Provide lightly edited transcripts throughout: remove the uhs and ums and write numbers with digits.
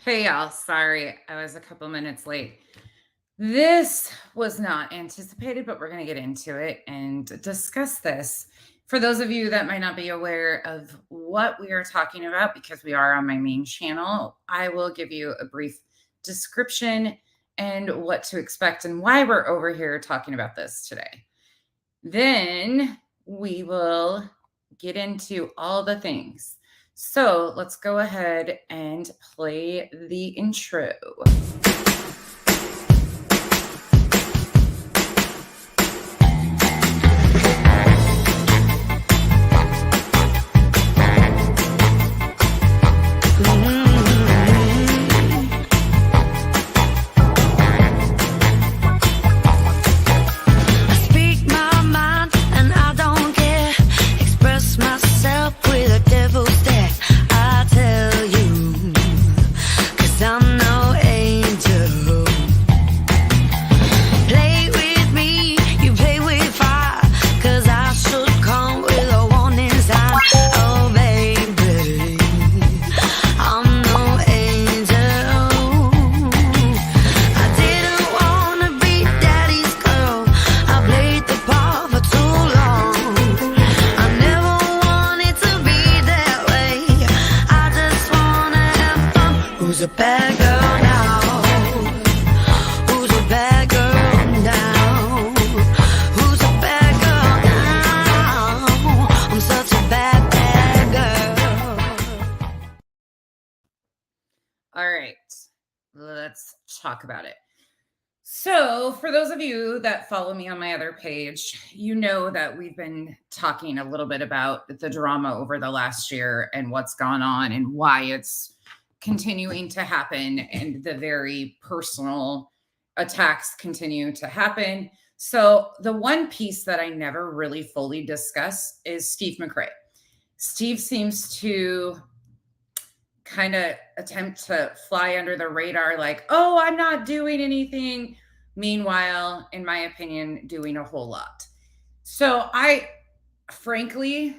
Hey y'all, sorry I was a couple minutes late. This was not anticipated, but we're going to get into it and discuss this. For those of you that might not be aware of what we are talking about, because we are on my main channel, I will give you a brief description and what to expect and why we're over here talking about this today. Then we will get into all the things. So let's go ahead and play the intro. All right, let's talk about it. So, for those of you that follow me on my other page, you know that we've been talking a little bit about the drama over the last year and what's gone on and why it's continuing to happen, and the very personal attacks continue to happen. So, the one piece that I never really fully discuss is Steve McCrae. Steve seems to kind of attempt to fly under the radar, like, oh, I'm not doing anything. Meanwhile, in my opinion, doing a whole lot. So I frankly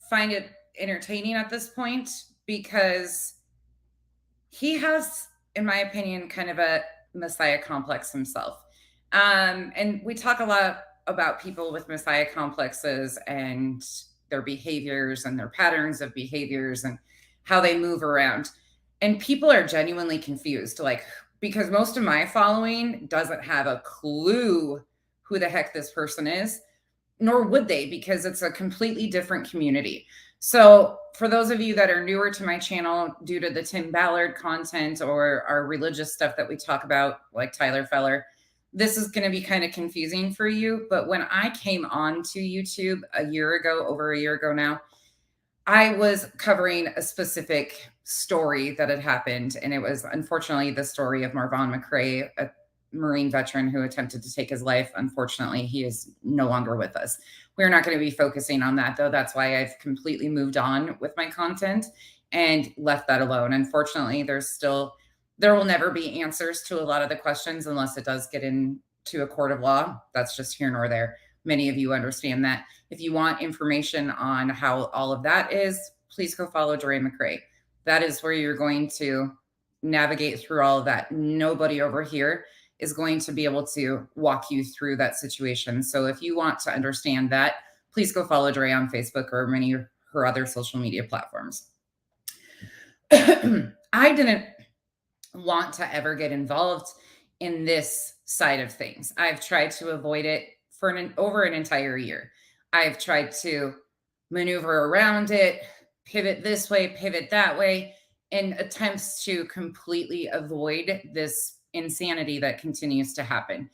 find it entertaining at this point because he has, in my opinion, kind of a messiah complex himself. And we talk a lot about people with messiah complexes and their behaviors and their patterns of behaviors and how they move around. And people are genuinely confused, like, because most of my following doesn't have a clue who the heck this person is, nor would they, because it's a completely different community. So for those of you that are newer to my channel due to the Tim Ballard content or our religious stuff that we talk about, like Tyler Feller, this is going to be kind of confusing for you. But when I came on to YouTube over a year ago now, I was covering a specific story that had happened, and it was unfortunately the story of Marvon McCrae, a Marine veteran who attempted to take his life. Unfortunately, he is no longer with us. We're not going to be focusing on that, though. That's why I've completely moved on with my content and left that alone. Unfortunately, there will never be answers to a lot of the questions unless it does get into a court of law. That's just here nor there. Many of you understand that. If you want information on how all of that is, please go follow Dre McCrae. That is where you're going to navigate through all of that. Nobody over here is going to be able to walk you through that situation. So if you want to understand that, please go follow Dre on Facebook or many of her other social media platforms. I didn't want to ever get involved in this side of things. I've tried to avoid it for over an entire year. I've tried to maneuver around it, pivot this way, pivot that way, in attempts to completely avoid this insanity that continues to happen.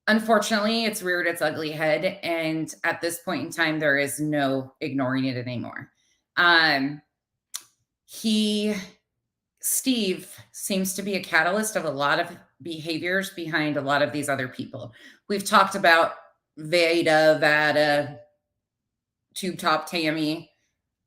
Unfortunately, it's reared its ugly head, and at this point in time, there is no ignoring it anymore. Steve seems to be a catalyst of a lot of behaviors behind a lot of these other people. We've talked about Vada, Tube Top Tammy,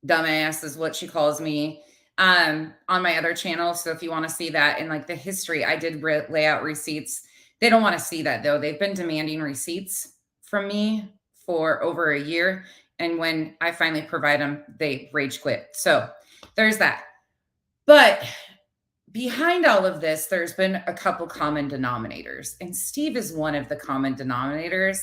dumbass is what she calls me, on my other channel. So if you want to see that in like the history, I did lay out receipts. They don't want to see that though. They've been demanding receipts from me for over a year. And when I finally provide them, they rage quit. So there's that. But behind all of this, there's been a couple common denominators, and Steve is one of the common denominators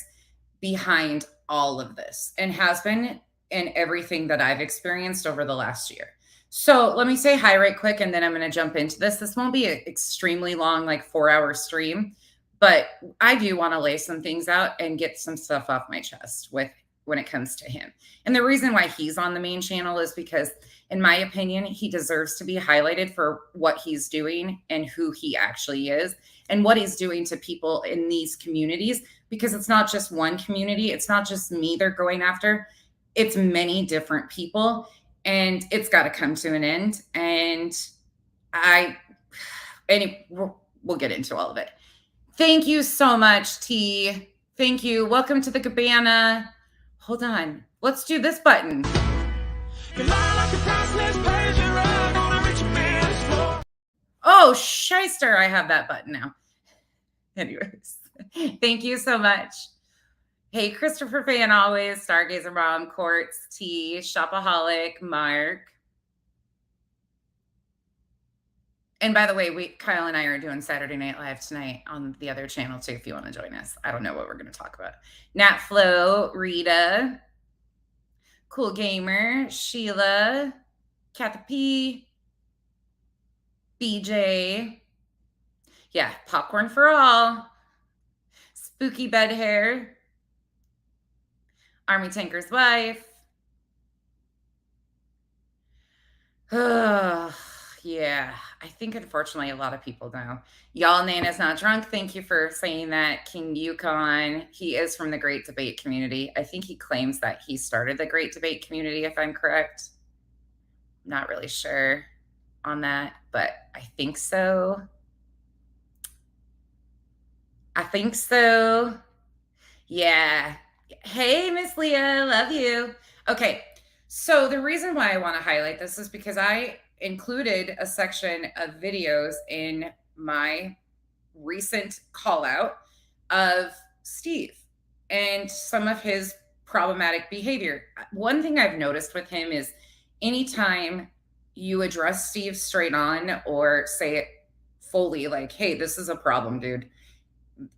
behind all of this and has been in everything that I've experienced over the last year. So let me say hi right quick, and then I'm going to jump into this. This won't be an extremely long, like 4-hour stream, but I do want to lay some things out and get some stuff off my chest with when it comes to him. And the reason why he's on the main channel is because, in my opinion, he deserves to be highlighted for what he's doing and who he actually is and what he's doing to people in these communities, because it's not just one community. It's not just me they're going after. It's many different people, and it's got to come to an end. And we'll get into all of it. Thank you so much, T. Thank you. Welcome to the cabana. Hold on. Let's do this button. Oh, shyster. I have that button now. Anyways, thank you so much. Hey, Christopher Fan always, Stargazer Mom, Quartz, T, Shopaholic, Mark. And by the way, Kyle and I are doing Saturday Night Live tonight on the other channel too, if you want to join us. I don't know what we're going to talk about. Nat Flo, Rita, Cool Gamer, Sheila, Kathy P, BJ. Yeah, Popcorn for All, Spooky Bed Hair, Army Tanker's Wife. Yeah, I think unfortunately a lot of people know. Y'all Nana's not drunk. Thank you for saying that. King Yukon, he is from the Great Debate community. I think he claims that he started the Great Debate community, if I'm correct. Not really sure on that, but I think so. I think so. Yeah. Hey, Miss Leah, love you. Okay, so the reason why I want to highlight this is because I included a section of videos in my recent call out of Steve and some of his problematic behavior. One thing I've noticed with him is anytime you address Steve straight on or say it fully, like, hey, this is a problem, dude.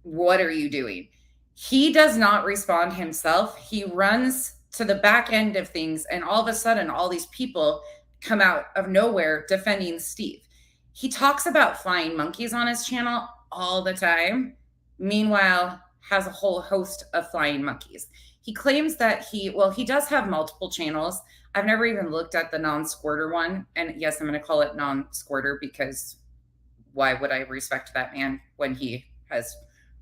What are you doing? He does not respond himself. He runs to the back end of things, and all of a sudden, all these people come out of nowhere defending Steve. He talks about flying monkeys on his channel all the time. Meanwhile, has a whole host of flying monkeys. He claims that he does have multiple channels. I've never even looked at the non-squirter one. And yes, I'm going to call it non-squirter because why would I respect that man when he has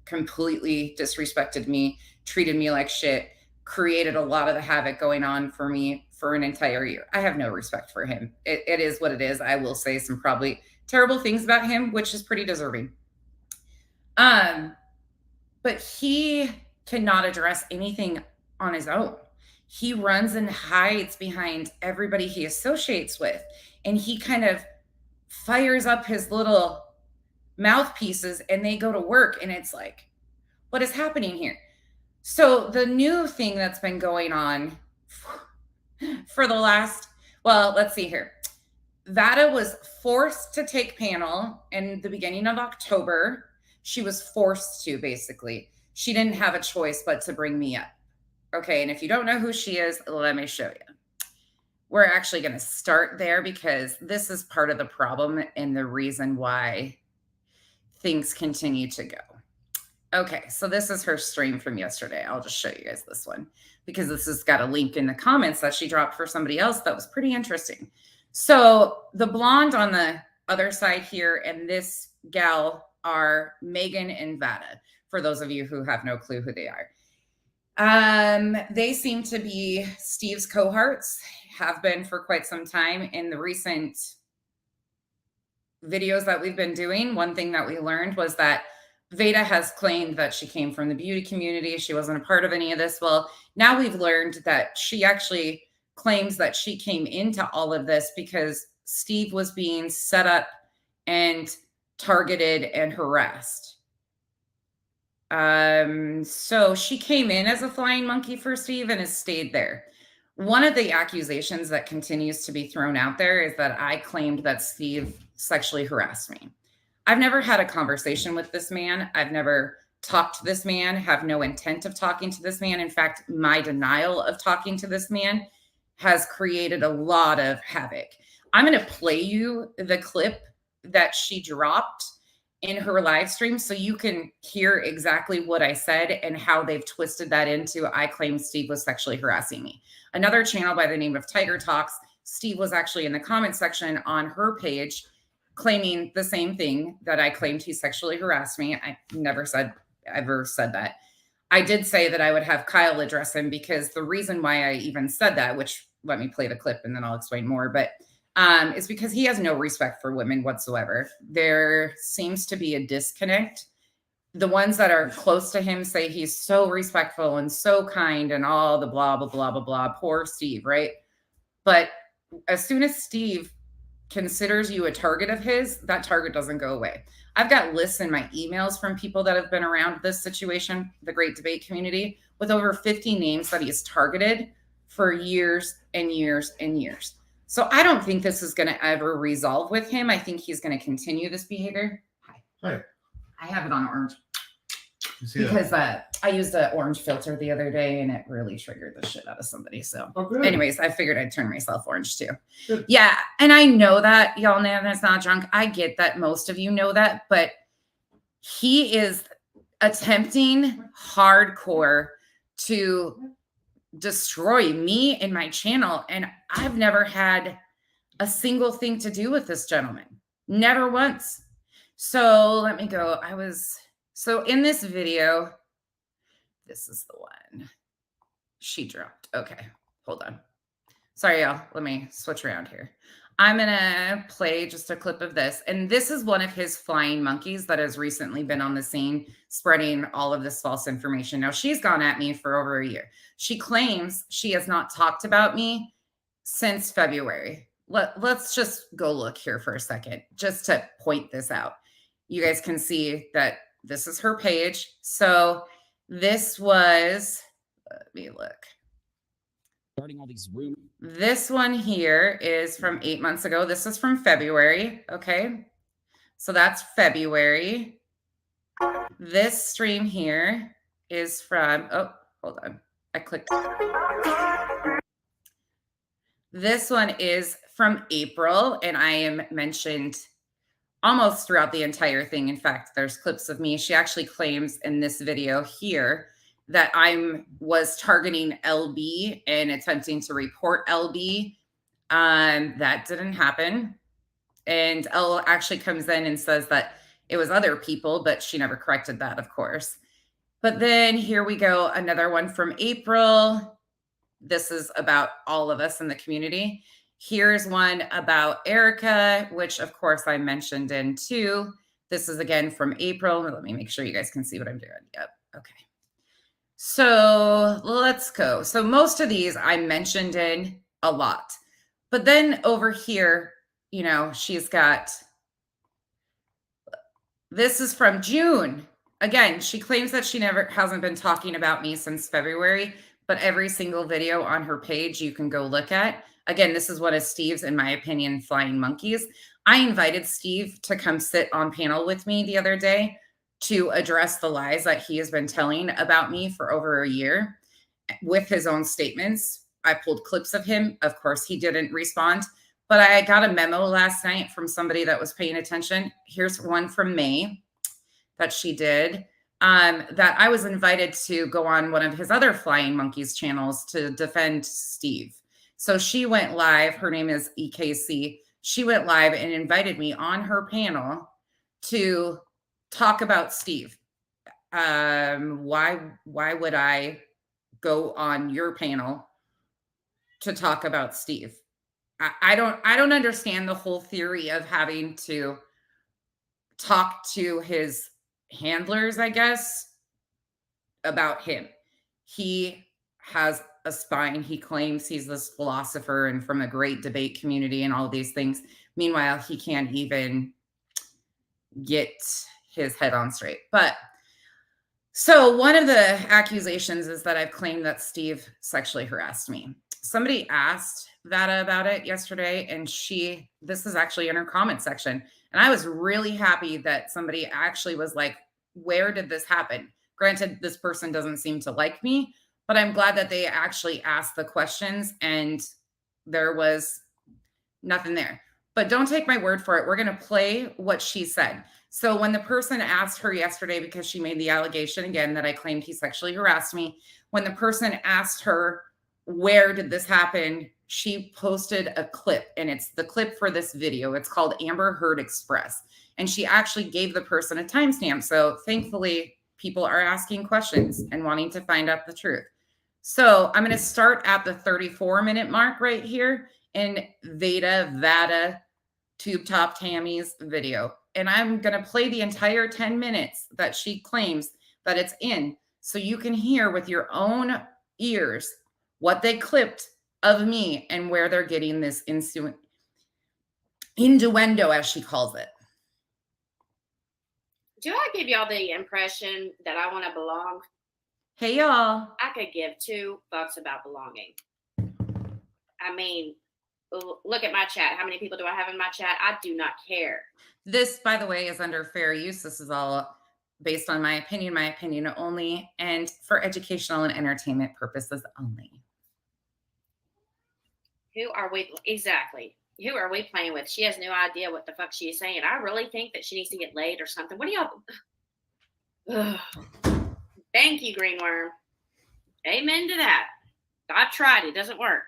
completely disrespected me, treated me like shit, created a lot of the havoc going on for me for an entire year. I have no respect for him. It is what it is. I will say some probably terrible things about him, which is pretty deserving. But he cannot address anything on his own. He runs and hides behind everybody he associates with, and he kind of fires up his little mouthpieces and they go to work, and it's like, what is happening here? So the new thing that's been going on for the last, well, let's see here. Vada was forced to take panel in the beginning of October. She was forced to, basically. She didn't have a choice but to bring me up. Okay, and if you don't know who she is, let me show you. We're actually going to start there because this is part of the problem and the reason why things continue to go. Okay, so this is her stream from yesterday. I'll just show you guys this one because this has got a link in the comments that she dropped for somebody else that was pretty interesting. So the blonde on the other side here and this gal are Megan and Vada, for those of you who have no clue who they are. They seem to be Steve's cohorts, have been for quite some time. In the recent videos that we've been doing, one thing that we learned was that Veda has claimed that she came from the beauty community. She wasn't a part of any of this. Well, now we've learned that she actually claims that she came into all of this because Steve was being set up and targeted and harassed. So she came in as a flying monkey for Steve and has stayed there. One of the accusations that continues to be thrown out there is that I claimed that Steve sexually harassed me. I've never had a conversation with this man. I've never talked to this man, have no intent of talking to this man. In fact, my denial of talking to this man has created a lot of havoc. I'm going to play you the clip that she dropped in her live stream so you can hear exactly what I said and how they've twisted that into I claim Steve was sexually harassing me. Another channel by the name of Tiger Talks, Steve was actually in the comment section on her page claiming the same thing, that I claimed he sexually harassed me. I never ever said that. I did say that I would have Kyle address him, because the reason why I even said that, which let me play the clip and then I'll explain more, but is because he has no respect for women whatsoever. There seems to be a disconnect. The ones that are close to him say he's so respectful and so kind and all the blah, blah, blah, blah, blah. Poor Steve, right? But as soon as Steve considers you a target of his, that target doesn't go away. I've got lists in my emails from people that have been around this situation, the great debate community, with over 50 names that he's targeted for years and years and years. So I don't think this is going to ever resolve with him. I think he's going to continue this behavior. Hi. I have it on orange because I used an orange filter the other day and it really triggered the shit out of somebody. So anyways, I figured I'd turn myself orange too. Good. Yeah. And I know that y'all know that's not drunk. I get that most of you know that, but he is attempting hardcore to destroy me and my channel. And I've never had a single thing to do with this gentleman. Never once. So let me go. So in this video, this is the one she dropped. Okay, hold on. Sorry, y'all. Let me switch around here. I'm going to play just a clip of this. And this is one of his flying monkeys that has recently been on the scene spreading all of this false information. Now, she's gone at me for over a year. She claims she has not talked about me since February. Let's just go look here for a second, just to point this out. You guys can see that this is her page. So this was, let me look. Starting all these rumors. This one here is from 8 months ago. This is from February. Okay. So that's February. This stream here is from, oh, hold on. I clicked. This one is from April, and I am mentioned almost throughout the entire thing. In fact, there's clips of me. She actually claims in this video here that I was targeting LB and attempting to report LB. That didn't happen. And Elle actually comes in and says that it was other people, but she never corrected that, of course. But then here we go, another one from April. This is about all of us in the community. Here's one about Erica, which of course I mentioned in too. This is again from April. Let me make sure you guys can see what I'm doing. Yep. Okay. So let's go. So most of these I mentioned in a lot, but then over here, you know, she's got, this is from June. Again, she claims that she hasn't been talking about me since February, but every single video on her page you can go look at. Again, this is one of Steve's, in my opinion, flying monkeys. I invited Steve to come sit on panel with me the other day to address the lies that he has been telling about me for over a year with his own statements. I pulled clips of him. Of course, he didn't respond, but I got a memo last night from somebody that was paying attention. Here's one from May that she did, that I was invited to go on one of his other Flying Monkeys channels to defend Steve. So she went live. Her name is EKC. She went live and invited me on her panel to talk about Steve. Why would I go on your panel to talk about Steve? I don't understand the whole theory of having to talk to his handlers, I guess, about him. He has a spine. He claims he's this philosopher and from a great debate community and all these things. Meanwhile, he can't even get his head on straight. But so one of the accusations is that I've claimed that Steve sexually harassed me. Somebody asked Vada about it yesterday, and this is actually in her comment section. And I was really happy that somebody actually was like, where did this happen? Granted, this person doesn't seem to like me, but I'm glad that they actually asked the questions and there was nothing there. But don't take my word for it. We're going to play what she said. So when the person asked her yesterday, because she made the allegation again that I claimed he sexually harassed me, when the person asked her, where did this happen? She posted a clip, and it's the clip for this video. It's called Amber Heard Express. And she actually gave the person a timestamp. So thankfully, people are asking questions and wanting to find out the truth. So I'm going to start at the 34-minute mark right here in Vada Tube Top Tammy's video. And I'm going to play the entire 10 minutes that she claims that it's in, so you can hear with your own ears what they clipped of me and where they're getting this innuendo, as she calls it. Do I give y'all the impression that I want to belong? Hey, y'all. I could give two fucks about belonging. I mean, look at my chat. How many people do I have in my chat? I do not care. This, by the way, is under fair use. This is all based on my opinion only, and for educational and entertainment purposes only. Who are we? Exactly. Who are we playing with? She has no idea what the fuck she is saying. I really think that she needs to get laid or something. What do y'all? Ugh. Thank you, Greenworm. Amen to that. I've tried. It doesn't work.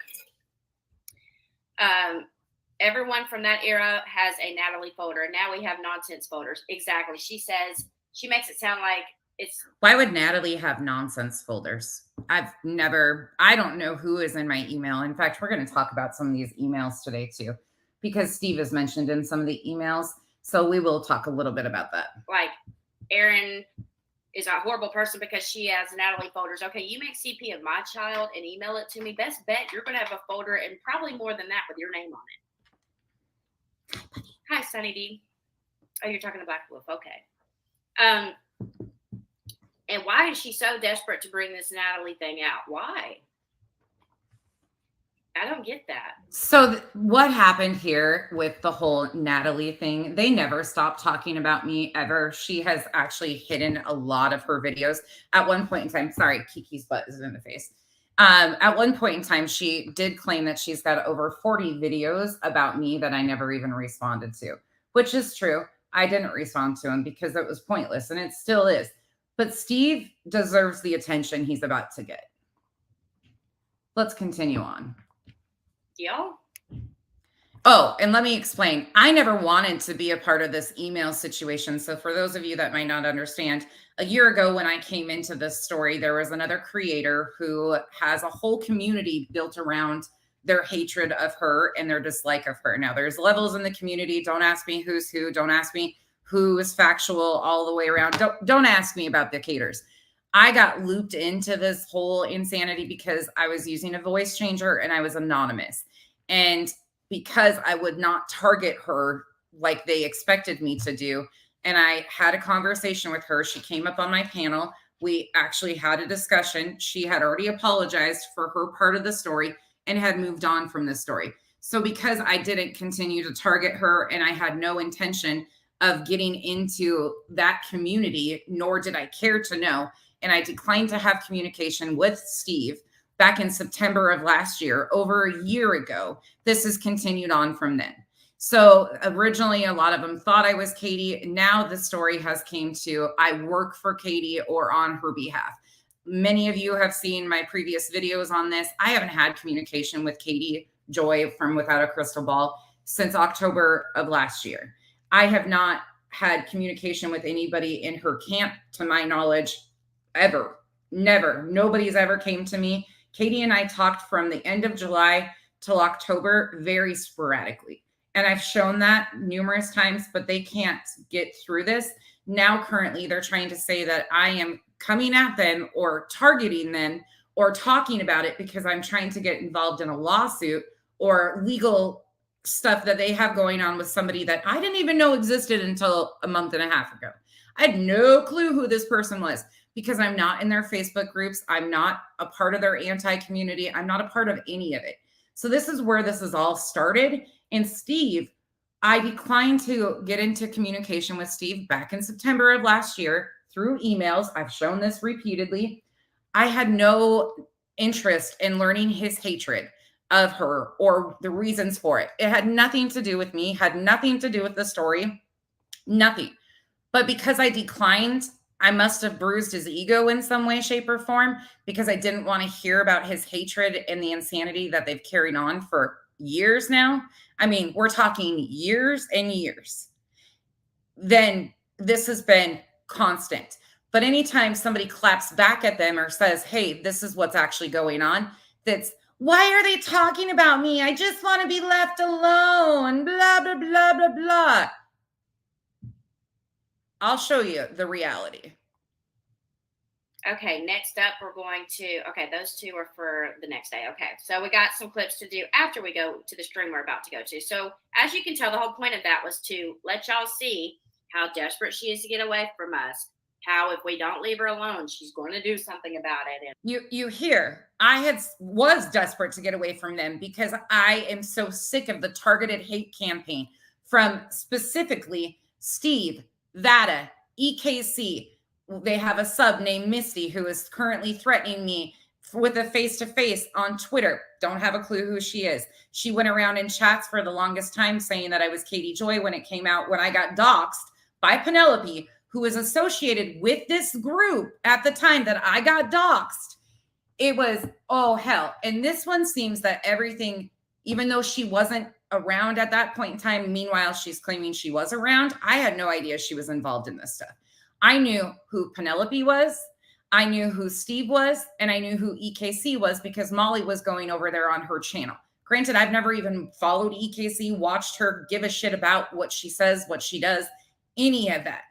Everyone from that era has a Natalie folder. And now we have nonsense folders. Exactly. She makes it sound like it's. Why would Natalie have nonsense folders? I don't know who is in my email. In fact, we're going to talk about some of these emails today too, because Steve is mentioned in some of the emails. So we will talk a little bit about that. Like Erin is a horrible person because she has Natalie folders. Okay, you make CP of my child and email it to me. Best bet you're going to have a folder and probably more than that with your name on it. Hi, Sunny D. Oh, you're talking to Black Wolf. Okay. And why is she so desperate to bring this Natalie thing out? Why? I don't get that. So what happened here with the whole Natalie thing, they never stopped talking about me ever. She has actually hidden a lot of her videos. At one point in time, sorry, Kiki's butt is in the face. At one point in time, she did claim that she's got over 40 videos about me that I never even responded to, which is true. I didn't respond to him because it was pointless, and it still is. But Steve deserves the attention he's about to get. Let's continue on. Y'all? Oh, and let me explain. I never wanted to be a part of this email situation. So for those of you that might not understand, a year ago when I came into this story, there was another creator who has a whole community built around their hatred of her and their dislike of her. Now, there's levels in the community. Don't ask me who's who. Don't ask me who is factual all the way around. Don't ask me about the haters. I got looped into this whole insanity because I was using a voice changer and I was anonymous. And because I would not target her like they expected me to do, and I had a conversation with her. She came up on my panel. We actually had a discussion. She had already apologized for her part of the story and had moved on from the story. So because I didn't continue to target her and I had no intention of getting into that community, nor did I care to know, and I declined to have communication with Steve back in September of last year, over a year ago. This has continued on from then. So originally, a lot of them thought I was Katie. Now the story has came to I work for Katie or on her behalf. Many of you have seen my previous videos on this. I haven't had communication with Katie Joy from Without a Crystal Ball since October of last year. I have not had communication with anybody in her camp, to my knowledge, ever. Never. Nobody's ever came to me. Katie and I talked from the end of July till October very sporadically. And I've shown that numerous times, but they can't get through this. Now, currently, they're trying to say that I am coming at them or targeting them or talking about it because I'm trying to get involved in a lawsuit or legal stuff that they have going on with somebody that I didn't even know existed until a month and a half ago. I had no clue who this person was because I'm not in their Facebook groups. I'm not a part of their anti-community. I'm not a part of any of it. So this is where this is all started. And Steve, I declined to get into communication with Steve back in September of last year through emails. I've shown this repeatedly. I had no interest in learning his hatred of her or the reasons for it. It had nothing to do with me, had nothing to do with the story, nothing. But because I declined, I must have bruised his ego in some way, shape, or form because I didn't want to hear about his hatred and the insanity that they've carried on for years now. I mean, we're talking years and years. Then this has been constant. But anytime somebody claps back at them or says, hey, this is what's actually going on, that's why are they talking about me? I just want to be left alone, blah, blah, blah, blah, blah. I'll show you the reality. Okay, next up, we're going to, okay, those two are for the next day. Okay, so we got some clips to do after we go to the stream we're about to go to. So as you can tell, the whole point of that was to let y'all see how desperate she is to get away from us, how if we don't leave her alone, she's going to do something about it. And you hear, I was desperate to get away from them because I am so sick of the targeted hate campaign from specifically Steve, Vada, EKC. They have a sub named Misty who is currently threatening me with a face-to-face on Twitter. Don't have a clue who she is. She went around in chats for the longest time saying that I was Katie Joy when it came out, when I got doxxed by Penelope, who was associated with this group at the time that I got doxxed. It was, oh, hell. And this one seems that everything, even though she wasn't around at that point in time, meanwhile, she's claiming she was around. I had no idea she was involved in this stuff. I knew who Penelope was, I knew who Steve was, and I knew who EKC was because Molly was going over there on her channel. Granted, I've never even followed EKC, watched her give a shit about what she says, what she does, any of that.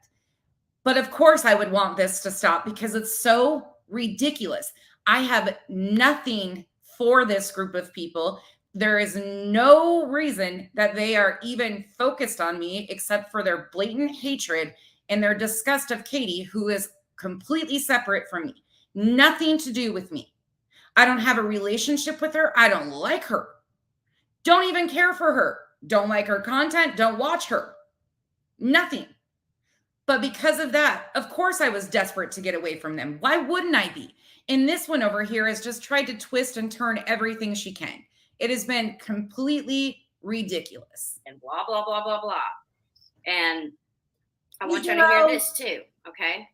But of course, I would want this to stop because it's so ridiculous. I have nothing for this group of people. There is no reason that they are even focused on me except for their blatant hatred and their disgust of Katie, who is completely separate from me. Nothing to do with me. I don't have a relationship with her. I don't like her. Don't even care for her. Don't like her content. Don't watch her. Nothing. But because of that, of course I was desperate to get away from them. Why wouldn't I be? And this one over here has just tried to twist and turn everything she can. It has been completely ridiculous. And blah, blah, blah, blah, blah. And I want you to hear this too, okay?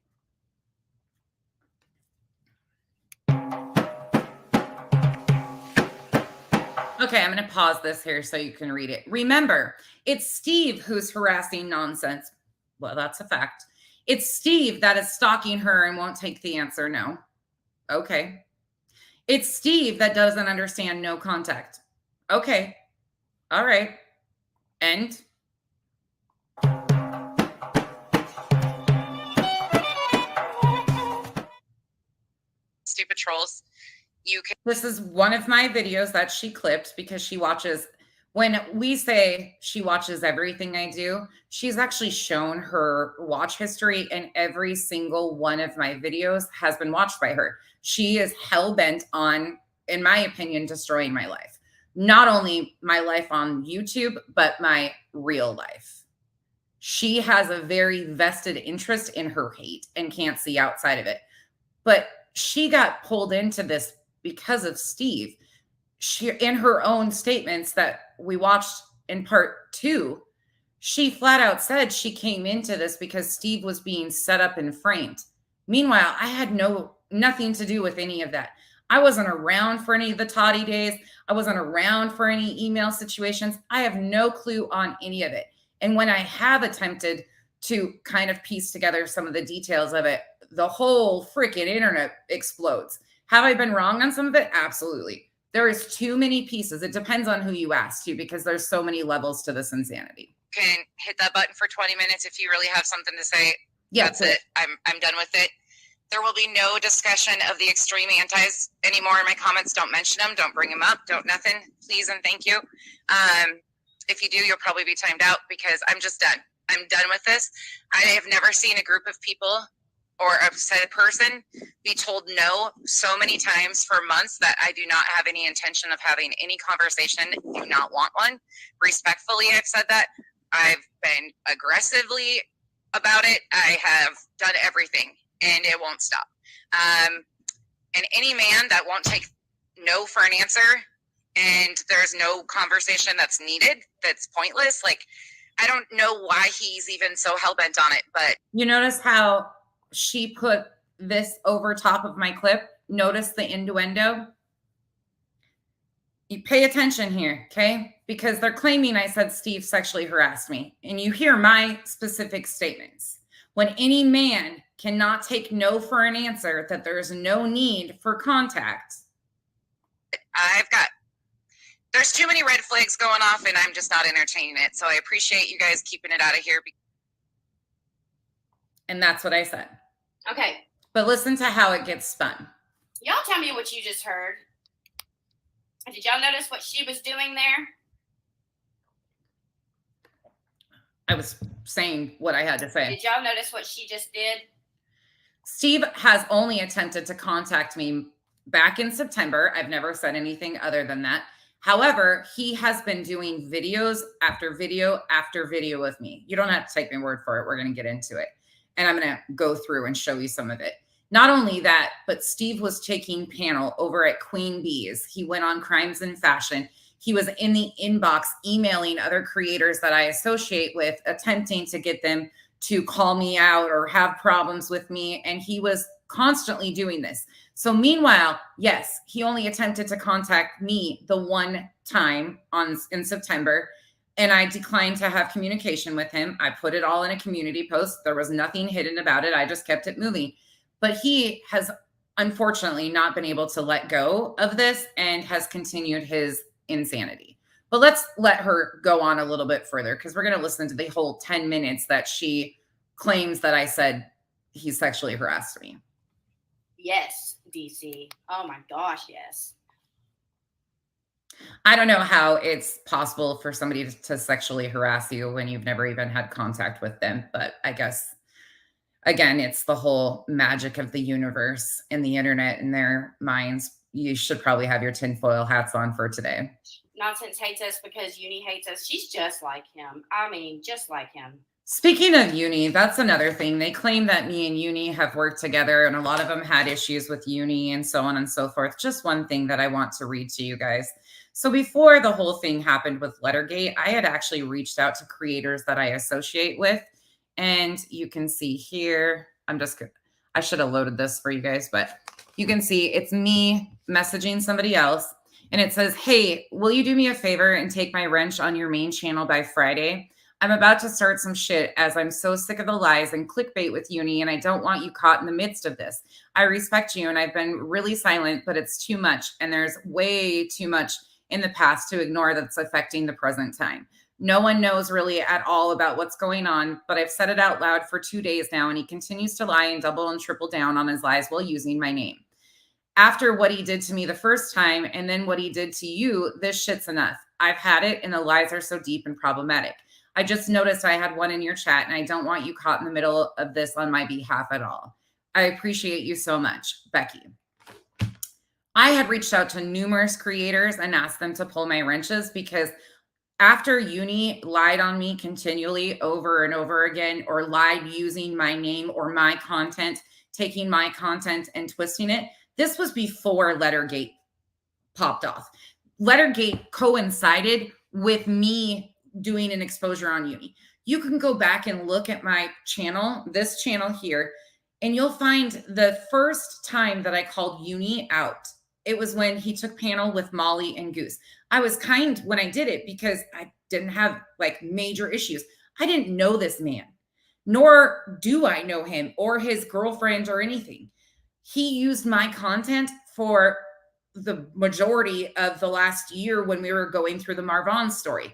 Okay, I'm going to pause this here so you can read it. Remember, it's Steve who's harassing nonsense. Well, that's a fact. It's Steve that is stalking her and won't take the answer no. Okay. It's Steve that doesn't understand no contact. Okay. All right. And stupid trolls. This is one of my videos that she clipped because she watches, when we say she watches everything I do, she's actually shown her watch history, and every single one of my videos has been watched by her. She is hell-bent on, in my opinion, destroying my life. Not only my life on YouTube, but my real life. She has a very vested interest in her hate and can't see outside of it. But she got pulled into this because of Steve. She, in her own statements that we watched in part 2, she flat out said she came into this because Steve was being set up and framed. Meanwhile, I had nothing to do with any of that. I wasn't around for any of the Toddy days. I wasn't around for any email situations. I have no clue on any of it. And when I have attempted to kind of piece together some of the details of it, the whole freaking internet explodes. Have I been wrong on some of it? Absolutely. There is too many pieces. It depends on who you ask to, because there's so many levels to this insanity. Can hit that button for 20 minutes if you really have something to say. Yeah, that's it. I'm done with it. There will be no discussion of the extreme antis anymore in my comments. Don't mention them. Don't bring them up. Don't nothing. Please and thank you. If you do, you'll probably be timed out because I'm just done. I'm done with this. I have never seen a group of people or a said person be told no so many times for months that I do not have any intention of having any conversation, do not want one. Respectfully, I've said that. I've been aggressively about it. I have done everything, and it won't stop. And any man that won't take no for an answer, and there's no conversation that's needed, that's pointless, like, I don't know why he's even so hell-bent on it, but... You notice how she put this over top of my clip? Notice the innuendo? You pay attention here, okay? Because they're claiming I said Steve sexually harassed me. And you hear my specific statements. When any man cannot take no for an answer, that there is no need for contact. There's too many red flags going off, and I'm just not entertaining it. So I appreciate you guys keeping it out of here. And that's what I said. Okay. But listen to how it gets spun. Y'all tell me what you just heard. Did y'all notice what she was doing there? I was saying what I had to say. Did y'all notice what she just did? Steve has only attempted to contact me back in September. I've never said anything other than that. However, he has been doing videos after video after video with me. You don't have to take my word for it. We're going to get into it. And I'm going to go through and show you some of it. Not only that, but Steve was taking panel over at Queen Bees. He went on Crimes and Fashion. He was in the inbox emailing other creators that I associate with, attempting to get them to call me out or have problems with me. And he was constantly doing this. So meanwhile, yes, he only attempted to contact me the one time in September, and I declined to have communication with him. I put it all in a community post. There was nothing hidden about it. I just kept it moving. But he has unfortunately not been able to let go of this and has continued his insanity. But let's let her go on a little bit further, because we're going to listen to the whole 10 minutes that she claims that I said he sexually harassed me. Yes, DC. Oh my gosh, yes. I don't know how it's possible for somebody to sexually harass you when you've never even had contact with them. But I guess, again, it's the whole magic of the universe and the internet in their minds. You should probably have your tinfoil hats on for today. Nonsense hates us because Uni hates us. She's just like him. I mean, just like him. Speaking of Uni, that's another thing. They claim that me and Uni have worked together, and a lot of them had issues with Uni and so on and so forth. Just one thing that I want to read to you guys. So before the whole thing happened with Lettergate, I had actually reached out to creators that I associate with. And you can see here, I should have loaded this for you guys, but you can see it's me messaging somebody else. And it says, hey, will you do me a favor and take my wrench on your main channel by Friday? I'm about to start some shit as I'm so sick of the lies and clickbait with Uni, and I don't want you caught in the midst of this. I respect you, and I've been really silent, but it's too much, and there's way too much in the past to ignore that's affecting the present time. No one knows really at all about what's going on, but I've said it out loud for 2 days now, and he continues to lie and double and triple down on his lies while using my name. After what he did to me the first time, and then what he did to you, this shit's enough. I've had it, and the lies are so deep and problematic. I just noticed I had one in your chat, and I don't want you caught in the middle of this on my behalf at all. I appreciate you so much, Becky. I had reached out to numerous creators and asked them to pull my wrenches, because after Uni lied on me continually over and over again, or lied using my name or my content, taking my content and twisting it, this was before Lettergate popped off. Lettergate coincided with me doing an exposure on Uni. You can go back and look at my channel, this channel here, and you'll find the first time that I called Uni out. It was when he took panel with Molly and Goose. I was kind when I did it because I didn't have like major issues. I didn't know this man, nor do I know him or his girlfriend or anything. He used my content for the majority of the last year when we were going through the Marvon story.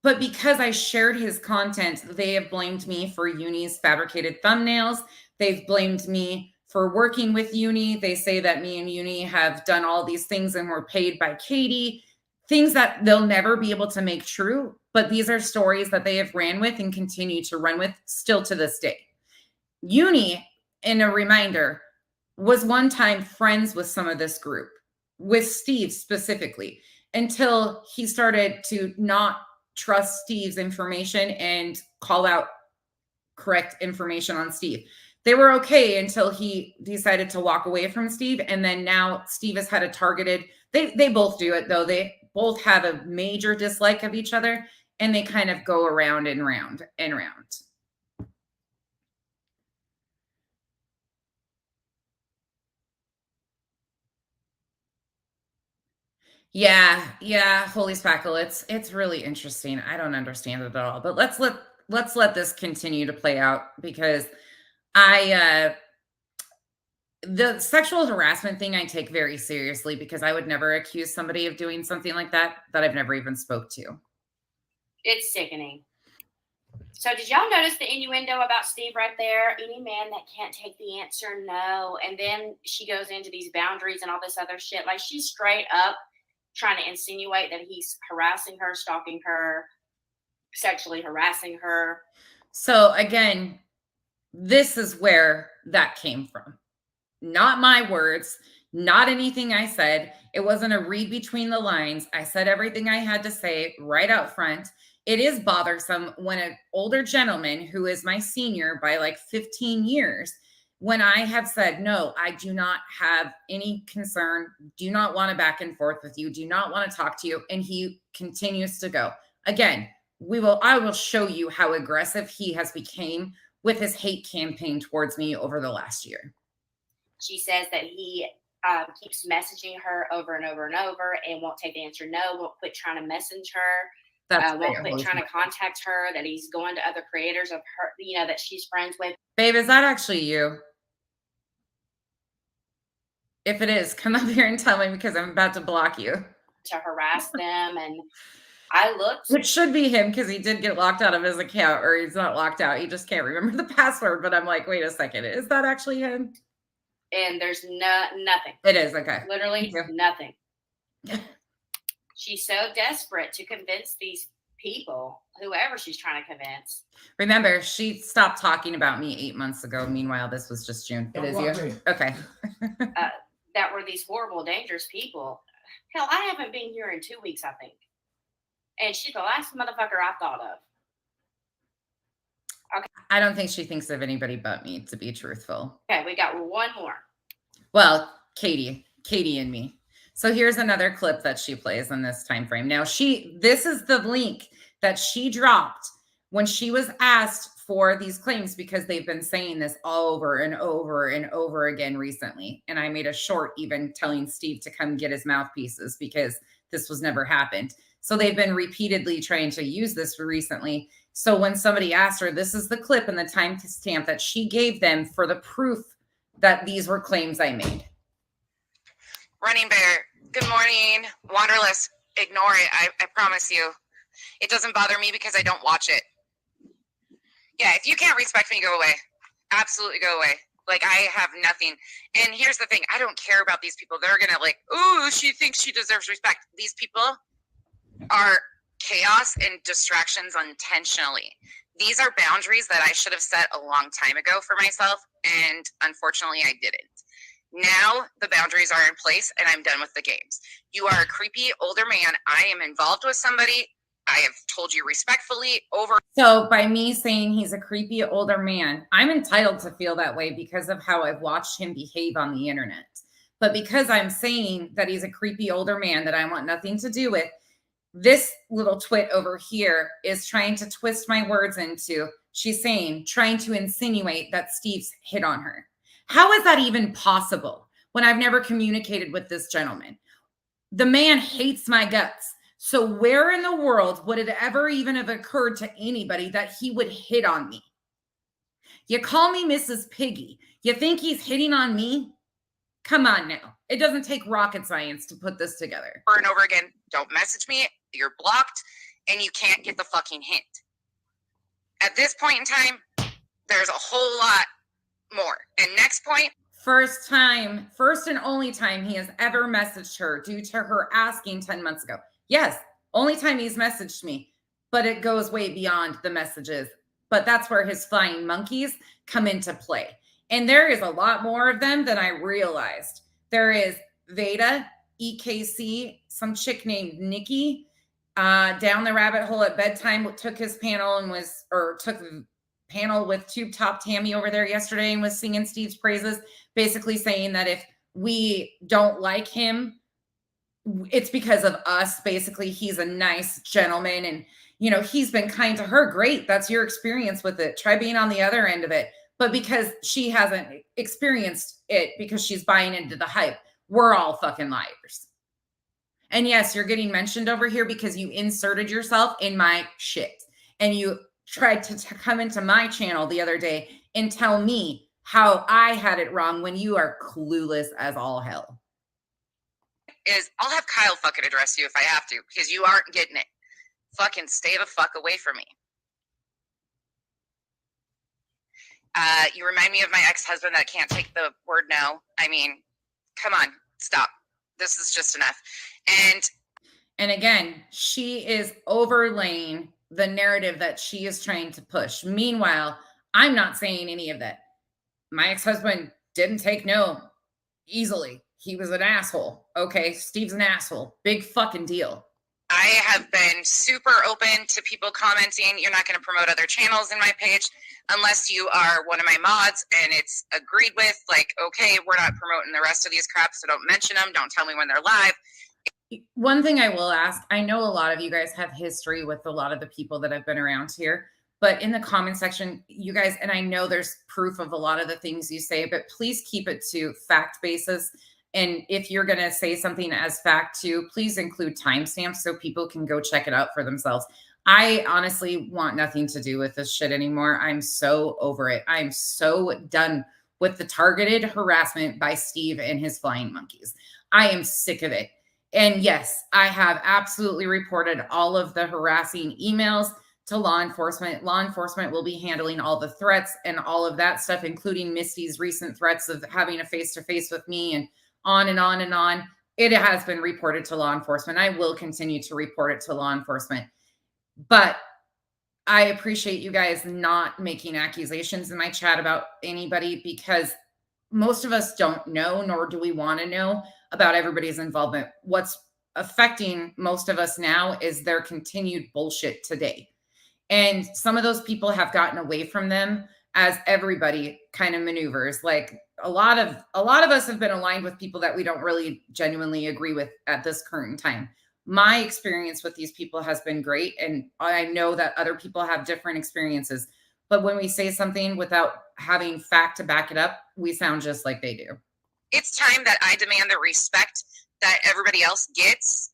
But because I shared his content, they have blamed me for Uni's fabricated thumbnails. They've blamed me for working with Uni. They say that me and Uni have done all these things and were paid by Katie, things that they'll never be able to make true. But these are stories that they have ran with and continue to run with still to this day. Uni and a reminder, was one time friends with some of this group, with Steve specifically, until he started to not trust Steve's information and call out correct information on Steve. They were okay until he decided to walk away from Steve. And then now Steve has had a targeted, they both do it though. They both have a major dislike of each other, and they kind of go around and round and round. Yeah, holy spackle. It's really interesting. I don't understand it at all. But let's let this continue to play out, because the sexual harassment thing I take very seriously, because I would never accuse somebody of doing something like that I've never even spoke to. It's sickening. So did y'all notice the innuendo about Steve right there? Any man that can't take the answer, no. And then she goes into these boundaries and all this other shit. Like, she's straight up trying to insinuate that he's harassing her, stalking her, sexually harassing her. So again, this is where that came from. Not my words, not anything I said. It wasn't a read between the lines. I said everything I had to say right out front. It is bothersome when an older gentleman who is my senior by like 15 years, when I have said, no, I do not have any concern, do not want to back and forth with you, do not want to talk to you, and he continues to go. Again, I will show you how aggressive he has become with his hate campaign towards me over the last year. She says that he keeps messaging her over and over and over and won't take the answer, no, won't quit trying to message her, won't quit trying to contact her, that he's going to other creators of her, that she's friends with. Babe, is that actually you? If it is, come up here and tell me, because I'm about to block you. To harass them. And I looked. It should be him, because he did get locked out of his account, or he's not locked out. He just can't remember the password. But I'm like, wait a second. Is that actually him? And there's nothing. It is, okay. Literally nothing. She's so desperate to convince these people, whoever she's trying to convince. Remember, she stopped talking about me 8 months ago. Meanwhile, this was just June. It is you? Okay. That were these horrible, dangerous people. Hell, I haven't been here in 2 weeks, I think. And she's the last motherfucker I thought of. Okay. I don't think she thinks of anybody but me, to be truthful. Okay, we got one more. Well, Katie and me. So here's another clip that she plays in this time frame. Now, this is the link that she dropped when she was asked for these claims, because they've been saying this all over and over and over again recently. And I made a short even telling Steve to come get his mouthpieces, because this was never happened. So they've been repeatedly trying to use this recently. So when somebody asked her, this is the clip and the timestamp that she gave them for the proof that these were claims I made. Running Bear, good morning. Wanderlust, ignore it. I promise you. It doesn't bother me because I don't watch it. Yeah, if you can't respect me, go away. Absolutely go away. Like, I have nothing. And here's the thing. I don't care about these people. They're going to like, ooh, she thinks she deserves respect. These people are chaos and distractions intentionally. These are boundaries that I should have set a long time ago for myself. And unfortunately, I didn't. Now the boundaries are in place and I'm done with the games. You are a creepy older man. I am involved with somebody. I have told you respectfully over. So by me saying he's a creepy older man, I'm entitled to feel that way because of how I've watched him behave on the internet. But because I'm saying that he's a creepy older man that I want nothing to do with, this little twit over here is trying to twist my words into, she's saying, trying to insinuate that Steve's hit on her. How is that even possible when I've never communicated with this gentleman? The man hates my guts. So where in the world would it ever even have occurred to anybody that he would hit on me? You call me Mrs. Piggy. You think he's hitting on me? Come on now. It doesn't take rocket science to put this together. Over and over again, don't message me. You're blocked and you can't get the fucking hint. At this point in time, there's a whole lot more. And next point. First and only time he has ever messaged her due to her asking 10 months ago. Yes, only time he's messaged me, but it goes way beyond the messages. But that's where his flying monkeys come into play. And there is a lot more of them than I realized. There is Veda, EKC, some chick named Nikki, down the rabbit hole at bedtime, took his panel and took the panel with Tube Top Tammy over there yesterday and was singing Steve's praises, basically saying that if we don't like him, it's because of us. Basically, he's a nice gentleman and, he's been kind to her. Great. That's your experience with it. Try being on the other end of it. But because she hasn't experienced it, because she's buying into the hype, we're all fucking liars. And yes, you're getting mentioned over here because you inserted yourself in my shit. And you tried to come into my channel the other day and tell me how I had it wrong when you are clueless as all hell. Is I'll have Kyle fucking address you if I have to, because you aren't getting it. Fucking stay the fuck away from me. You remind me of my ex-husband that can't take the word no. I mean, come on, stop. This is just enough. And again, she is overlaying the narrative that she is trying to push. Meanwhile, I'm not saying any of that. My ex-husband didn't take no easily. He was an asshole. Okay, Steve's an asshole. Big fucking deal. I have been super open to people commenting, you're not going to promote other channels in my page unless you are one of my mods and it's agreed with, like, okay, we're not promoting the rest of these crap, so don't mention them. Don't tell me when they're live. One thing I will ask, I know a lot of you guys have history with a lot of the people that have been around here, but in the comment section, you guys, and I know there's proof of a lot of the things you say, but please keep it to fact basis. And if you're going to say something as fact too, please include timestamps so people can go check it out for themselves. I honestly want nothing to do with this shit anymore. I'm so over it. I'm so done with the targeted harassment by Steve and his flying monkeys. I am sick of it. And yes, I have absolutely reported all of the harassing emails to law enforcement. Law enforcement will be handling all the threats and all of that stuff, including Misty's recent threats of having a face-to-face with me and on and on and on. It has been reported to law enforcement. I will continue to report it to law enforcement. But I appreciate you guys not making accusations in my chat about anybody, because most of us don't know, nor do we want to know about everybody's involvement. What's affecting most of us now is their continued bullshit today. And some of those people have gotten away from them as everybody kind of maneuvers. Like a lot of us have been aligned with people that we don't really genuinely agree with at this current time. My experience with these people has been great. And I know that other people have different experiences. But when we say something without having fact to back it up, we sound just like they do. It's time that I demand the respect that everybody else gets.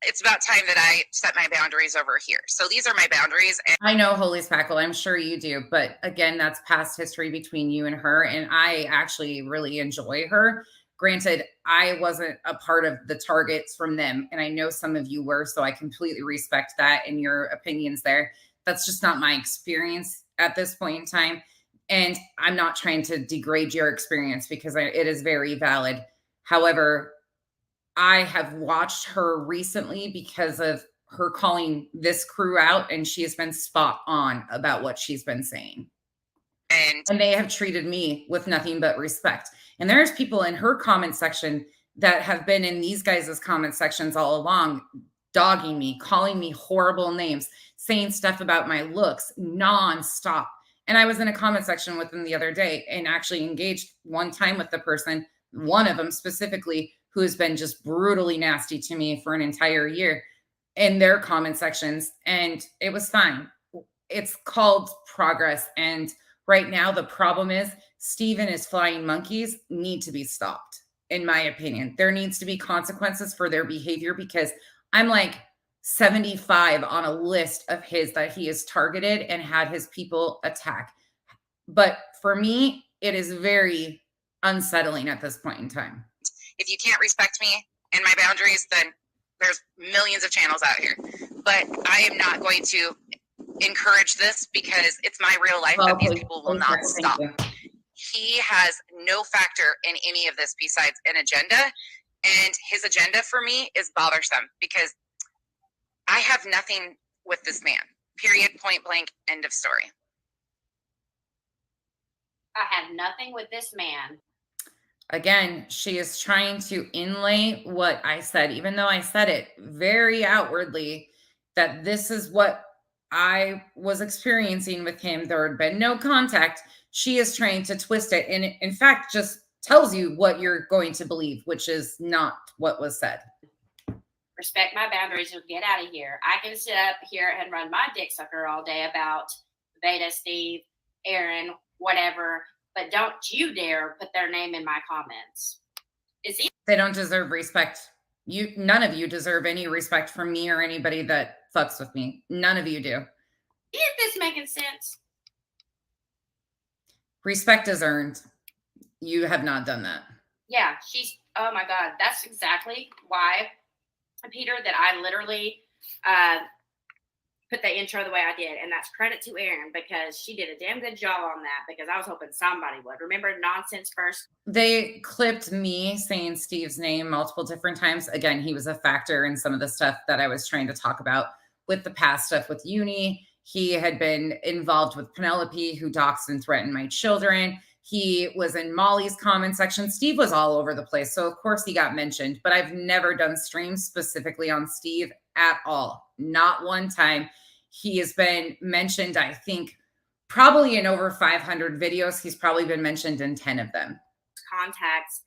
It's about time that I set my boundaries over here. So these are my boundaries. And I know, Holy Spackle, I'm sure you do. But again, that's past history between you and her. And I actually really enjoy her. Granted, I wasn't a part of the targets from them. And I know some of you were. So I completely respect that and your opinions there. That's just not my experience at this point in time. And I'm not trying to degrade your experience because it is very valid. However, I have watched her recently because of her calling this crew out, and she has been spot on about what she's been saying. And they have treated me with nothing but respect. And there's people in her comment section that have been in these guys' comment sections all along, dogging me, calling me horrible names, saying stuff about my looks nonstop. And I was in a comment section with them the other day and actually engaged one time with the person, one of them specifically, who has been just brutally nasty to me for an entire year in their comment sections. And it was fine. It's called progress. And right now, the problem is Steve and his flying monkeys need to be stopped, in my opinion. There needs to be consequences for their behavior, because I'm like 75 on a list of his that he has targeted and had his people attack. But for me, it is very unsettling at this point in time. If you can't respect me and my boundaries, then there's millions of channels out here. But I am not going to encourage this because it's my real life that these people will not stop. He has no factor in any of this besides an agenda. And his agenda for me is bothersome because I have nothing with this man. Period, point blank, end of story. I have nothing with this man. Again, she is trying to inlay what I said, even though I said it very outwardly that this is what I was experiencing with him. There had been no contact. She is trying to twist it. And in fact, just tells you what you're going to believe, which is not what was said. Respect my boundaries or get out of here. I can sit up here and run my dick sucker all day about Veda, Steve, Aaron, whatever, but don't you dare put their name in my comments. They don't deserve respect. None of you deserve any respect from me or anybody that fucks with me. None of you do. Isn't this making sense? Respect is earned. You have not done that. Yeah, oh my God, that's exactly why, Peter, that I literally put the intro the way I did. And that's credit to Erin, because she did a damn good job on that, because I was hoping somebody would. Remember Nonsense First? They clipped me saying Steve's name multiple different times. Again, he was a factor in some of the stuff that I was trying to talk about with the past stuff with Uni. He had been involved with Penelope, who doxed and threatened my children. He was in Molly's comment section. Steve was all over the place. So of course he got mentioned, but I've never done streams specifically on Steve at all. Not one time. He has been mentioned, I think, probably in over 500 videos. He's probably been mentioned in 10 of them. Contacts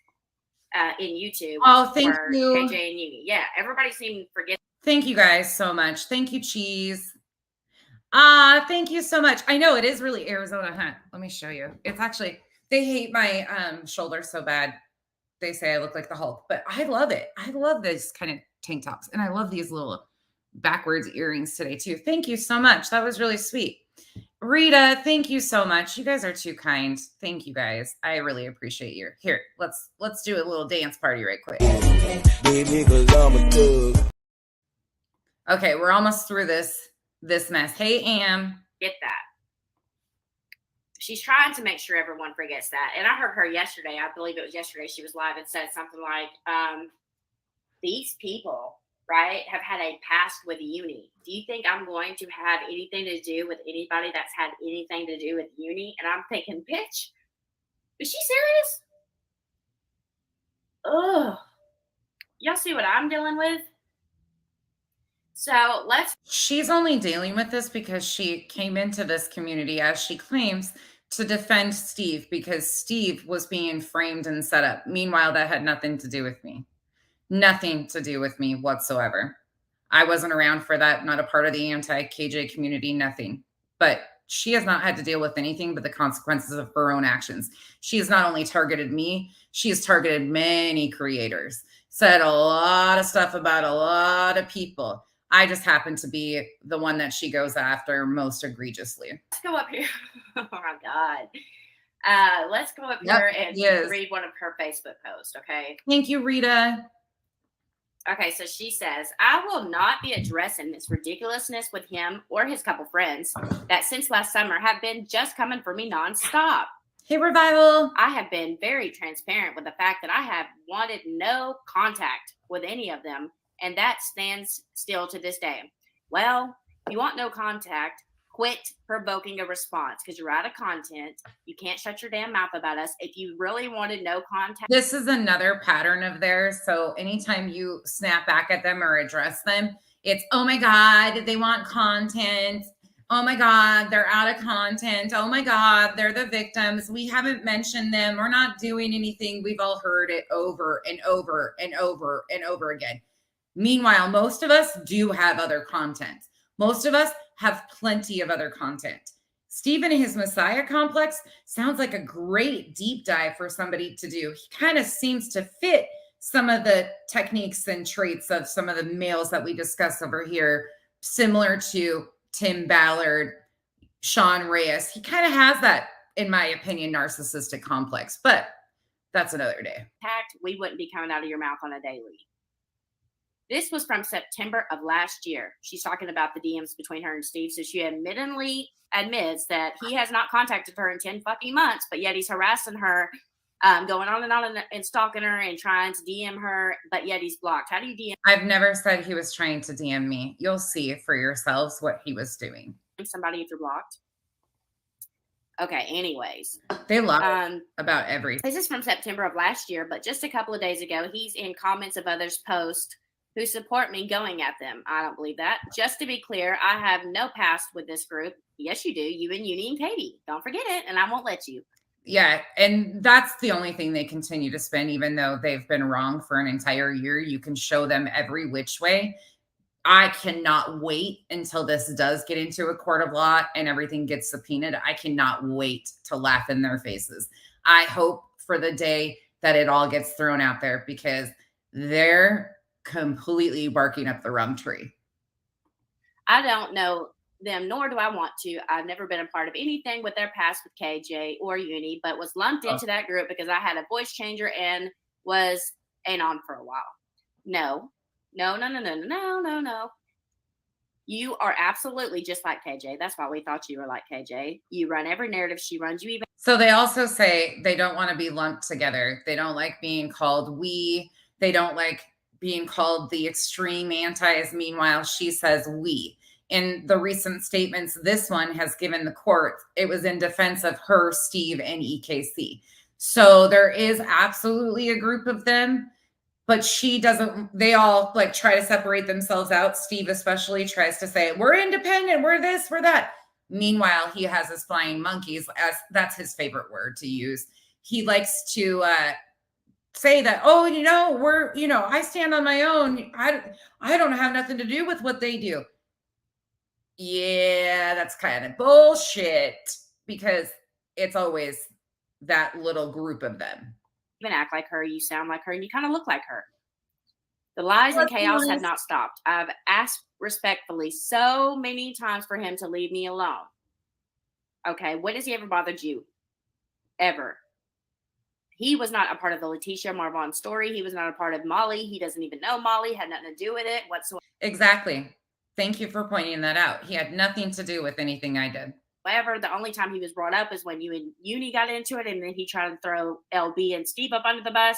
in YouTube. Oh, thank you. KJ and Uni. Yeah, everybody seemed to forget. Thank you guys so much. Thank you, Cheese. Thank you so much. I know it is really Arizona, huh? Let me show you. It's actually, they hate my shoulder so bad. They say I look like the Hulk, but I love it. I love this kind of tank tops, and I love these little backwards earrings today too. Thank you so much. That was really sweet. Rita, thank you so much. You guys are too kind. Thank you guys. I really appreciate you. Here, let's do a little dance party right quick. Okay, we're almost through this mess. Hey, Am. Get that. She's trying to make sure everyone forgets that. And I heard her yesterday. I believe it was yesterday. She was live and said something like, these people, right, have had a past with Uni. Do you think I'm going to have anything to do with anybody that's had anything to do with Uni? And I'm thinking, bitch, is she serious? Ugh. Y'all see what I'm dealing with? So she's only dealing with this because she came into this community, as she claims, to defend Steve, because Steve was being framed and set up. Meanwhile, that had nothing to do with me. Nothing to do with me whatsoever. I wasn't around for that, not a part of the anti-KJ community, nothing. But she has not had to deal with anything but the consequences of her own actions. She has not only targeted me, she has targeted many creators, said a lot of stuff about a lot of people. I just happen to be the one that she goes after most egregiously. Let's go up here. Oh my God. Let's go up here and read one of her Facebook posts, okay? Thank you, Rita. Okay, so she says, I will not be addressing this ridiculousness with him or his couple friends that since last summer have been just coming for me nonstop. Hey, Revival. I have been very transparent with the fact that I have wanted no contact with any of them, and that stands still to this day. Well, if you want no contact, quit provoking a response, because you're out of content. You can't shut your damn mouth about us. If you really wanted no contact. This is another pattern of theirs. So anytime you snap back at them or address them, it's, oh my God, they want content. Oh my God, they're out of content. Oh my God, they're the victims. We haven't mentioned them. We're not doing anything. We've all heard it over and over and over and over again. Meanwhile, most of us do have other content. Most of us have plenty of other content. Stephen and his Messiah complex sounds like a great deep dive for somebody to do. He kind of seems to fit some of the techniques and traits of some of the males that we discuss over here, similar to Tim Ballard, Sean Reyes. He kind of has that, in my opinion, narcissistic complex, but that's another day. We wouldn't be coming out of your mouth on a daily. This was from September of last year. She's talking about the DMs between her and Steve. So she admittedly admits that he has not contacted her in 10 fucking months, but yet he's harassing her, going on and stalking her and trying to DM her, but yet he's blocked. How do you DM? I've never said he was trying to DM me. You'll see for yourselves what he was doing. Somebody if you're blocked. Okay, anyways. They lie about everything. This is from September of last year, but just a couple of days ago, he's in comments of others' posts who support me going at them. I don't believe that. Just to be clear, I have no past with this group. Yes, you do. You and Uni and Katie. Don't forget it, and I won't let you. Yeah, and that's the only thing they continue to spin, even though they've been wrong for an entire year. You can show them every which way. I cannot wait until this does get into a court of law and everything gets subpoenaed. I cannot wait to laugh in their faces. I hope for the day that it all gets thrown out there because they're completely barking up the wrong tree. I don't know them, nor do I want to. I've never been a part of anything with their past with KJ or Uni, but was lumped into that group because I had a voice changer and was anon for a while. No. You are absolutely just like KJ. That's why we thought you were like KJ. You run every narrative she runs. You even. So they also say they don't want to be lumped together. They don't like being called we. They don't like being called the extreme antis. Meanwhile, she says we. In the recent statements this one has given the court, it was in defense of her, Steve, and EKC. So there is absolutely a group of them, but she doesn't, they all like try to separate themselves out. Steve especially tries to say, we're independent, we're this, we're that. Meanwhile, he has his flying monkeys, as that's his favorite word to use. He likes to say that, oh, I stand on my own. I don't have nothing to do with what they do. Yeah, that's kind of bullshit because it's always that little group of them. Even act like her, you sound like her, and you kind of look like her. The lies and chaos have not stopped. I've asked respectfully so many times for him to leave me alone. Okay, when has he ever bothered you? Ever. He was not a part of the Letitia Marvon story. He was not a part of Molly. He doesn't even know Molly, had nothing to do with it whatsoever. Exactly. Thank you for pointing that out. He had nothing to do with anything I did. However, the only time he was brought up is when you and Uni got into it, and then he tried to throw LB and Steve up under the bus.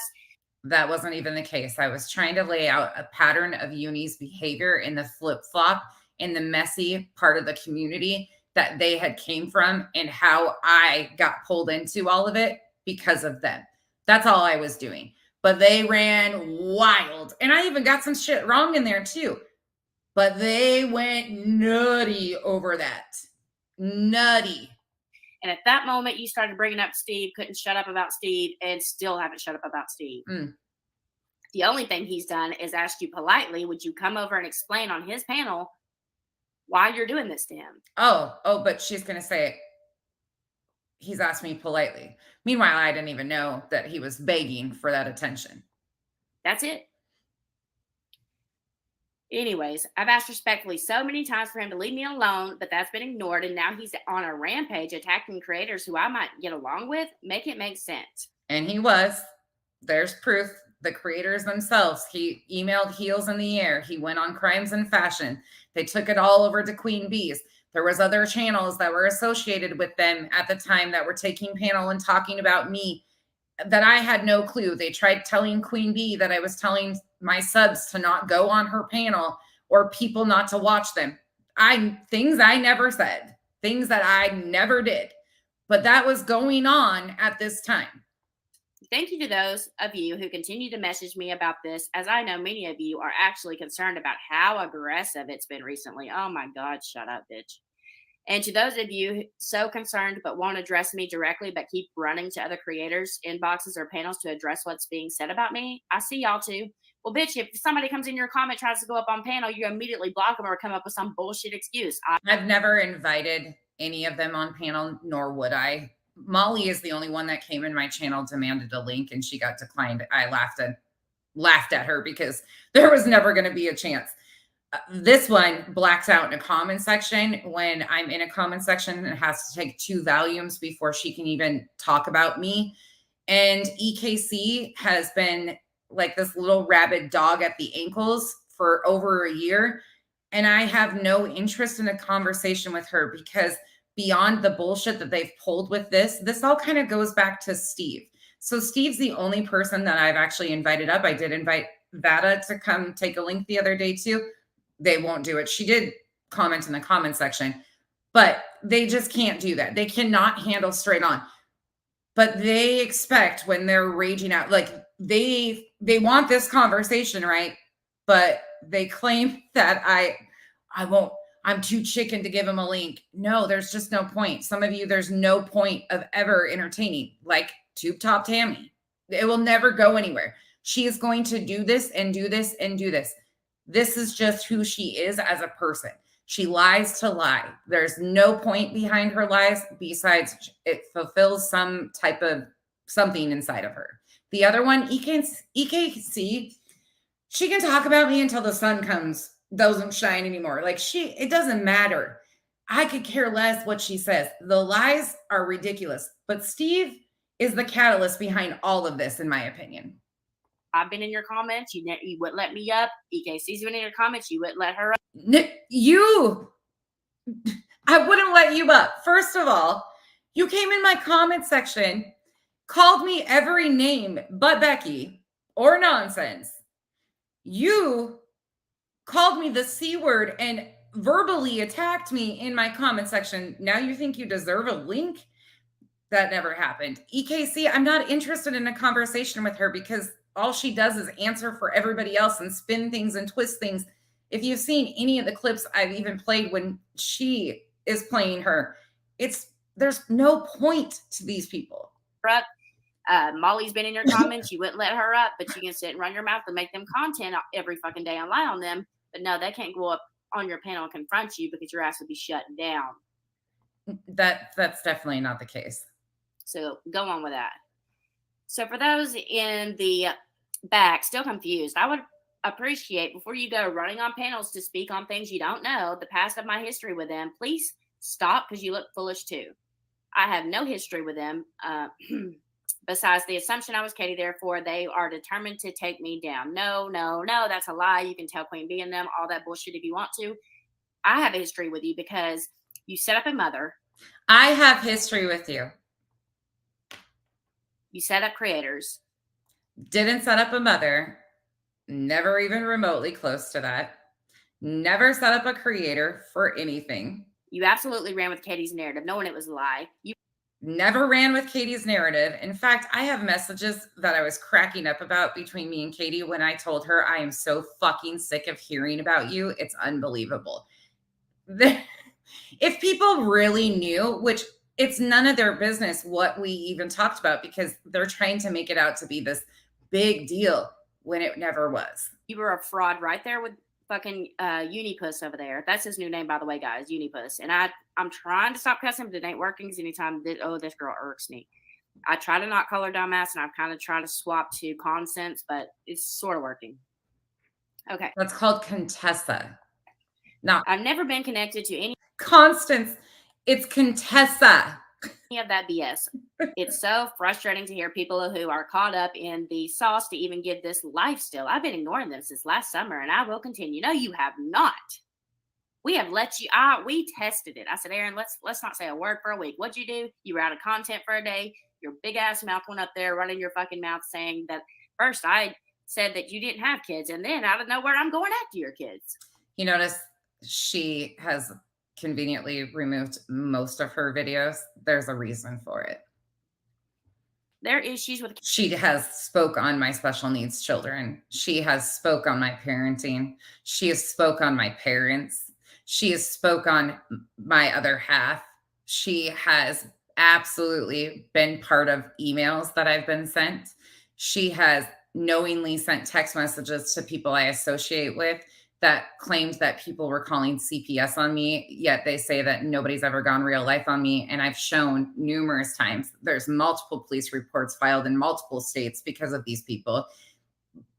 That wasn't even the case. I was trying to lay out a pattern of Uni's behavior in the flip-flop, in the messy part of the community that they had came from, and how I got pulled into all of it because of them. That's all I was doing. But they ran wild. And I even got some shit wrong in there too. But they went nutty over that. Nutty. And at that moment, you started bringing up Steve, couldn't shut up about Steve, and still haven't shut up about Steve. The only thing he's done is ask you politely, would you come over and explain on his panel why you're doing this to him? Oh, but she's going to say, he's asked me politely. Meanwhile, I didn't even know that he was begging for that attention. That's it. Anyways, I've asked respectfully so many times for him to leave me alone, but that's been ignored. And now he's on a rampage attacking creators who I might get along with. Make it make sense. And he was. There's proof. The creators themselves. He emailed Heels in the Air. He went on Crimes and Fashion. They took it all over to Queen Bees. There was other channels that were associated with them at the time that were taking panel and talking about me that I had no clue. They tried telling Queen Bee that I was telling my subs to not go on her panel or people not to watch them. Things I never said, things that I never did, but that was going on at this time. Thank you to those of you who continue to message me about this, as I know many of you are actually concerned about how aggressive it's been recently. Oh my God, shut up, bitch. And to those of you so concerned but won't address me directly but keep running to other creators' inboxes or panels to address what's being said about me, I see y'all too. Well, bitch, if somebody comes in your comment, tries to go up on panel, you immediately block them or come up with some bullshit excuse. I've never invited any of them on panel, nor would I. Molly is the only one that came in my channel, demanded a link, and she got declined. I laughed at her because there was never going to be a chance. This one blacks out in a comment section. When I'm in a comment section, it has to take 2 volumes before she can even talk about me. And EKC has been like this little rabid dog at the ankles for over a year. And I have no interest in a conversation with her because beyond the bullshit that they've pulled with this all kind of goes back to Steve. So Steve's the only person that I've actually invited up. I did invite Vada to come take a link the other day too. They won't do it. She did comment in the comment section, but they just can't do that. They cannot handle straight on. But they expect when they're raging out, like they want this conversation, right? But they claim that I won't, I'm too chicken to give them a link. No, there's just no point. Some of you, there's no point of ever entertaining, like Tube Top Tammy. It will never go anywhere. She is going to do this and do this and do this. This is just who she is as a person. She lies to lie. There's no point behind her lies besides it fulfills some type of something inside of her. The other one, EKC, she can talk about me until the sun doesn't shine anymore. Like it doesn't matter. I could care less what she says. The lies are ridiculous. But Steve is the catalyst behind all of this, in my opinion. I've been in your comments. You wouldn't let me up. EKC's been in your comments. You wouldn't let her up. I wouldn't let you up. First of all, you came in my comment section, called me every name but Becky or nonsense. You called me the C word and verbally attacked me in my comment section. Now you think you deserve a link? That never happened. EKC, I'm not interested in a conversation with her because all she does is answer for everybody else and spin things and twist things. If you've seen any of the clips I've even played when she is playing her, there's no point to these people. Molly's been in your comments. You wouldn't let her up, but you can sit and run your mouth and make them content every fucking day and lie on them. But no, they can't go up on your panel and confront you because your ass would be shut down. That's definitely not the case. So go on with that. So for those in the back still confused, I would appreciate before you go running on panels to speak on things you don't know, the past of my history with them, please stop because you look foolish too. I have no history with them. Besides the assumption I was Katie, therefore they are determined to take me down. No, that's a lie. You can tell Queen Bee and them all that bullshit if you want to. I have a history with you because you set up a mother. I have history with you. You set up creators. Didn't set up a mother. Never even remotely close to that. Never set up a creator for anything. You absolutely ran with Katie's narrative, knowing it was a lie. You never ran with Katie's narrative. In fact, I have messages that I was cracking up about between me and Katie when I told her I am so fucking sick of hearing about you. It's unbelievable. If people really knew, which it's none of their business what we even talked about because they're trying to make it out to be this big deal when it never was. You were a fraud right there with fucking Unipus over there. That's his new name, by the way, guys, Unipus. And I'm trying to stop cussing, but it ain't working because anytime this girl irks me. I try to not call her dumbass, and I've kind of tried to swap to Constance, but it's sort of working. Okay. That's called Contessa. No. I've never been connected to any Constance. It's Contessa. Any of that BS. It's so frustrating to hear people who are caught up in the sauce to even give this life still. I've been ignoring them since last summer, and I will continue. No, you have not. We have let you out. We tested it. I said, Aaron, let's not say a word for a week. What'd you do? You were out of content for a day. Your big ass mouth went up there running your fucking mouth saying that first I said that you didn't have kids, and then out of nowhere I'm going after your kids. You notice she has conveniently removed most of her videos. There's a reason for it. There are issues with. She has spoke on my special needs children. She has spoke on my parenting. She has spoke on my parents. She has spoke on my other half. She has absolutely been part of emails that I've been sent. She has knowingly sent text messages to people I associate with that claimed that people were calling CPS on me, yet they say that nobody's ever gone real life on me. And I've shown numerous times there's multiple police reports filed in multiple states because of these people,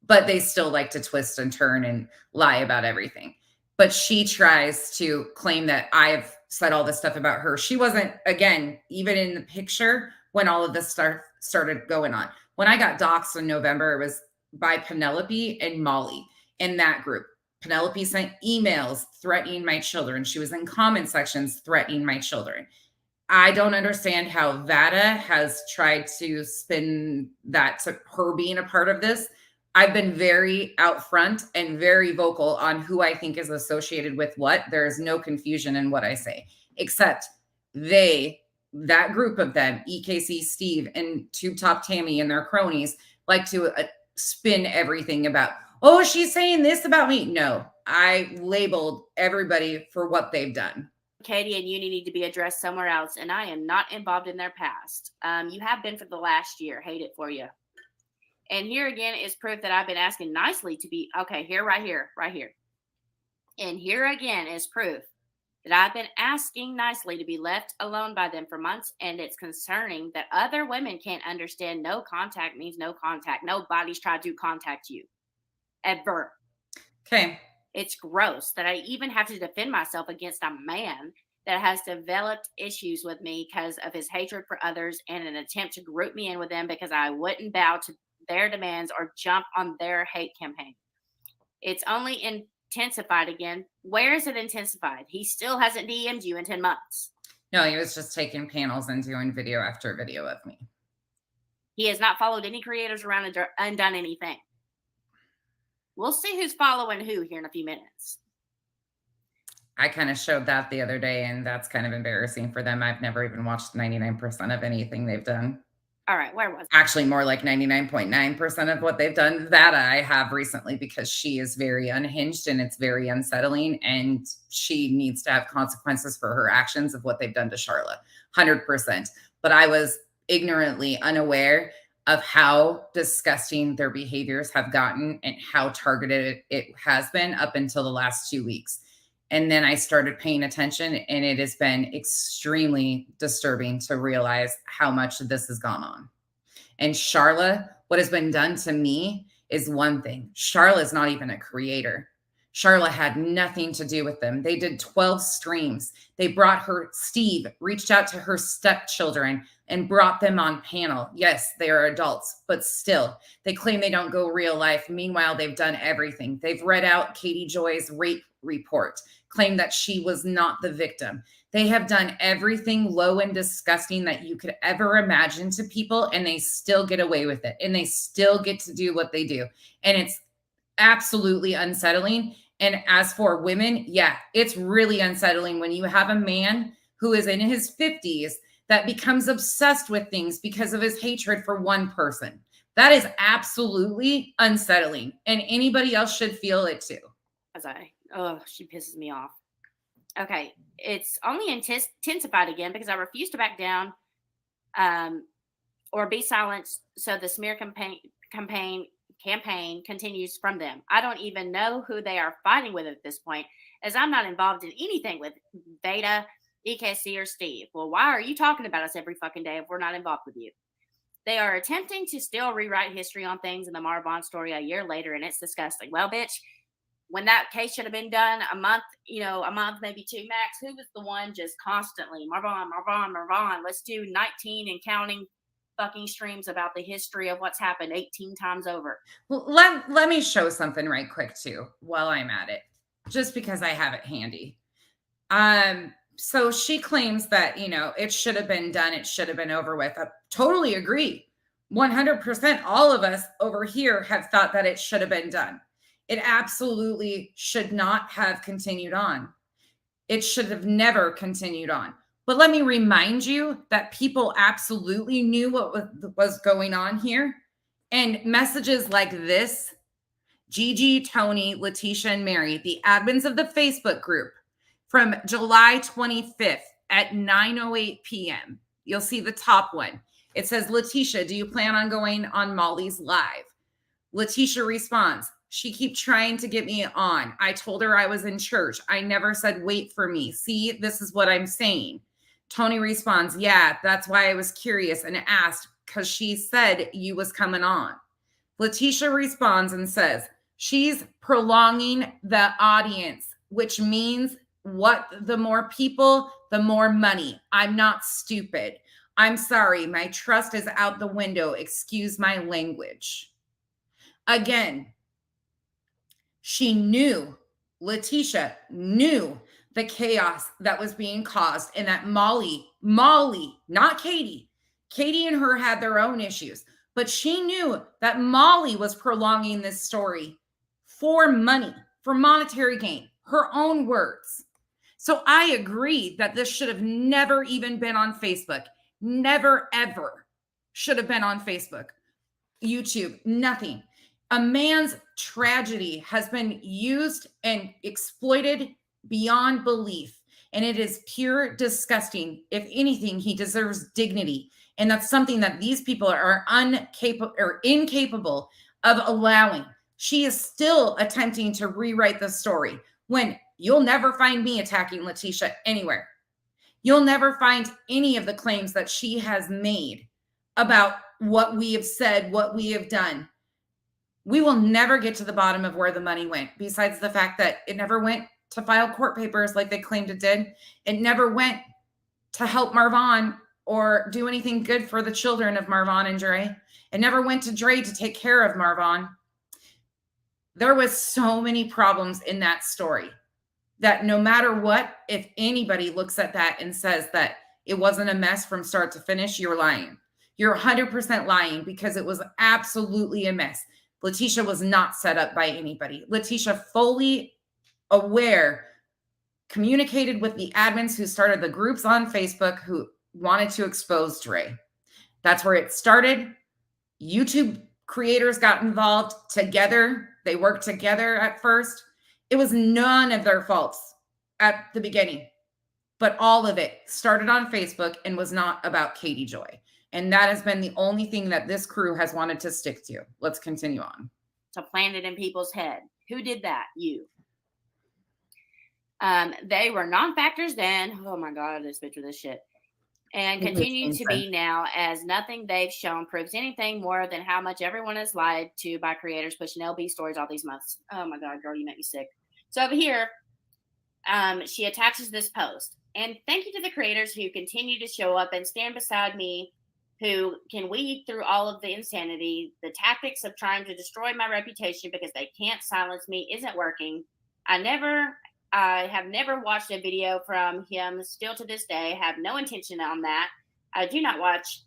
but they still like to twist and turn and lie about everything. But she tries to claim that I've said all this stuff about her. She wasn't, again, even in the picture when all of this started going on. When I got doxxed in November, it was by Penelope and Molly in that group. Penelope sent emails threatening my children. She was in comment sections threatening my children. I don't understand how Vada has tried to spin that to her being a part of this. I've been very out front and very vocal on who I think is associated with what. There is no confusion in what I say. except that group of them, EKC Steve and Tube Top Tammy and their cronies, like to spin everything about, oh, she's saying this about me. No, I labeled everybody for what they've done. Katie and Uni need to be addressed somewhere else, and I am not involved in their past. You have been for the last year. Hate it for you. And here again is proof that I've been asking nicely to be, okay, right here. And here again is proof that I've been asking nicely to be left alone by them for months, and it's concerning that other women can't understand no contact means no contact. Nobody's tried to contact you. Ever. Okay. It's gross that I even have to defend myself against a man that has developed issues with me because of his hatred for others and an attempt to group me in with them because I wouldn't bow to their demands or jump on their hate campaign. It's only intensified again. Where is it intensified? He still hasn't DM'd you in 10 months. No, he was just taking panels and doing video after video of me. He has not followed any creators around and done anything. We'll see who's following who here in a few minutes. I kind of showed that the other day, and that's kind of embarrassing for them. I've never even watched 99% of anything they've done. All right, where was it? Actually, more like 99.9% of what they've done. That I have recently, because she is very unhinged and it's very unsettling, and she needs to have consequences for her actions of what they've done to Charlotte. 100%. But I was ignorantly unaware of how disgusting their behaviors have gotten and how targeted it has been up until the last 2 weeks. And then I started paying attention, and it has been extremely disturbing to realize how much this has gone on. And Charla, what has been done to me is one thing. Charla is not even a creator. Charla had nothing to do with them. They did 12 streams. They brought her, Steve reached out to her stepchildren and brought them on panel. Yes, they are adults, but still, they claim they don't go real life. Meanwhile, they've done everything. They've read out Katie Joy's rape report, claimed that she was not the victim. They have done everything low and disgusting that you could ever imagine to people, and they still get away with it, and they still get to do what they do. And it's absolutely unsettling. And as for women, yeah, it's really unsettling when you have a man who is in his 50s that becomes obsessed with things because of his hatred for one person. That is absolutely unsettling, and anybody else should feel it too. She pisses me off. Okay, it's only intensified again because I refuse to back down or be silenced, so the smear campaign continues from them. I don't even know who they are fighting with at this point, as I'm not involved in anything with Beta, EKC, or Steve. Well, why are you talking about us every fucking day if we're not involved with you? They are attempting to still rewrite history on things in the Marvon story a year later, and it's disgusting. Well, bitch, when that case should have been done a month, maybe 2 max, who was the one just constantly, Marvon, let's do 19 and counting fucking streams about the history of what's happened 18 times over. Well, let me show something right quick too while I'm at it, just because I have it handy. So she claims that, it should have been done. It should have been over with. I totally agree. 100%. All of us over here have thought that it should have been done. It absolutely should not have continued on. It should have never continued on. But let me remind you that people absolutely knew what was going on here. And messages like this, Gigi, Tony, Letitia, and Mary, the admins of the Facebook group, from July 25th at 9:08 p.m. You'll see the top one. It says, Letitia, do you plan on going on Molly's live? Letitia responds, she keeps trying to get me on. I told her I was in church. I never said wait for me. See, this is what I'm saying. Tony responds, yeah, that's why I was curious and asked, because she said you was coming on. Letitia responds and says, she's prolonging the audience, which means what? The more people, the more money. I'm not stupid. I'm sorry. My trust is out the window. Excuse my language. Again, she knew, Letitia knew the chaos that was being caused, and that Molly, not Katie and her had their own issues, but she knew that Molly was prolonging this story for money, for monetary gain, her own words. So I agree that this should have never even been on Facebook. Never, ever should have been on Facebook, YouTube, nothing. A man's tragedy has been used and exploited beyond belief. And it is pure disgusting. If anything, he deserves dignity. And that's something that these people are incapable of allowing. She is still attempting to rewrite the story when you'll never find me attacking Letitia anywhere. You'll never find any of the claims that she has made about what we have said, what we have done. We will never get to the bottom of where the money went, besides the fact that it never went to file court papers like they claimed it did. It never went to help Marvon or do anything good for the children of Marvon and Dre. It never went to Dre to take care of Marvon. There was so many problems in that story that no matter what, if anybody looks at that and says that it wasn't a mess from start to finish, you're lying. You're 100% lying, because it was absolutely a mess. Letitia was not set up by anybody. Letitia, fully aware, communicated with the admins who started the groups on Facebook who wanted to expose Dre. That's where it started. YouTube creators got involved together. They worked together at first. It was none of their faults at the beginning, but all of it started on Facebook and was not about Katie Joy. And that has been the only thing that this crew has wanted to stick to. Let's continue on. To plant it in people's head. Who did that? You. They were non-factors then. Oh my God, this picture this shit. And continue to be now, as nothing they've shown proves anything more than how much everyone is lied to by creators pushing LB stories all these months. Oh my God, girl, you make me sick. So over here, she attaches this post. And thank you to the creators who continue to show up and stand beside me, who can weed through all of the insanity. The tactics of trying to destroy my reputation because they can't silence me isn't working. I have never watched a video from him, still to this day, have no intention on that. I do not watch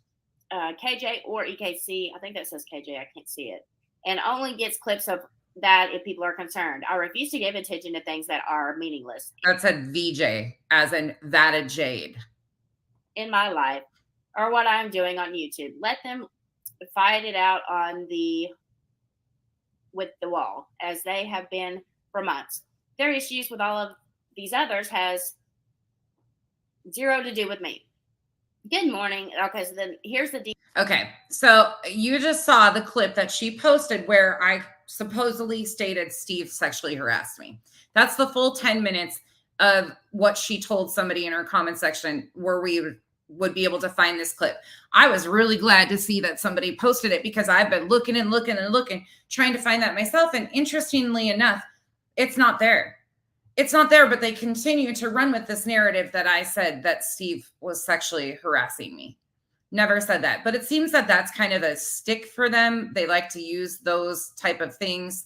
KJ or EKC. I think that says KJ. I can't see it. And only gets clips of that if people are concerned. I refuse to give attention to things that are meaningless. That said VJ, as in that a Jade. In my life, or what I'm doing on YouTube. Let them fight it out with the wall, as they have been for months. Their issues with all of these others has zero to do with me. Good morning. Okay, so then here's the Okay, so you just saw the clip that she posted where I supposedly stated Steve sexually harassed me. That's the full 10 minutes of what she told somebody in her comment section, where we would be able to find this clip. I was really glad to see that somebody posted it, because I've been looking and looking and looking, trying to find that myself. And interestingly enough, it's not there. It's not there, but they continue to run with this narrative that I said that Steve was sexually harassing me. Never said that, but it seems that that's kind of a stick for them. They like to use those type of things.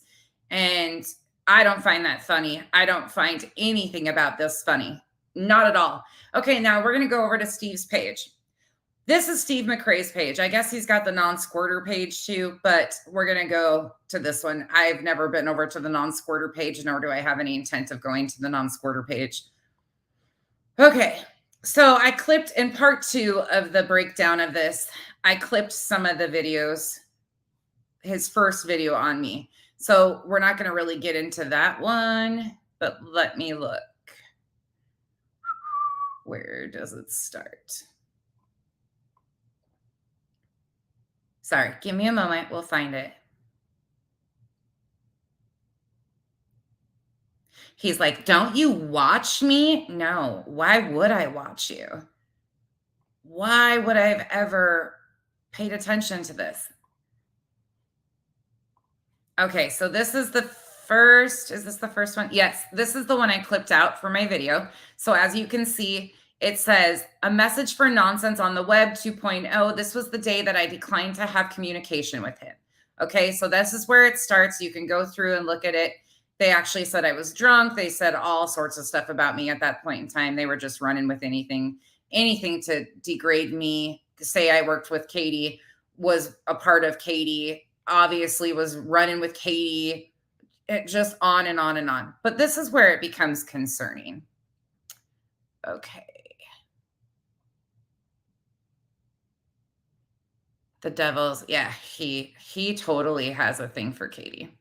And I don't find that funny. I don't find anything about this funny. Not at all. Okay, now we're going to go over to Steve's page. This is Steve McCrae's page. I guess he's got the non-squirter page too, but we're going to go to this one. I've never been over to the non-squirter page, nor do I have any intent of going to the non-squirter page. Okay, so I clipped in part 2 of the breakdown of this. I clipped some of the videos, his first video on me. So we're not going to really get into that one, but let me look. Where does it start? Sorry, give me a moment. We'll find it. He's like, don't you watch me? No. Why would I watch you? Why would I have ever paid attention to this? Okay, so this is the first. Is this the first one? Yes, this is the one I clipped out for my video. So as you can see, it says, a message for nonsense on the web 2.0. This was the day that I declined to have communication with him. Okay, so this is where it starts. You can go through and look at it. They actually said I was drunk. They said all sorts of stuff about me at that point in time. They were just running with anything to degrade me, to say I worked with Katie, was a part of Katie, obviously was running with Katie, it just on and on and on. But this is where it becomes concerning. Okay. The Devils, yeah, he totally has a thing for Katie.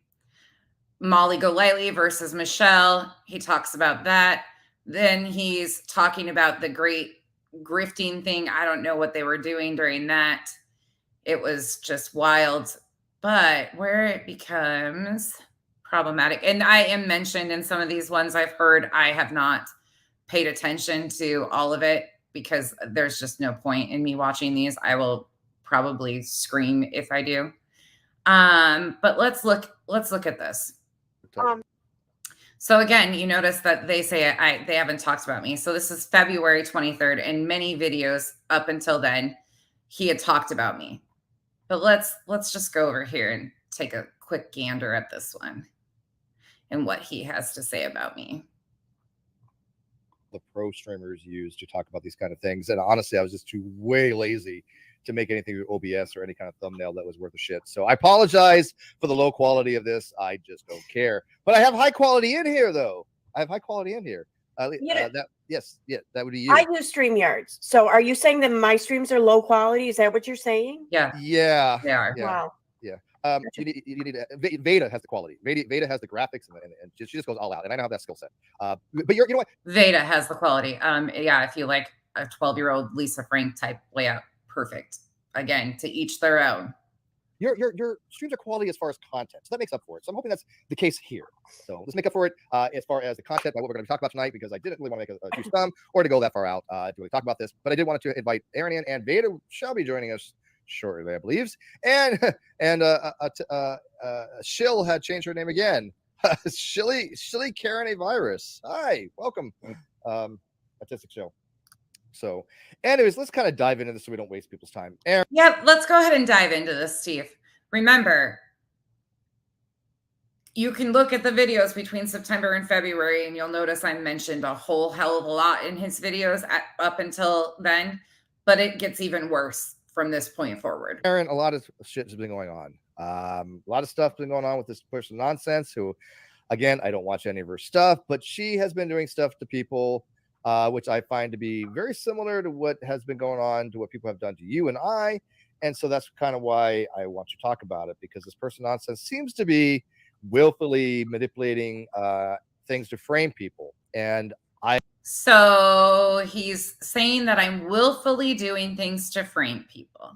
Molly Golightly versus Michelle, he talks about that. Then he's talking about the great grifting thing. I don't know what they were doing during that. It was just wild. But where it becomes problematic, and I am mentioned in some of these ones I've heard, I have not paid attention to all of it because there's just no point in me watching these. I will probably scream if I do. But let's look at this. So again, you notice that they say they haven't talked about me. So this is February 23rd, and many videos up until then, he had talked about me. But let's just go over here and take a quick gander at this one and what he has to say about me. The pro streamers use to talk about these kind of things, and honestly, I was just way lazy to make anything with OBS or any kind of thumbnail that was worth a shit. So I apologize for the low quality of this. I just don't care. But I have high quality in here, though. I have high quality in here. Yes, that would be you. I do StreamYards. So are you saying that my streams are low quality? Is that what you're saying? Yeah, they are. Yeah. Wow. Yeah. You need Veda has the quality. Veda has the graphics, and she just goes all out. And I don't have that skill set. But you know what? Veda has the quality. Yeah, if you like a 12-year-old Lisa Frank type layout, perfect. Again, to each their own. Your streams are quality as far as content, so that makes up for it. So I'm hoping that's the case here. So let's make up for it as far as the content by what we're going to talk about tonight, because I didn't really want to make a huge thumb or to go that far out to really talk about this. But I did want to invite Aaron in, and Veda shall be joining us shortly, I believe. And Shill had changed her name again. Shilly Karen A Virus. Hi, welcome. Artistic Show. So, anyways, let's kind of dive into this so we don't waste people's time. Aaron. Yeah, let's go ahead and dive into this, Steve. Remember, you can look at the videos between September and February, and you'll notice I mentioned a whole hell of a lot in his videos up until then, but it gets even worse from this point forward. Aaron, a lot of shit has been going on. A lot of stuff been going on with this person Nonsense, who, again, I don't watch any of her stuff, but she has been doing stuff to people which I find to be very similar to what has been going on, to what people have done to you and I. And so that's kind of why I want to talk about it, because this person Nonsense seems to be willfully manipulating things to frame people. And So he's saying that I'm willfully doing things to frame people.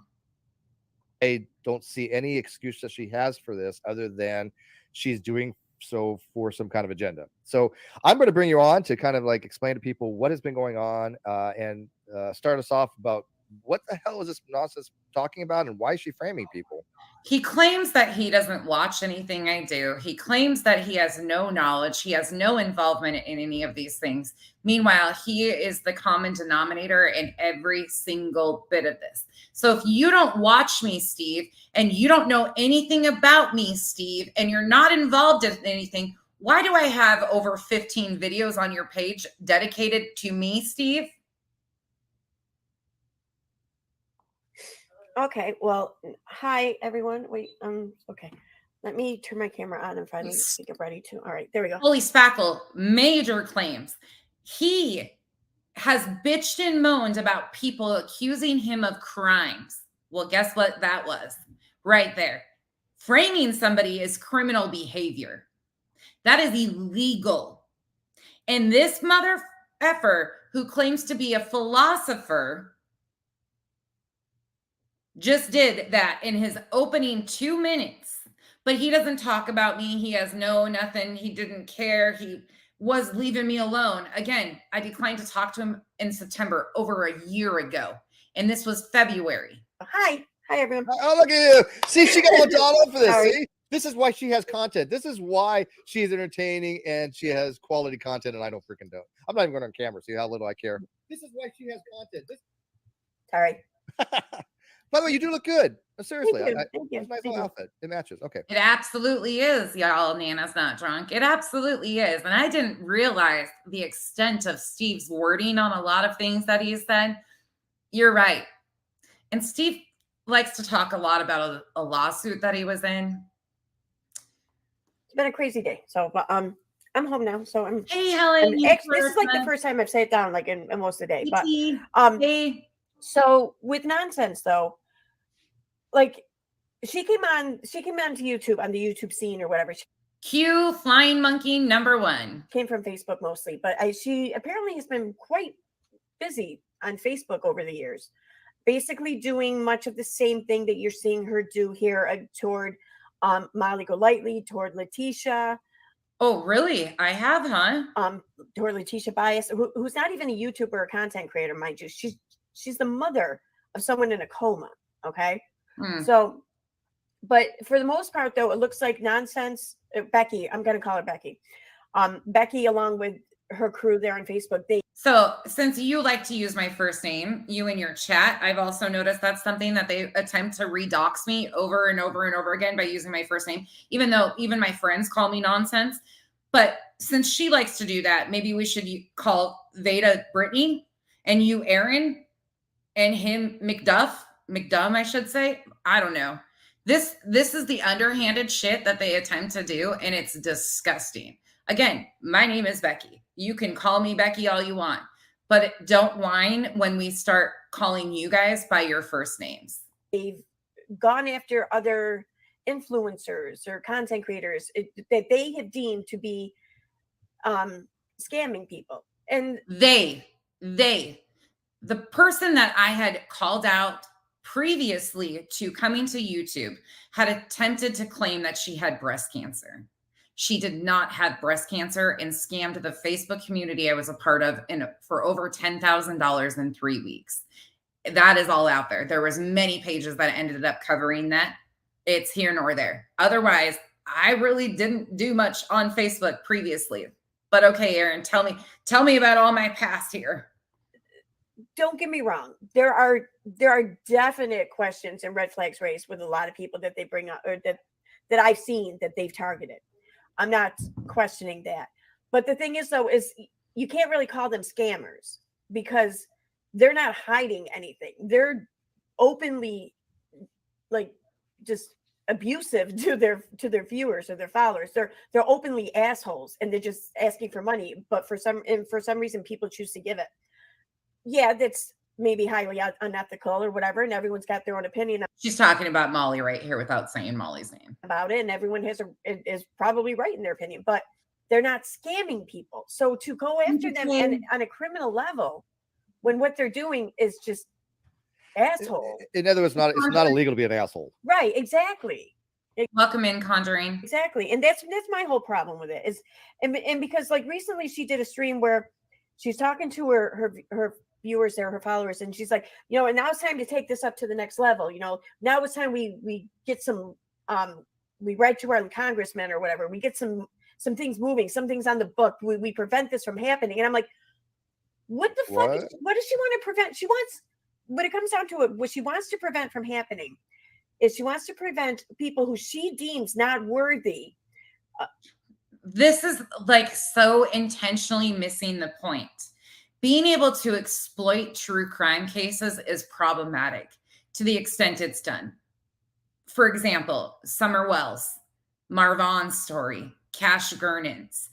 I don't see any excuse that she has for this other than she's doing so for some kind of agenda. So I'm going to bring you on to kind of like explain to people what has been going on and start us off about what the hell is this Nonsense talking about and why is she framing people? He claims that he doesn't watch anything I do. He claims that he has no knowledge. He has no involvement in any of these things. Meanwhile, he is the common denominator in every single bit of this. So if you don't watch me, Steve, and you don't know anything about me, Steve, and you're not involved in anything, why do I have over 15 videos on your page dedicated to me, Steve? Okay, well, hi everyone. Wait, okay. Let me turn my camera on and finally get ready to. All right, there we go. Holy spackle, major claims. He has bitched and moaned about people accusing him of crimes. Well, guess what that was? Right there. Framing somebody is criminal behavior. That is illegal. And this mother effer who claims to be a philosopher just did that in his opening 2 minutes, but he doesn't talk about me. He has nothing. He didn't care. He was leaving me alone. Again, I declined to talk to him in September, over a year ago. And this was February. Hi everyone. Oh, look at you. See, she got all dolled up for this. See, this is why she has content. This is why she's entertaining and she has quality content, and I don't freaking know. I'm not even going on camera. See how little I care. This is why she has content. Sorry. By the way, you do look good. Seriously. Thank you. That's a nice little outfit. It matches. Okay. It absolutely is, y'all. Nana's not drunk. It absolutely is. And I didn't realize the extent of Steve's wording on a lot of things that he said. You're right. And Steve likes to talk a lot about a lawsuit that he was in. It's been a crazy day. So, but I'm home now, so I'm. Hey, Helen. Actually, this is like the first time I've sat down like in almost a day. But hey. So with nonsense though, like she came on to YouTube on the YouTube scene or whatever. She Q Flying Monkey #1 came from Facebook mostly, but she apparently has been quite busy on Facebook over the years, basically doing much of the same thing that you're seeing her do here toward Molly Golightly, toward Letitia. Oh, really? I have, huh? Toward Letitia Bias, who's not even a YouTuber or content creator, mind you. She's the mother of someone in a coma. Okay. So, but for the most part, though, it looks like nonsense. Becky, I'm going to call her Becky. Becky, along with her crew there on Facebook, So since you like to use my first name, you in your chat, I've also noticed that's something that they attempt to redox me over and over and over again by using my first name, even though even my friends call me nonsense. But since she likes to do that, maybe we should call Veda Brittany and you Aaron and him McDumb, I should say. I don't know. This is the underhanded shit that they attempt to do, and it's disgusting. Again, my name is Becky. You can call me Becky all you want, but don't whine when we start calling you guys by your first names. They've gone after other influencers or content creators that they have deemed to be scamming people. And the person that I had called out previously to coming to YouTube had attempted to claim that she had breast cancer. She did not have breast cancer and scammed the Facebook community I was a part of for over $10,000 in 3 weeks. That is all out there. There was many pages that ended up covering that. It's here nor there. Otherwise, I really didn't do much on Facebook previously. But okay, Aaron, tell me about all my past here. Don't get me wrong. There are definite questions and red flags raised with a lot of people that they bring up or that I've seen that they've targeted. I'm not questioning that. But the thing is, though, is you can't really call them scammers because they're not hiding anything. They're openly like just abusive to their viewers or their followers. They're openly assholes and they're just asking for money. But for some reason, people choose to give it. Yeah, that's maybe highly unethical or whatever, and everyone's got their own opinion. She's talking about Molly right here without saying Molly's name about it, and everyone is probably right in their opinion, but they're not scamming people. So to go after them and on a criminal level when what they're doing is just asshole. In other words, it's not illegal to be an asshole. Right, exactly. Welcome in, Conjuring. Exactly. And that's my whole problem with it is and because like recently she did a stream where she's talking to her viewers there, her followers, and she's like, and now it's time to take this up to the next level. Now it's time we get some we write to our congressmen or whatever, we get some things moving, some things on the book, we prevent this from happening. And I'm like, what the fuck what does she want to prevent? She wants, when it comes down to it, what she wants to prevent from happening is she wants to prevent people who she deems not worthy. This is like so intentionally missing the point. Being able to exploit true crime cases is problematic to the extent it's done. For example, Summer Wells, Marvon's story, Cash Gurnan's,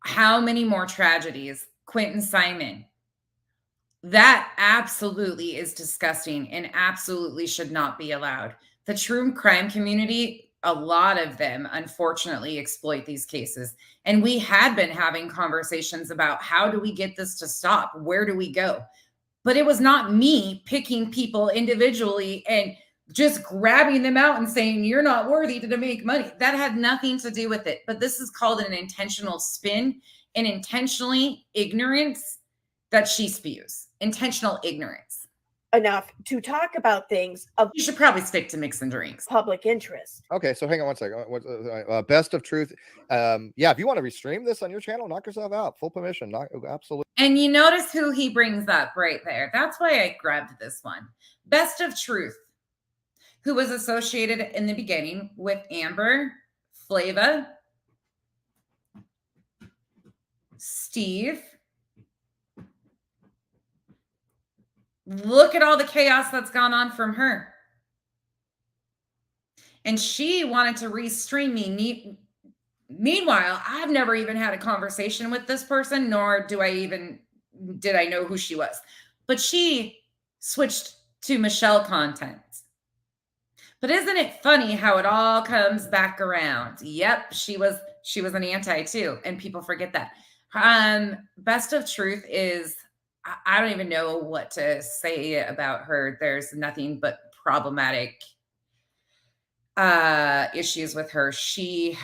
how many more tragedies, Quentin Simon. That absolutely is disgusting and absolutely should not be allowed. The true crime community, a lot of them, unfortunately, exploit these cases. And we had been having conversations about how do we get this to stop? Where do we go? But it was not me picking people individually and just grabbing them out and saying, you're not worthy to make money. That had nothing to do with it. But this is called an intentional spin and intentionally ignorance that she spews. Intentional ignorance. Enough to talk about things of you should probably stick to mixing drinks. Public interest. Okay, so hang on one second. Best of Truth. Yeah, if you want to restream this on your channel, knock yourself out. Full permission. Absolutely. And you notice who he brings up right there. That's why I grabbed this one. Best of Truth, who was associated in the beginning with Amber, Flava, Steve. Look at all the chaos that's gone on from her. And she wanted to restream me Meanwhile, I've never even had a conversation with this person, nor did I know who she was. But she switched to Michelle content. But isn't it funny how it all comes back around? Yep, she was an anti too, and people forget that. Best of Truth is I don't even know what to say about her. There's nothing but problematic issues with her. She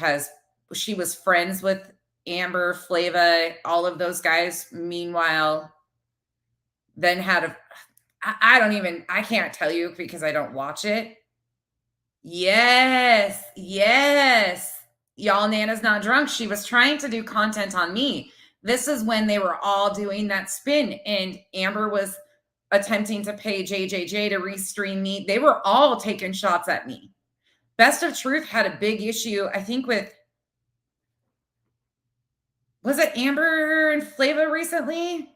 was friends with Amber, Flava, all of those guys. Meanwhile, then I can't tell you because I don't watch it. Yes. Y'all, Nana's not drunk. She was trying to do content on me. This is when they were all doing that spin, and Amber was attempting to pay JJJ to restream me. They were all taking shots at me. Best of Truth had a big issue, I think, was it Amber and Flava recently?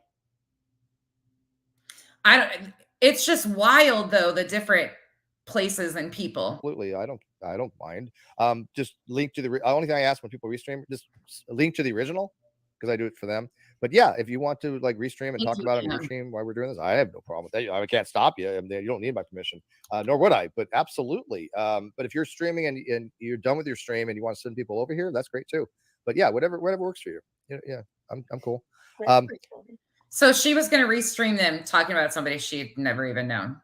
It's just wild though, the different places and people. Absolutely. I don't mind. Just link to the only thing I ask when people restream, just link to the original, because I do it for them. But yeah, if you want to like restream and talk about it and restream while we're doing this, I have no problem with that. I can't stop you. I mean, you don't need my permission, nor would I. But absolutely. But if you're streaming and you're done with your stream and you want to send people over here, that's great too. But yeah, whatever works for you. Yeah, I'm cool. So she was going to restream them talking about somebody she'd never even known.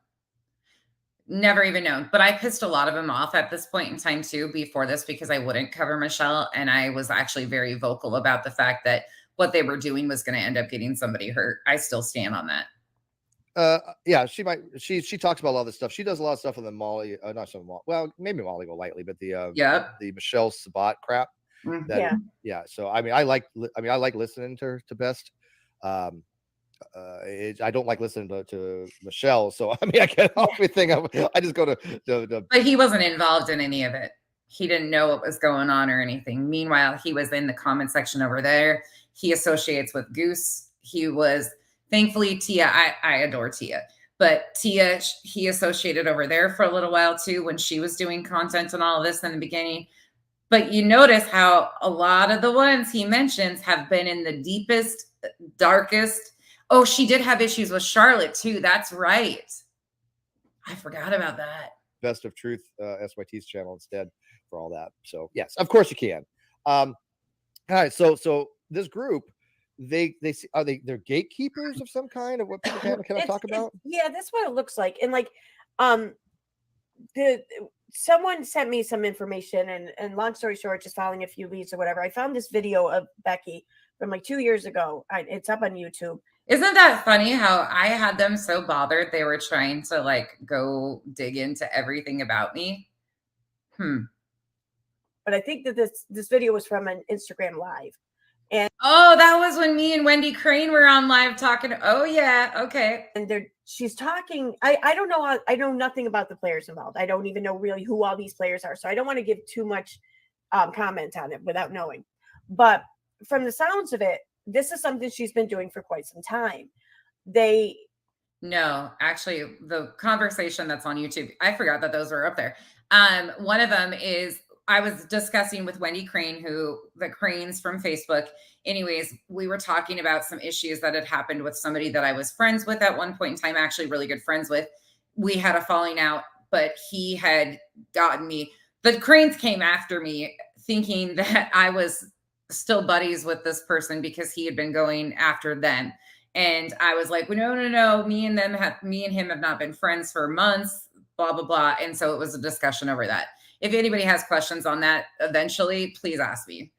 But I pissed a lot of them off at this point in time too, before this, because I wouldn't cover Michelle, and I was actually very vocal about the fact that what they were doing was going to end up getting somebody hurt. I still stand on that. Yeah, she talks about a lot of this stuff. She does a lot of stuff with the Molly, not some Molly. Well, maybe Molly go lightly, but the Michelle Sabat crap. Yeah. So I mean, I like listening to Best. I don't like listening to Michelle. So I mean, I get everything. I just go to. But he wasn't involved in any of it. He didn't know what was going on or anything. Meanwhile, he was in the comment section over there. He associates with Goose. He was, thankfully, Tia. I adore Tia. But Tia, he associated over there for a little while too, when she was doing content and all of this in the beginning. But you notice how a lot of the ones he mentions have been in the deepest, darkest. Oh, she did have issues with Charlotte too. That's right. I forgot about that. Best of Truth, SYT's channel instead for all that. So yes, of course you can. All right. So this group, they're gatekeepers of some kind of what people can I talk about? Yeah, that's what it looks like. And like, someone sent me some information, and long story short, just following a few leads or whatever, I found this video of Becky from like 2 years ago. It's up on YouTube. Isn't that funny how I had them so bothered they were trying to like go dig into everything about me? But I think that this video was from an Instagram live. And that was when me and Wendy Crane were on live talking. Oh yeah, okay. And she's talking. I don't know. I know nothing about the players involved. I don't even know really who all these players are. So I don't want to give too much comment on it without knowing. But from the sounds of it, this is something she's been doing for quite some time. No, actually, the conversation that's on YouTube, I forgot that those were up there. One of them is I was discussing with Wendy Crane, the Cranes from Facebook. Anyways, we were talking about some issues that had happened with somebody that I was friends with at one point in time, actually really good friends with. We had a falling out, but he had gotten me. The Cranes came after me thinking that I was still buddies with this person because he had been going after them. And I was like, well, no. Me and him have not been friends for months, blah, blah, blah. And so it was a discussion over that. If anybody has questions on that eventually, please ask me,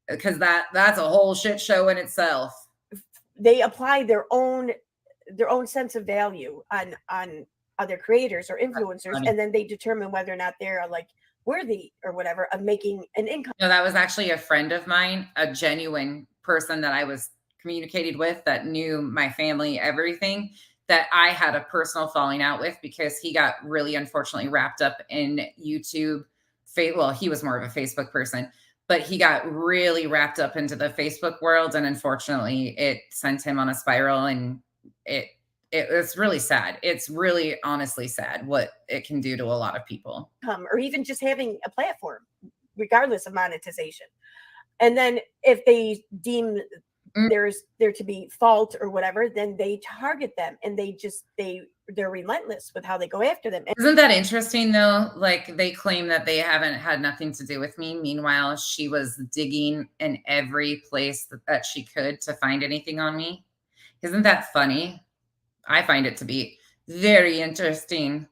because that's a whole shit show in itself. They apply their own sense of value on other creators or influencers, and then they determine whether or not they're like worthy or whatever of making an income. No, that was actually a friend of mine, a genuine person that I was communicated with, that knew my family, everything, that I had a personal falling out with because he got really unfortunately wrapped up in YouTube. Well, he was more of a Facebook person, but he got really wrapped up into the Facebook world. And unfortunately it sent him on a spiral, and it's really sad. It's really honestly sad what it can do to a lot of people. Or even just having a platform, regardless of monetization. And then if they deem Mm. there's there to be fault or whatever, then they target them, and they're relentless with how they go after them. Isn't that interesting though? Like they claim that they haven't had nothing to do with me. Meanwhile, she was digging in every place that she could to find anything on me. Isn't that funny? I find it to be very interesting.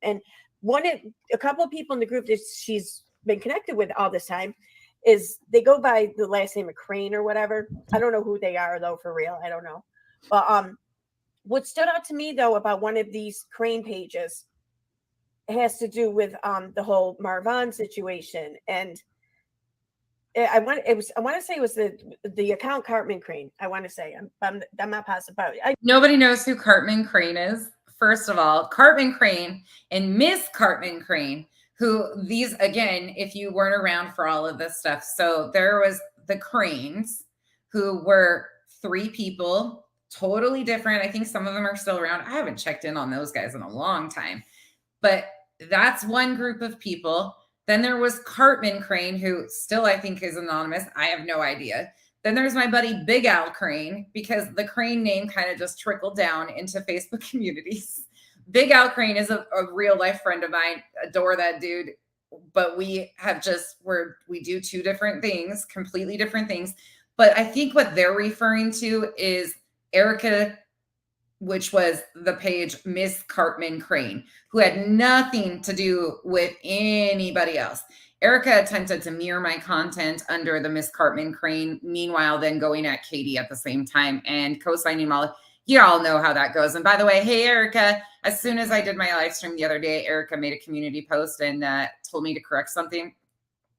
And a couple of people in the group that she's been connected with all this time is they go by the last name of Crane or whatever. I don't know who they are though, for real. I don't know. But what stood out to me though about one of these Crane pages has to do with the whole Marvon situation. And I want to say it was the account Cartman Crane. I want to say I'm not positive about it. Nobody knows who Cartman Crane is. First of all, Cartman Crane and Miss Cartman Crane, who these, again, if you weren't around for all of this stuff. So there was the Cranes, who were 3 people, totally different. I think some of them are still around. I haven't checked in on those guys in a long time, but that's one group of people. Then there was Cartman Crane, who still I think is anonymous. I have no idea. Then there's my buddy Big Al Crane, because the Crane name kind of just trickled down into Facebook communities. Big Al Crane is a real life friend of mine. Adore that dude. But we do 2 different things, completely different things. But I think what they're referring to is Erica, which was the page Miss Cartman Crane, who had nothing to do with anybody else. Erica attempted to mirror my content under the Miss Cartman Crane, meanwhile then going at Katie at the same time and co-signing Molly. You all know how that goes. And by the way, hey, Erica, as soon as I did my live stream the other day, Erica made a community post and told me to correct something.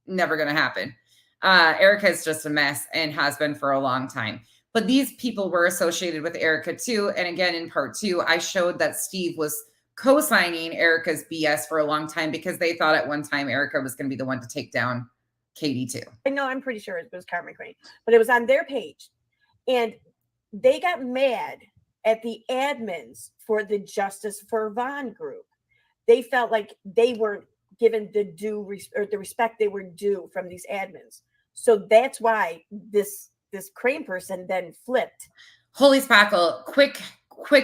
Never going to happen. Erica is just a mess and has been for a long time. But these people were associated with Erica too. And again, in part 2, I showed that Steve was co-signing Erica's BS for a long time because they thought at one time Erica was going to be the one to take down Katie too. I know, I'm pretty sure it was Cartman Crane, but it was on their page. And they got mad at the admins for the Justice for Vaughn group. They felt like they weren't given the respect they were due from these admins. So that's why this Crane person then flipped. Holy spackle, quick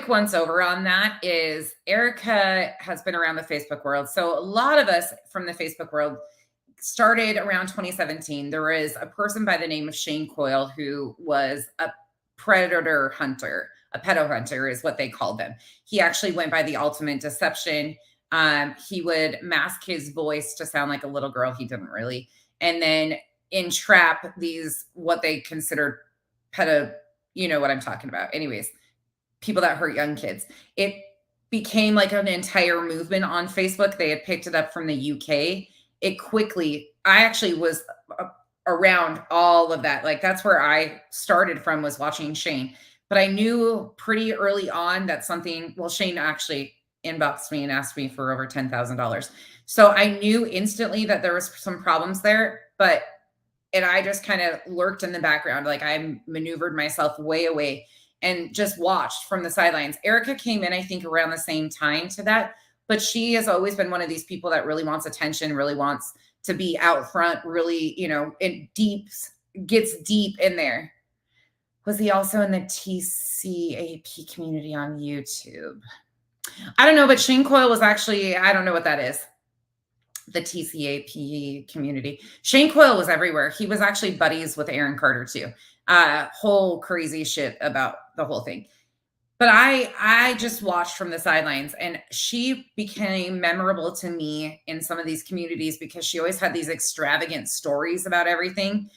once over on that is Erica has been around the Facebook world. So a lot of us from the Facebook world started around 2017. There was a person by the name of Shane Coyle who was a predator hunter, a pedo hunter is what they called them. He actually went by the ultimate deception. He would mask his voice to sound like a little girl. He didn't really. And then entrap these, what they considered pedo, you know what I'm talking about. Anyways, people that hurt young kids. It became like an entire movement on Facebook. They had picked it up from the UK. I actually was around all of that. Like that's where I started from, was watching Shane. But I knew pretty early on that Shane actually inboxed me and asked me for over $10,000. So I knew instantly that there was some problems there, and I just kind of lurked in the background. Like I maneuvered myself way away and just watched from the sidelines. Erica came in, I think, around the same time to that, but she has always been one of these people that really wants attention, really wants to be out front, really, gets deep in there. Was he also in the TCAP community on YouTube? I don't know, but Shane Coyle was actually, I don't know what that is. The TCAP community. Shane Coyle was everywhere. He was actually buddies with Aaron Carter too. Whole crazy shit about the whole thing. But I just watched from the sidelines, and she became memorable to me in some of these communities because she always had these extravagant stories about everything.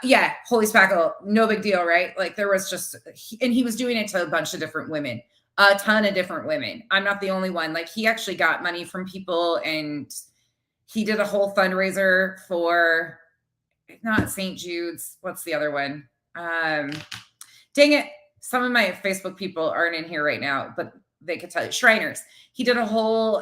Yeah, holy spackle, no big deal, right? Like there was and he was doing it to a bunch of different women, a ton of different women. I'm not the only one. Like he actually got money from people, and he did a whole fundraiser for not St. Jude's. What's the other one? Dang it. Some of my Facebook people aren't in here right now, but they could tell you. Shriners. He did a whole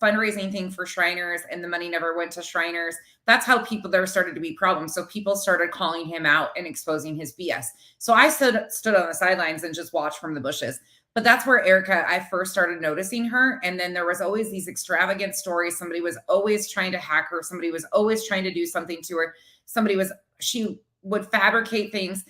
fundraising thing for Shriners, and the money never went to Shriners. That's how there started to be problems. So people started calling him out and exposing his BS. So I stood on the sidelines and just watched from the bushes. But that's where Erica, I first started noticing her. And then there was always these extravagant stories. Somebody was always trying to hack her. Somebody was always trying to do something to her. Somebody was she would fabricate things.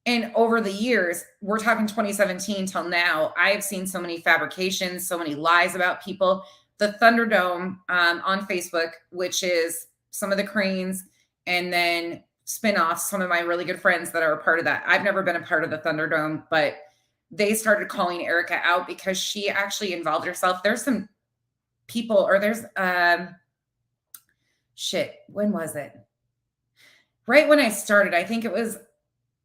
And over the years, we're talking 2017 till now, I have seen so many fabrications, so many lies about people. The Thunderdome on Facebook, which is some of the Cranes, and then spin-offs, some of my really good friends that are a part of that. I've never been a part of the Thunderdome, but they started calling Erica out because she actually involved herself. There's some people, or there's when was it? Right when I started, I think it was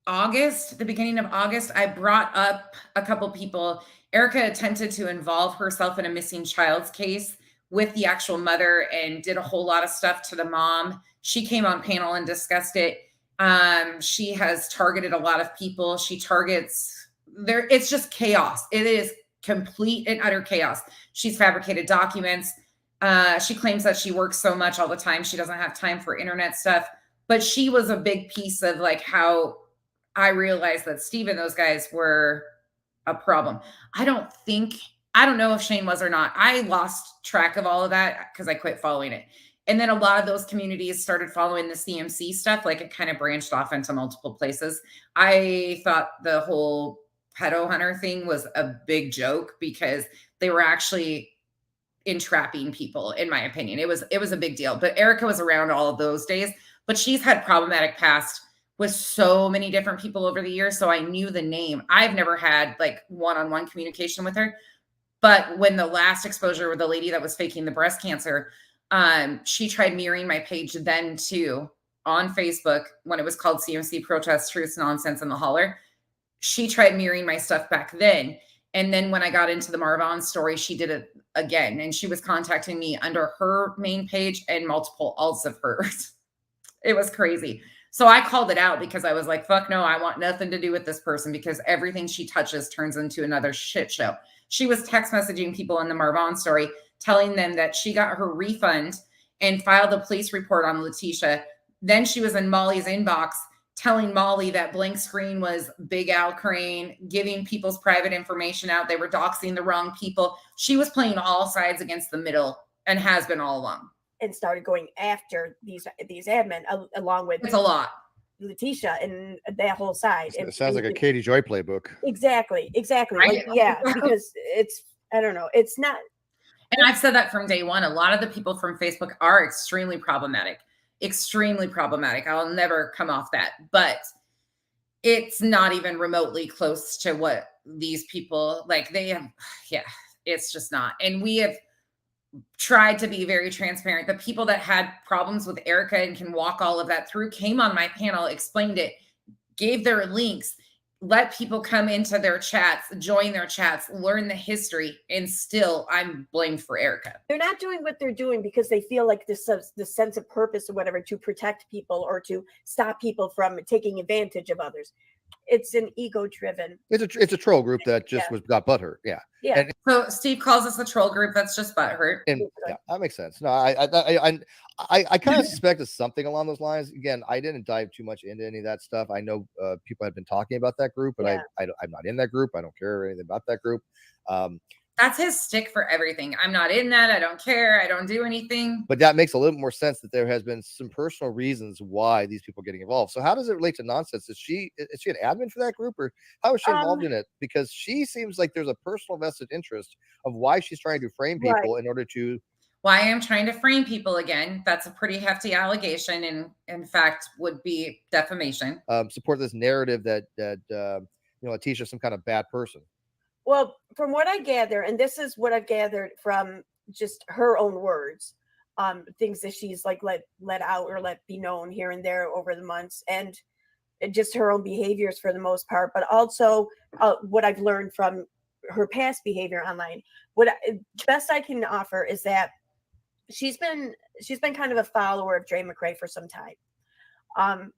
August, the beginning of August, I brought up a couple people. Erica attempted to involve herself in a missing child's case with the actual mother and did a whole lot of stuff to the mom. She came on panel and discussed it. She has targeted a lot of people. She targets there. It's just chaos. It is complete and utter chaos. She's fabricated documents. She claims that she works so much all the time. She doesn't have time for internet stuff, but she was a big piece of like how I realized that Steve and those guys were a problem. I don't know if Shane was or not. I lost track of all of that because I quit following it. And then a lot of those communities started following the CMC stuff. Like it kind of branched off into multiple places. I thought the whole pedo hunter thing was a big joke because they were actually entrapping people, in my opinion. It was a big deal. But Erica was around all of those days, but she's had problematic past with so many different people over the years. So I knew the name. I've never had like one-on-one communication with her. But when the last exposure with the lady that was faking the breast cancer, she tried mirroring my page then too on Facebook when it was called CMC Protest Truths, Nonsense, and the Holler. She tried mirroring my stuff back then. And then when I got into the Marvon story, she did it again. And she was contacting me under her main page and multiple alts of hers. It was crazy. So I called it out because I was like, fuck no, I want nothing to do with this person because everything she touches turns into another shit show. She was text messaging people in the Marvon story, telling them that she got her refund and filed a police report on Letitia. Then she was in Molly's inbox telling Molly that Blank Screen was Big Al Crane, giving people's private information out. They were doxing the wrong people. She was playing all sides against the middle and has been all along. And started going after these admin along with it's a lot. Letitia and that whole side. It sounds like a Katie Joy playbook. Exactly. Right? Like, yeah, because it's, I don't know, it's not. And I've said that from day one. A lot of the people from Facebook are extremely problematic. I'll never come off that, but it's not even remotely close to what these people like. They have, yeah, it's just not. And we have tried to be very transparent. The people that had problems with Erica and can walk all of that through came on my panel, explained it, gave their links, let people come into their chats, join their chats, learn the history, and still I'm blamed for Erica. They're not doing what they're doing because they feel like this sense of purpose or whatever to protect people or to stop people from taking advantage of others. It's an ego-driven. It's a troll group that just got butthurt. Yeah. Yeah. And, so Steve calls us a troll group that's just butthurt. And yeah, that makes sense. No, I kind of suspected something along those lines. Again, I didn't dive too much into any of that stuff. I know people have been talking about that group, but I'm not in that group. I don't care anything about that group. That's his stick for everything. I'm not in that. I don't care. I don't do anything. But that makes a little more sense that there has been some personal reasons why these people are getting involved. So how does it relate to nonsense? Is she an admin for that group, or how is she involved in it? Because she seems like there's a personal vested interest of why she's trying to frame people in order to. Why I'm trying to frame people again. That's a pretty hefty allegation, and in fact would be defamation. Support this narrative that Letitia's some kind of bad person. Well, from what I gather, and this is what I've gathered from just her own words, things that she's like let out or let be known here and there over the months, and just her own behaviors for the most part, but also what I've learned from her past behavior online. Best I can offer is that she's been kind of a follower of Dre McCrae for some time.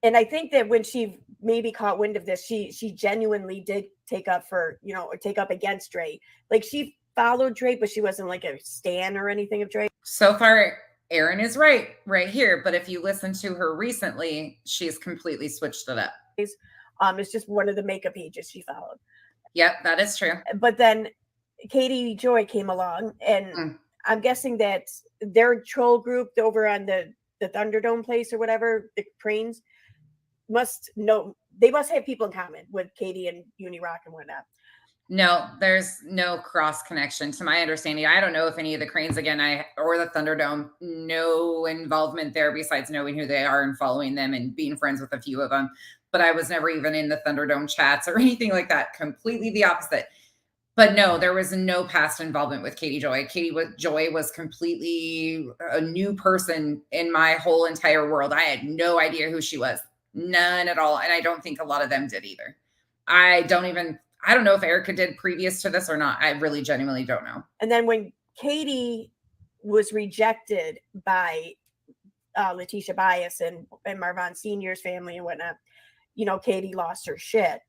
And I think that when she maybe caught wind of this, she genuinely did take up against Dre. Like she followed Dre, but she wasn't like a stan or anything of Dre. So far, Erin is right here. But if you listen to her recently, she's completely switched it up. It's just one of the makeup pages she followed. Yep, that is true. But then Katie Joy came along, and I'm guessing that their troll group over on the the Thunderdome place or whatever, the Cranes must know, they must have people in common with Katie and Unirock and whatnot. No, there's no cross connection to my understanding. I don't know if any of the Cranes, again, or the Thunderdome, no involvement there besides knowing who they are and following them and being friends with a few of them. But I was never even in the Thunderdome chats or anything like that. Completely the opposite. But no, there was no past involvement with Katie Joy. Joy was completely a new person in my whole entire world. I had no idea who she was. None at all. And I don't think a lot of them did either. I don't know if Erica did previous to this or not. I really genuinely don't know. And then when Katie was rejected by Letitia Bias and Marvon Sr.'s family and whatnot, you know, Katie lost her shit.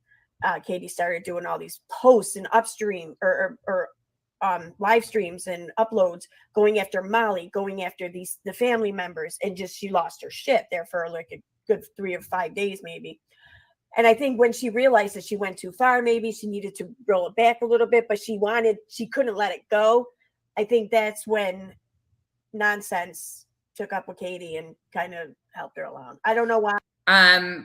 Katie started doing all these posts and upstream or live streams and uploads, going after Molly, going after the family members, and just she lost her shit there for like a good 3 or 5 days maybe. And I think when she realized that she went too far, maybe she needed to roll it back a little bit, but she couldn't let it go. I think that's when nonsense took up with Katie and kind of helped her along. I don't know why.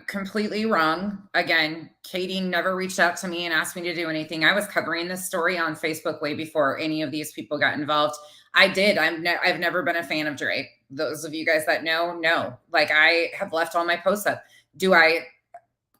Completely wrong. Again, Katie never reached out to me and asked me to do anything. I was covering this story on Facebook way before any of these people got involved. I did. I've never been a fan of Drake. Those of you guys that know, like I have left all my posts up.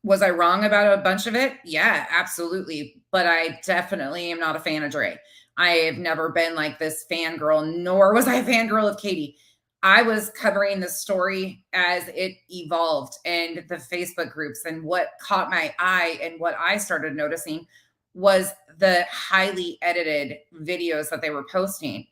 Was I wrong about a bunch of it? Yeah, absolutely. But I definitely am not a fan of Drake. I have never been like this fangirl, nor was I a fangirl of Katie. I was covering the story as it evolved and the Facebook groups, and what caught my eye and what I started noticing was the highly edited videos that they were posting.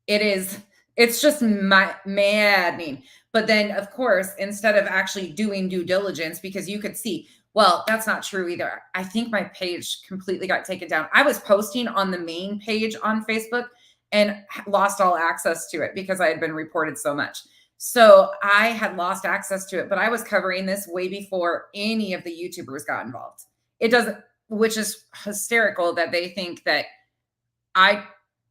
It's just maddening. But then, of course, instead of actually doing due diligence, because you could see, well, that's not true either. I think my page completely got taken down. I was posting on the main page on Facebook and lost all access to it because I had been reported so much. So I had lost access to it, but I was covering this way before any of the YouTubers got involved. Which is hysterical that they think that I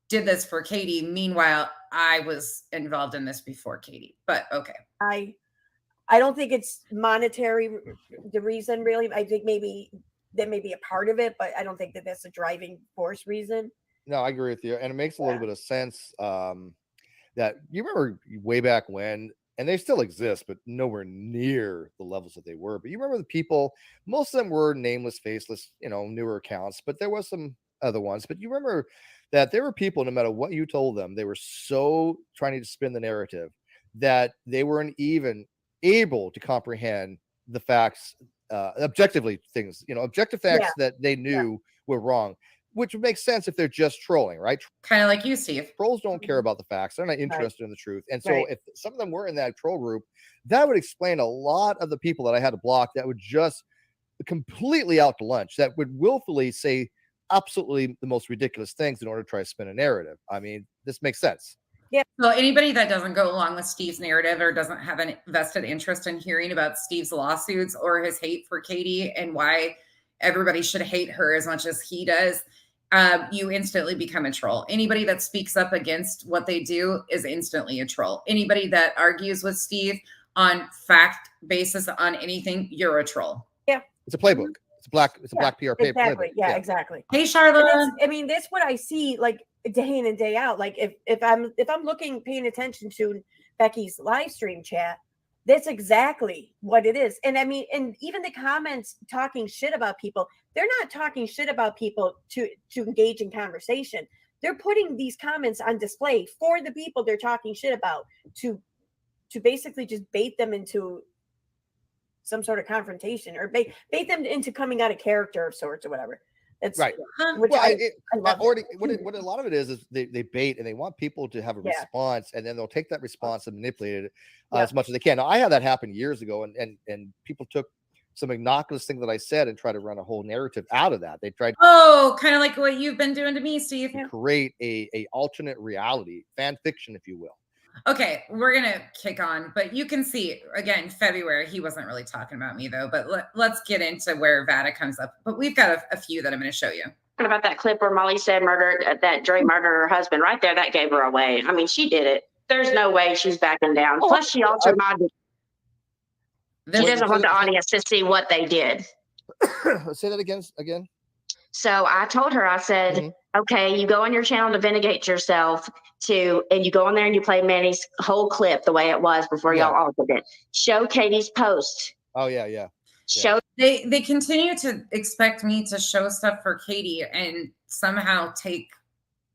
did this for Katie. Meanwhile, I was involved in this before Katie, but okay. I don't think it's monetary, the reason really. I think maybe that may be a part of it, but I don't think that that's a driving force reason. No, I agree with you. And it makes a little bit of sense that you remember way back when, and they still exist, but nowhere near the levels that they were. But you remember the people, most of them were nameless, faceless, newer accounts, but there was some other ones. But you remember that there were people, no matter what you told them, they were so trying to spin the narrative that they weren't even able to comprehend the facts, objectively things, objective facts that they knew were wrong, which would make sense if they're just trolling, right? Kind of like you, Steve. Trolls don't care about the facts. They're not interested in the truth. And so if some of them were in that troll group, that would explain a lot of the people that I had to block that would just completely out to lunch, that would willfully say absolutely the most ridiculous things in order to try to spin a narrative. I mean, this makes sense. Yeah. So anybody that doesn't go along with Steve's narrative or doesn't have an vested interest in hearing about Steve's lawsuits or his hate for Katie and why everybody should hate her as much as he does, you instantly become a troll. Anybody that speaks up against what they do is instantly a troll. Anybody that argues with Steve on fact basis on anything, you're a troll. Yeah. It's a playbook. It's a black PR playbook. Exactly. Yeah, exactly. Hey, Charlotte. I mean, that's what I see like day in and day out. Like if I'm paying attention to Becky's live stream chat, that's exactly what it is. And I mean, and even the comments talking shit about people, they're not talking shit about people to engage in conversation. They're putting these comments on display for the people they're talking shit about to basically just bait them into some sort of confrontation or bait them into coming out of character of sorts or whatever. It's right. Which well, I love what a lot of it is they bait and they want people to have a response, and then they'll take that response and manipulate it as much as they can. Now, I had that happen years ago, and people took some innocuous thing that I said and tried to run a whole narrative out of that. They tried kind of like what you've been doing to me, Steve. to create a alternate reality, fan fiction, if you will. Okay, we're going to kick on, but you can see, again, February, he wasn't really talking about me, though, but let's get into where Vada comes up. But we've got a few that I'm going to show you. About that clip where Molly said that Drake murdered her husband right there, that gave her away. I mean, she did it. There's no way she's backing down. Oh, Plus, she also modded. She This- doesn't want the audience to see what they did. Say that again. So I told her, I said, okay, you go on your channel to vindicate yourself and you go on there and you play Manny's whole clip the way it was before y'all altered it. Show Katie's post. Oh yeah. Show. They continue to expect me to show stuff for Katie and somehow take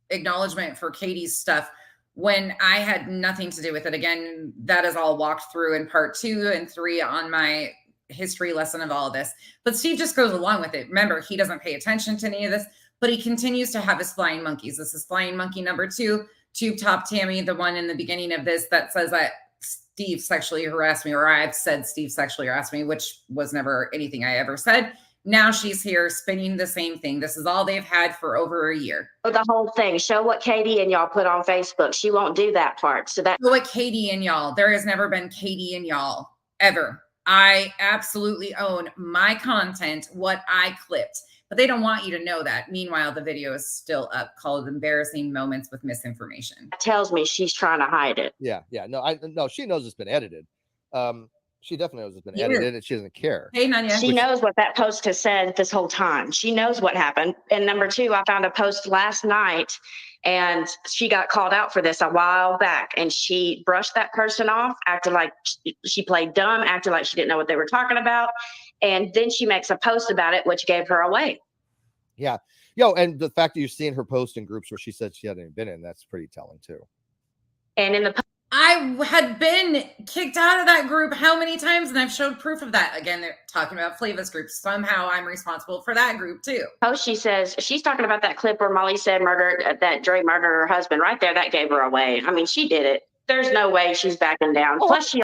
acknowledgement for Katie's stuff when I had nothing to do with it. Again, that is all walked through in part 2 and 3 on my history lesson of all of this. But Steve just goes along with it. Remember, he doesn't pay attention to any of this, but he continues to have his flying monkeys. This is flying monkey number 2, Tube Top Tammy, the one in the beginning of this that says that Steve sexually harassed me, or I've said Steve sexually harassed me, which was never anything I ever said. Now she's here spinning the same thing. This is all they've had for over a year. The whole thing. Show what Katie and y'all put on Facebook. She won't do that part. So that. Show what Katie and y'all. There has never been Katie and y'all ever. I absolutely own my content, what I clipped, but they don't want you to know that. Meanwhile, the video is still up, called Embarrassing Moments with Misinformation. Tells me she's trying to hide it. Yeah. No, she knows it's been edited. She definitely knows it's been edited and she doesn't care. Hey, Nanya. She knows what that post has said this whole time. She knows what happened. And number 2, I found a post last night and she got called out for this a while back. And she brushed that person off, acted like she played dumb, acted like she didn't know what they were talking about. And then she makes a post about it, which gave her away. Yeah. Yo, and the fact that you've seen her post in groups where she said she hadn't even been in, that's pretty telling too. And in the I had been kicked out of that group how many times, and I've showed proof of that. Again, they're talking about Flavis groups. Somehow I'm responsible for that group too. post, she says, she's talking about that clip where Molly said that Dre murdered her husband right there. That gave her away. I mean, she did it. There's no way she's backing down. Plus,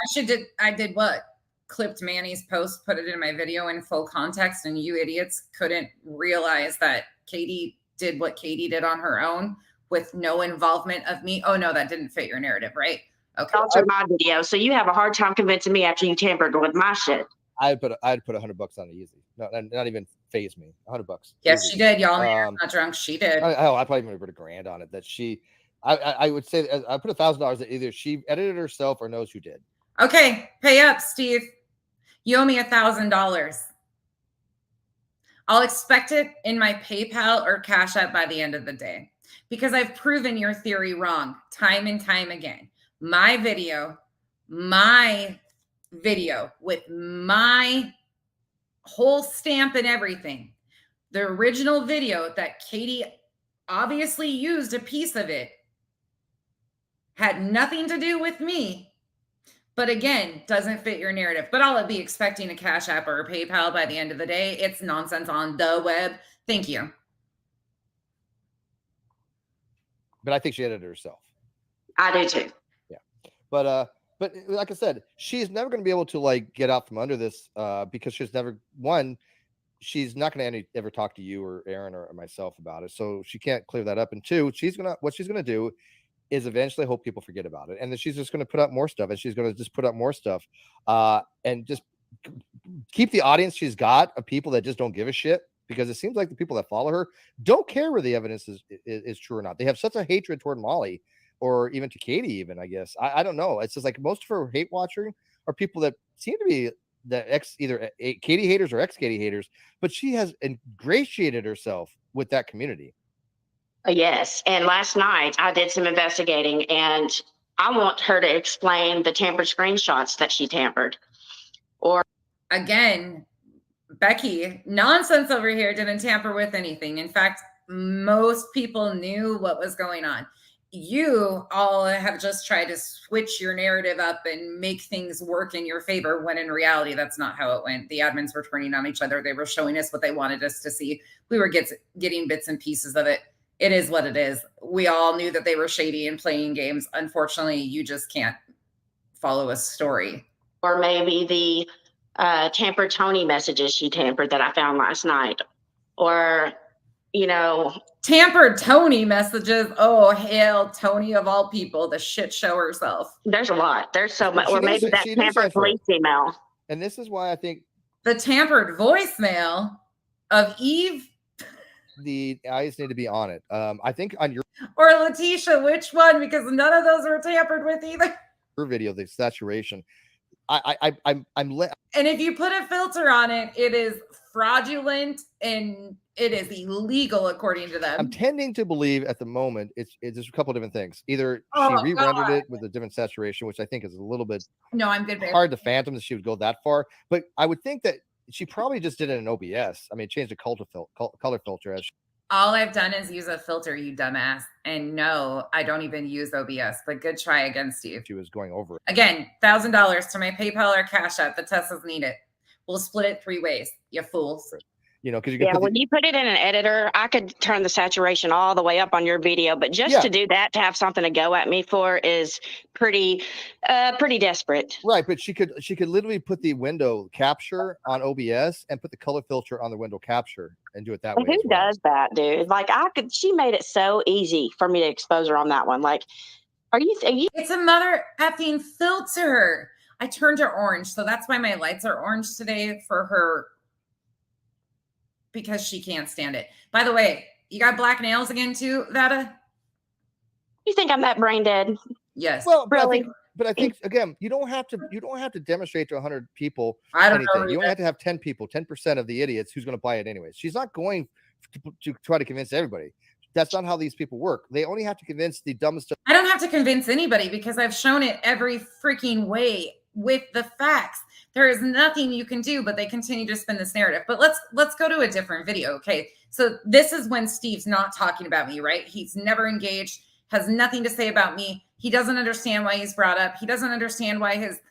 I did what? Clipped Manny's post, put it in my video in full context, and you idiots couldn't realize that Katie did what Katie did on her own with no involvement of me. Oh no, that didn't fit your narrative, right? Okay. altered my video, so you have a hard time convincing me after you tampered with my shit. I'd put $100 on it easy. Not even phase me. $100. Yes, easy. she did. Y'all I'm not drunk. She did. I probably even put $1,000 on it. That I would say I put $1,000 that either she edited herself or knows who did. Okay, pay up, Steve. You owe me $1,000. I'll expect it in my PayPal or Cash App by the end of the day, because I've proven your theory wrong time and time again. My video with my whole stamp and everything, the original video that Katie obviously used a piece of it, had nothing to do with me, but again, doesn't fit your narrative. But I'll be expecting a Cash App or a PayPal by the end of the day. It's nonsense on the web. Thank you. But I think she edited herself. I do too. Yeah. But like I said, she's never going to be able to like get out from under this because she's not going to ever talk to you or Aaron or myself about it. So she can't clear that up. And 2, what she's going to do is eventually hope people forget about it. And then she's just going to put up more stuff, and she's going to just put up more stuff and just keep the audience she's got of people that just don't give a shit, because it seems like the people that follow her don't care whether the evidence is true or not. They have such a hatred toward Molly, or even to Katie, even, I guess. I don't know. It's just like most of her hate watching are people that seem to be either Katie haters or ex-Katie haters, but she has ingratiated herself with that community. Yes. And last night I did some investigating, and I want her to explain the tampered screenshots that she tampered. Or again, Becky, nonsense over here, didn't tamper with anything. In fact, most people knew what was going on. You all have just tried to switch your narrative up and make things work in your favor, when in reality, that's not how it went. The admins were turning on each other. They were showing us what they wanted us to see. We were getting bits and pieces of it. It is what it is. We all knew that they were shady and playing games. Unfortunately, you just can't follow a story. Or maybe the tampered Tony messages she tampered that I found last night. Or, tampered Tony messages. Oh, hell, Tony of all people, the shit show herself. There's a lot. There's so much. Or maybe that tampered police email. And this is why I think the tampered voicemail of Eve. the eyes need to be on it. I think on your Or Letitia, which one? Because none of those were tampered with either. video, the saturation, I'm And if you put a filter on it, it is fraudulent and it is illegal according to them. I'm tending to believe at the moment it's just a couple of different things. Either Oh, she re-rendered God. it with a different saturation, which I think is a little bit No, I'm good, babe. hard to phantom that she would go that far. But I would think that she probably just did it in OBS. I mean, changed the color filter as All I've done is use a filter, you dumbass. And no, I don't even use OBS, but good try again, Steve. she was going over it. Again, $1,000 to my PayPal or Cash App. The Tessas need it. We'll split it 3 ways, you fools. You know, because you can Yeah, put when you put it in an editor, I could turn the saturation all the way up on your video, but just Yeah. to do that, to have something to go at me for is pretty desperate. right, but she could literally put the window capture on OBS and put the color filter on the window capture and do it that way. Who as well. does that, dude? Like she made it so easy for me to expose her on that one. Like, are you It's a mother effing filter. I turned her orange, so that's why my lights are orange today for her, because she can't stand it. By the way, you got black nails again too, Vada? you think I'm that brain dead? Yes. Well, Really? but I think again, you don't have to demonstrate to 100 people I don't anything. know. You only have to have 10 people, 10% of the idiots who's going to buy it anyways. She's not going to try to convince everybody. That's not how these people work. They only have to convince the dumbest. I don't have to convince anybody because I've shown it every freaking way with the facts. There is nothing you can do, but they continue to spin this narrative. But let's go to a different video. Okay. So this is when Steve's not talking about me, right? He's never engaged, has nothing to say about me. He doesn't understand why he's brought up. He doesn't understand why his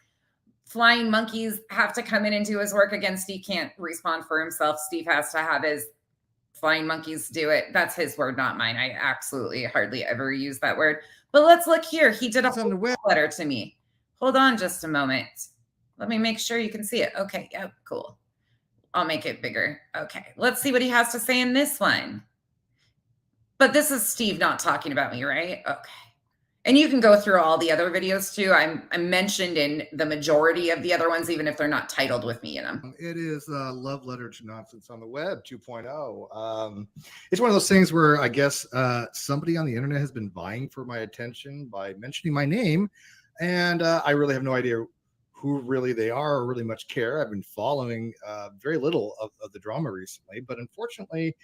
flying monkeys have to come in and do his work. Again, Steve can't respond for himself. Steve has to have his flying monkeys do it. That's his word, not mine. I absolutely hardly ever use that word. But let's look here. He did a whole letter to me. Hold on just a moment. Let me make sure you can see it. Okay. Yep. Cool. I'll make it bigger. Okay. Let's see what he has to say in this one. But this is Steve not talking about me, right? Okay. And you can go through all the other videos too. I'm mentioned in the majority of the other ones, even if they're not titled with me in them. It is Love Letter to Nonsense on the Web 2.0. It's one of those things where I guess somebody on the internet has been vying for my attention by mentioning my name. And I really have no idea who really they are or really much care. I've been following very little of the drama recently, but unfortunately,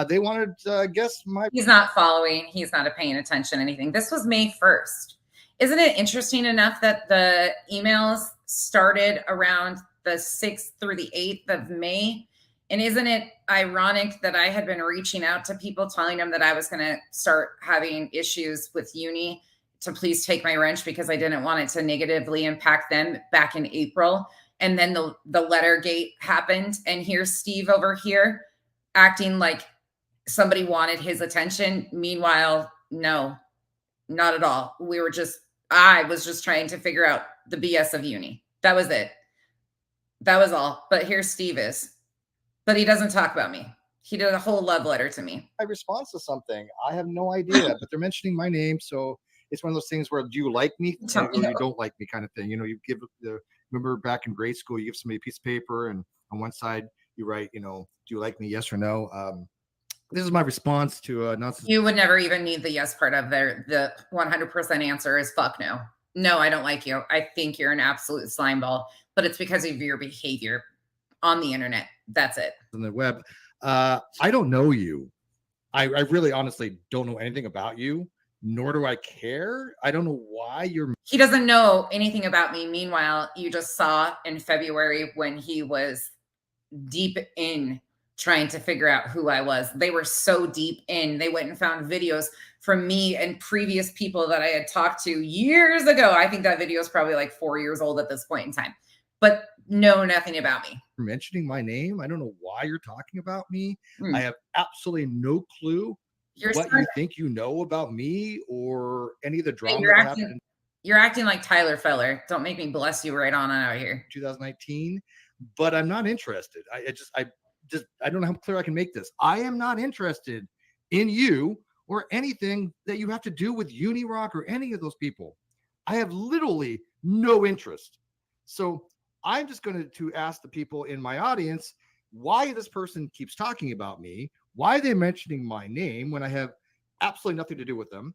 they wanted to guess my. He's not following. He's not paying attention to anything. This was May 1st. Isn't it interesting enough that the emails started around the 6th through the 8th of May? And isn't it ironic that I had been reaching out to people telling them that I was going to start having issues with uni to please take my wrench because I didn't want it to negatively impact them back in April. And then the letter gate happened. And here's Steve over here acting like somebody wanted his attention. Meanwhile, no, not at all. I was just trying to figure out the BS of uni. That was it. That was all. But here Steve is. But he doesn't talk about me. He did a whole love letter to me. My response to something, I have no idea, but they're mentioning my name. So it's one of those things where, do you like me or you don't like me kind of thing. You know, you give remember back in grade school, you give somebody a piece of paper and on one side you write, you know, do you like me? Yes or no. This is my response to nonsense. You would never even need the yes part of there. The 100% answer is fuck no. No, I don't like you. I think you're an absolute slime ball, but it's because of your behavior on the internet. That's it. On the web. I don't know you. I really honestly don't know anything about you, nor do I care. I don't know why you're. He doesn't know anything about me. Meanwhile, you just saw in February when he was deep in trying to figure out who I was. They were so deep in, they went and found videos from me and previous people that I had talked to years ago. I think that video is probably like 4 years old at this point in time, but know nothing about me. Mentioning my name. I don't know why you're talking about me. I have absolutely no clue what you think you know about me or any of the drama that happened. You're acting like Tyler Feller. Don't make me bless you right on out here. 2019, but I'm not interested. I don't know how clear I can make this. I am not interested in you or anything that you have to do with Unirock or any of those people. I have literally no interest. So I'm just going to ask the people in my audience why this person keeps talking about me, Why are they mentioning my name when I have absolutely nothing to do with them?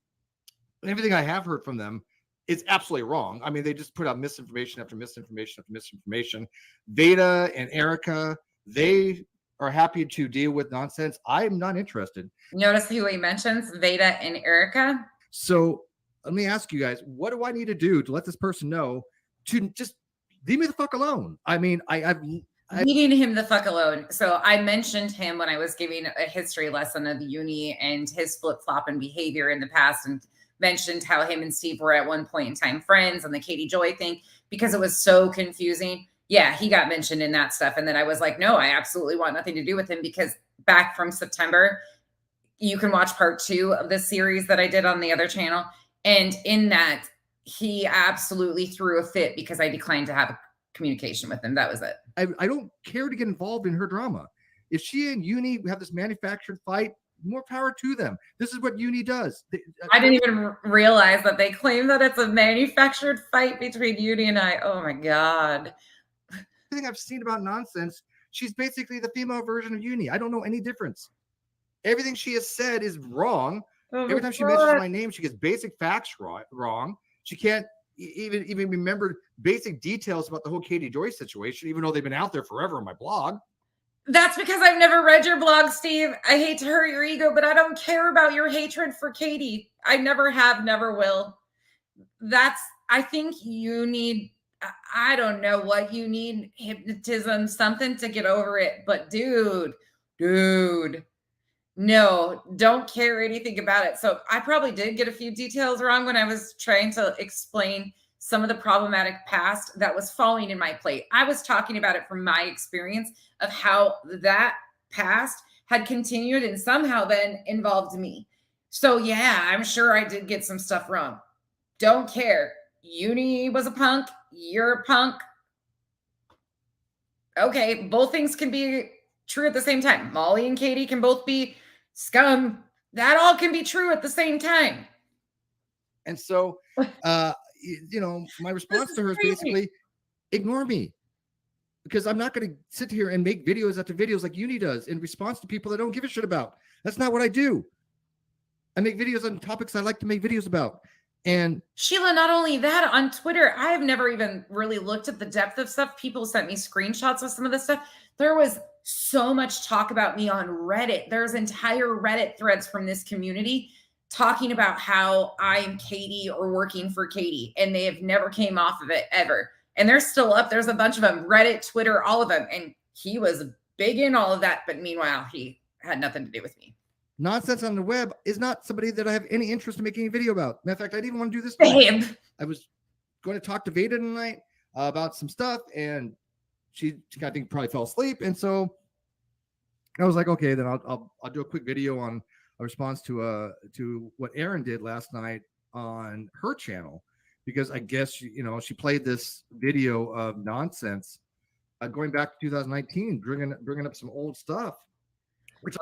Everything I have heard from them is absolutely wrong. I mean, they just put out misinformation after misinformation after misinformation. Veda and Erica, they are happy to deal with nonsense. I'm not interested. Notice who he mentions, Veda and Erica. So let me ask you guys, what do I need to do to let this person know to just leave me the fuck alone? I mean, I've leaving him the fuck alone. So I mentioned him when I was giving a history lesson of the uni and his flip-flopping behavior in the past, and mentioned how him and Steve were at one point in time friends on the Katie Joy thing because it was so confusing. Yeah, he got mentioned in that stuff. And then I was like, no, I absolutely want nothing to do with him, because back from September, you can watch part 2 of this series that I did on the other channel. And in that, he absolutely threw a fit because I declined to have a communication with him. That was it. I don't care to get involved in her drama. If she and Uni have this manufactured fight, more power to them. This is what Uni does. I didn't even realize that they claim that it's a manufactured fight between Uni and I. Oh my God. Everything I've seen about nonsense, she's basically the female version of Uni. I don't know any difference. Everything she has said is wrong. Every time she mentions my name, she gets basic facts wrong. She can't even remember basic details about the whole Katie Joy situation, even though they've been out there forever on my blog. That's because I've never read your blog, Steve. I hate to hurt your ego, but I don't care about your hatred for Katie. I never have, never will. I think you need, I don't know what you need, hypnotism, something to get over it. But dude, no, don't care anything about it. So I probably did get a few details wrong when I was trying to explain some of the problematic past that was falling in my plate. I was talking about it from my experience of how that past had continued and somehow then involved me. So yeah, I'm sure I did get some stuff wrong. Don't care. Uni was a punk. You're a punk. Okay, both things can be true at the same time. Molly and Katie can both be scum. That all can be true at the same time. And so, my response to her is basically ignore me, because I'm not going to sit here and make videos after videos like Uni does in response to people that I don't give a shit about. That's not what I do. I make videos on topics I like to make videos about. And Sheila, not only that, on Twitter, I have never even really looked at the depth of stuff. People sent me screenshots of some of this stuff. There was so much talk about me on Reddit. There's entire Reddit threads from this community talking about how I'm Katie or working for Katie, and they have never came off of it ever. And they're still up. There's a bunch of them, Reddit, Twitter, all of them. And he was big in all of that. But meanwhile, he had nothing to do with me. Nonsense on the web is not somebody that I have any interest in making a video about. Matter of fact, I didn't even want to do this. Babe. I was going to talk to Veda tonight about some stuff, and she I think probably fell asleep. And so I was like, okay, then I'll do a quick video on a response to what Erin did last night on her channel, because I guess she played this video of nonsense going back to 2019, bringing up some old stuff.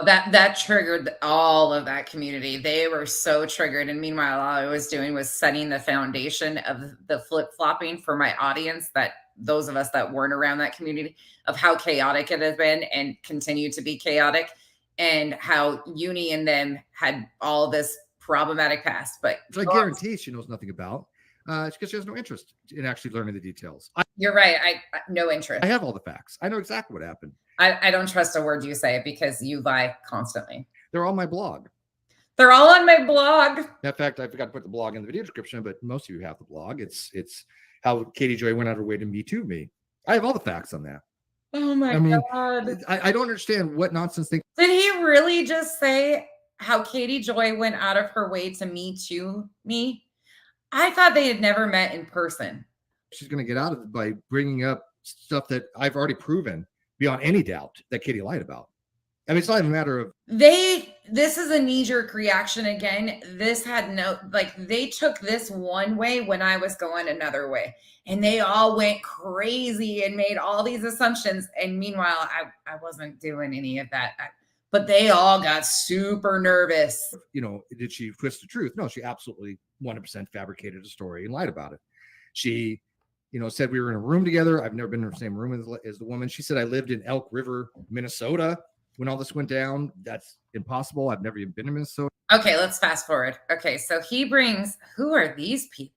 That triggered all of that community. They were so triggered. And meanwhile, all I was doing was setting the foundation of the flip-flopping for my audience, that those of us that weren't around that community, of how chaotic it has been and continue to be chaotic, and how Uni and them had all this problematic past. But I guarantee she knows nothing about. Because she has no interest in actually learning the details. You're right. I no interest. I have all the facts. I know exactly what happened. I don't trust a word you say because you lie constantly. They're on my blog. They're all on my blog. In fact, I forgot to put the blog in the video description, but most of you have the blog. It's how Katie Joy went out of her way to Me Too me. I have all the facts on that. Oh my God. I don't understand what nonsense thing. Did he really just say how Katie Joy went out of her way to Me Too me? I thought they had never met in person. She's going to get out of it by bringing up stuff that I've already proven beyond any doubt that Katie lied about. I mean, it's not even a matter of this is a knee-jerk reaction again. This had they took this one way when I was going another way, and they all went crazy and made all these assumptions. And meanwhile, I wasn't doing any of that. But they all got super nervous. Did she twist the truth? No, she absolutely 100% fabricated a story and lied about it. She, said we were in a room together. I've never been in the same room as the woman. She said I lived in Elk River, Minnesota. when all this went down. That's impossible. I've never even been to Minnesota. Okay, let's fast forward. Okay, so he brings, who are these people?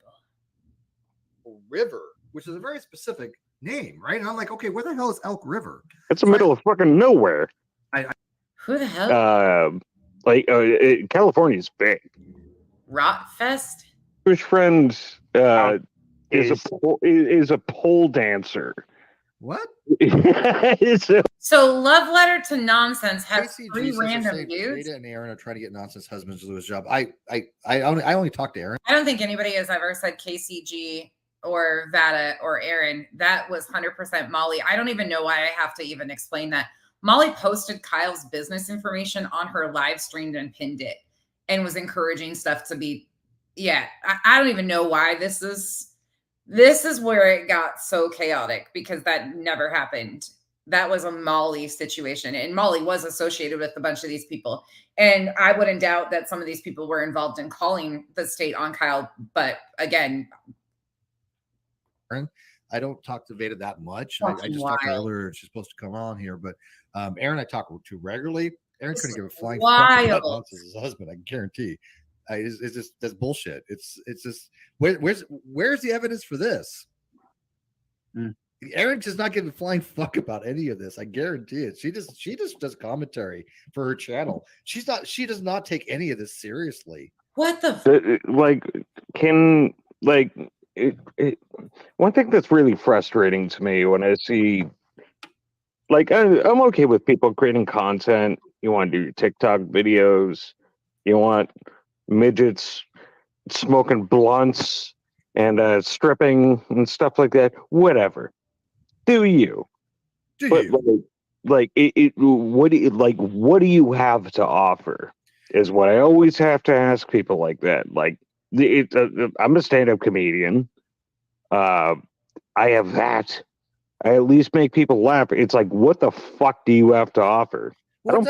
River, which is a very specific name, right? And I'm like, okay, where the hell is Elk River? It's the middle of fucking nowhere. Who the hell? California's big. Rotfest? Jewish friend is a pole dancer. What? So Love Letter to Nonsense has KCG 3 says random they're saying dudes. Jada and Aaron are trying to get nonsense husbands to do his job. I only talked to Aaron. I don't think anybody has ever said KCG or Vada or Aaron. That was 100% Molly. I don't even know why I have to even explain that. Molly posted Kyle's business information on her live stream and pinned it and was encouraging stuff to be, I don't even know why this is where it got so chaotic, because that never happened. That was a Molly situation, and Molly was associated with a bunch of these people. And I wouldn't doubt that some of these people were involved in calling the state on Kyle. But again, I don't talk to Veda that much. I just talked to her earlier. She's supposed to come on here, but Aaron I talk to regularly. Aaron couldn't give a flying fuck about Nonsense's husband. I guarantee. It's just that's bullshit. It's just where's the evidence for this? Aaron does not give a flying fuck about any of this. I guarantee it. She just does commentary for her channel. She does not take any of this seriously. What the one thing that's really frustrating to me when I see, I'm okay with people creating content. You want to do your TikTok videos, you want midgets smoking blunts and stripping and stuff like that, whatever. Do you? What do you have to offer is what I always have to ask people like that. I'm a stand-up comedian. I have that. I at least make people laugh. It's like, what the fuck do you have to offer? I'm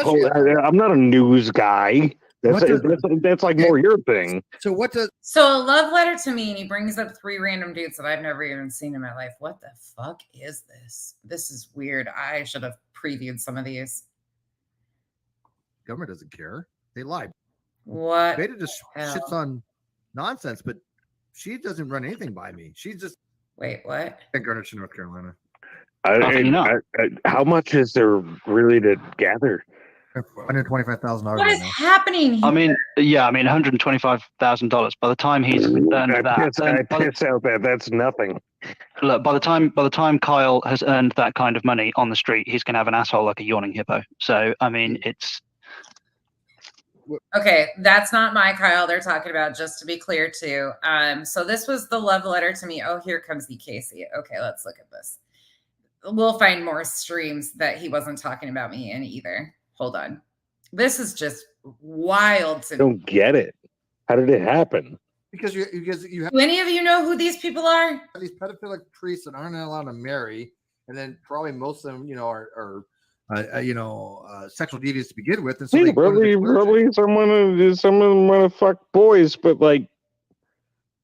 not a news guy. That's like more your thing. So a love letter to me, and he brings up 3 random dudes that I've never even seen in my life. What the fuck is this? This is weird. I should have previewed some of these. Government doesn't care. They lied. What? Veda just shits on nonsense, but she doesn't run anything by me. She's just what? In Greenwich, North Carolina. How much is there really to gather? $125,000. What is happening here? $125,000. By the time he's earned that's nothing. Look, by the time Kyle has earned that kind of money on the street, he's gonna have an asshole like a yawning hippo. So it's okay. That's not my Kyle they're talking about. Just to be clear, too. So this was the love letter to me. Oh, here comes the Casey. Okay, let's look at this. We'll find more streams that he wasn't talking about me in either. Hold on. This is just wild to me. I don't get it. How did it happen? Because you have. Do any of you know who these people are? These pedophilic priests that aren't allowed to marry, and then probably most of them, are sexual deviants to begin with. And so probably some of them want to fuck boys, but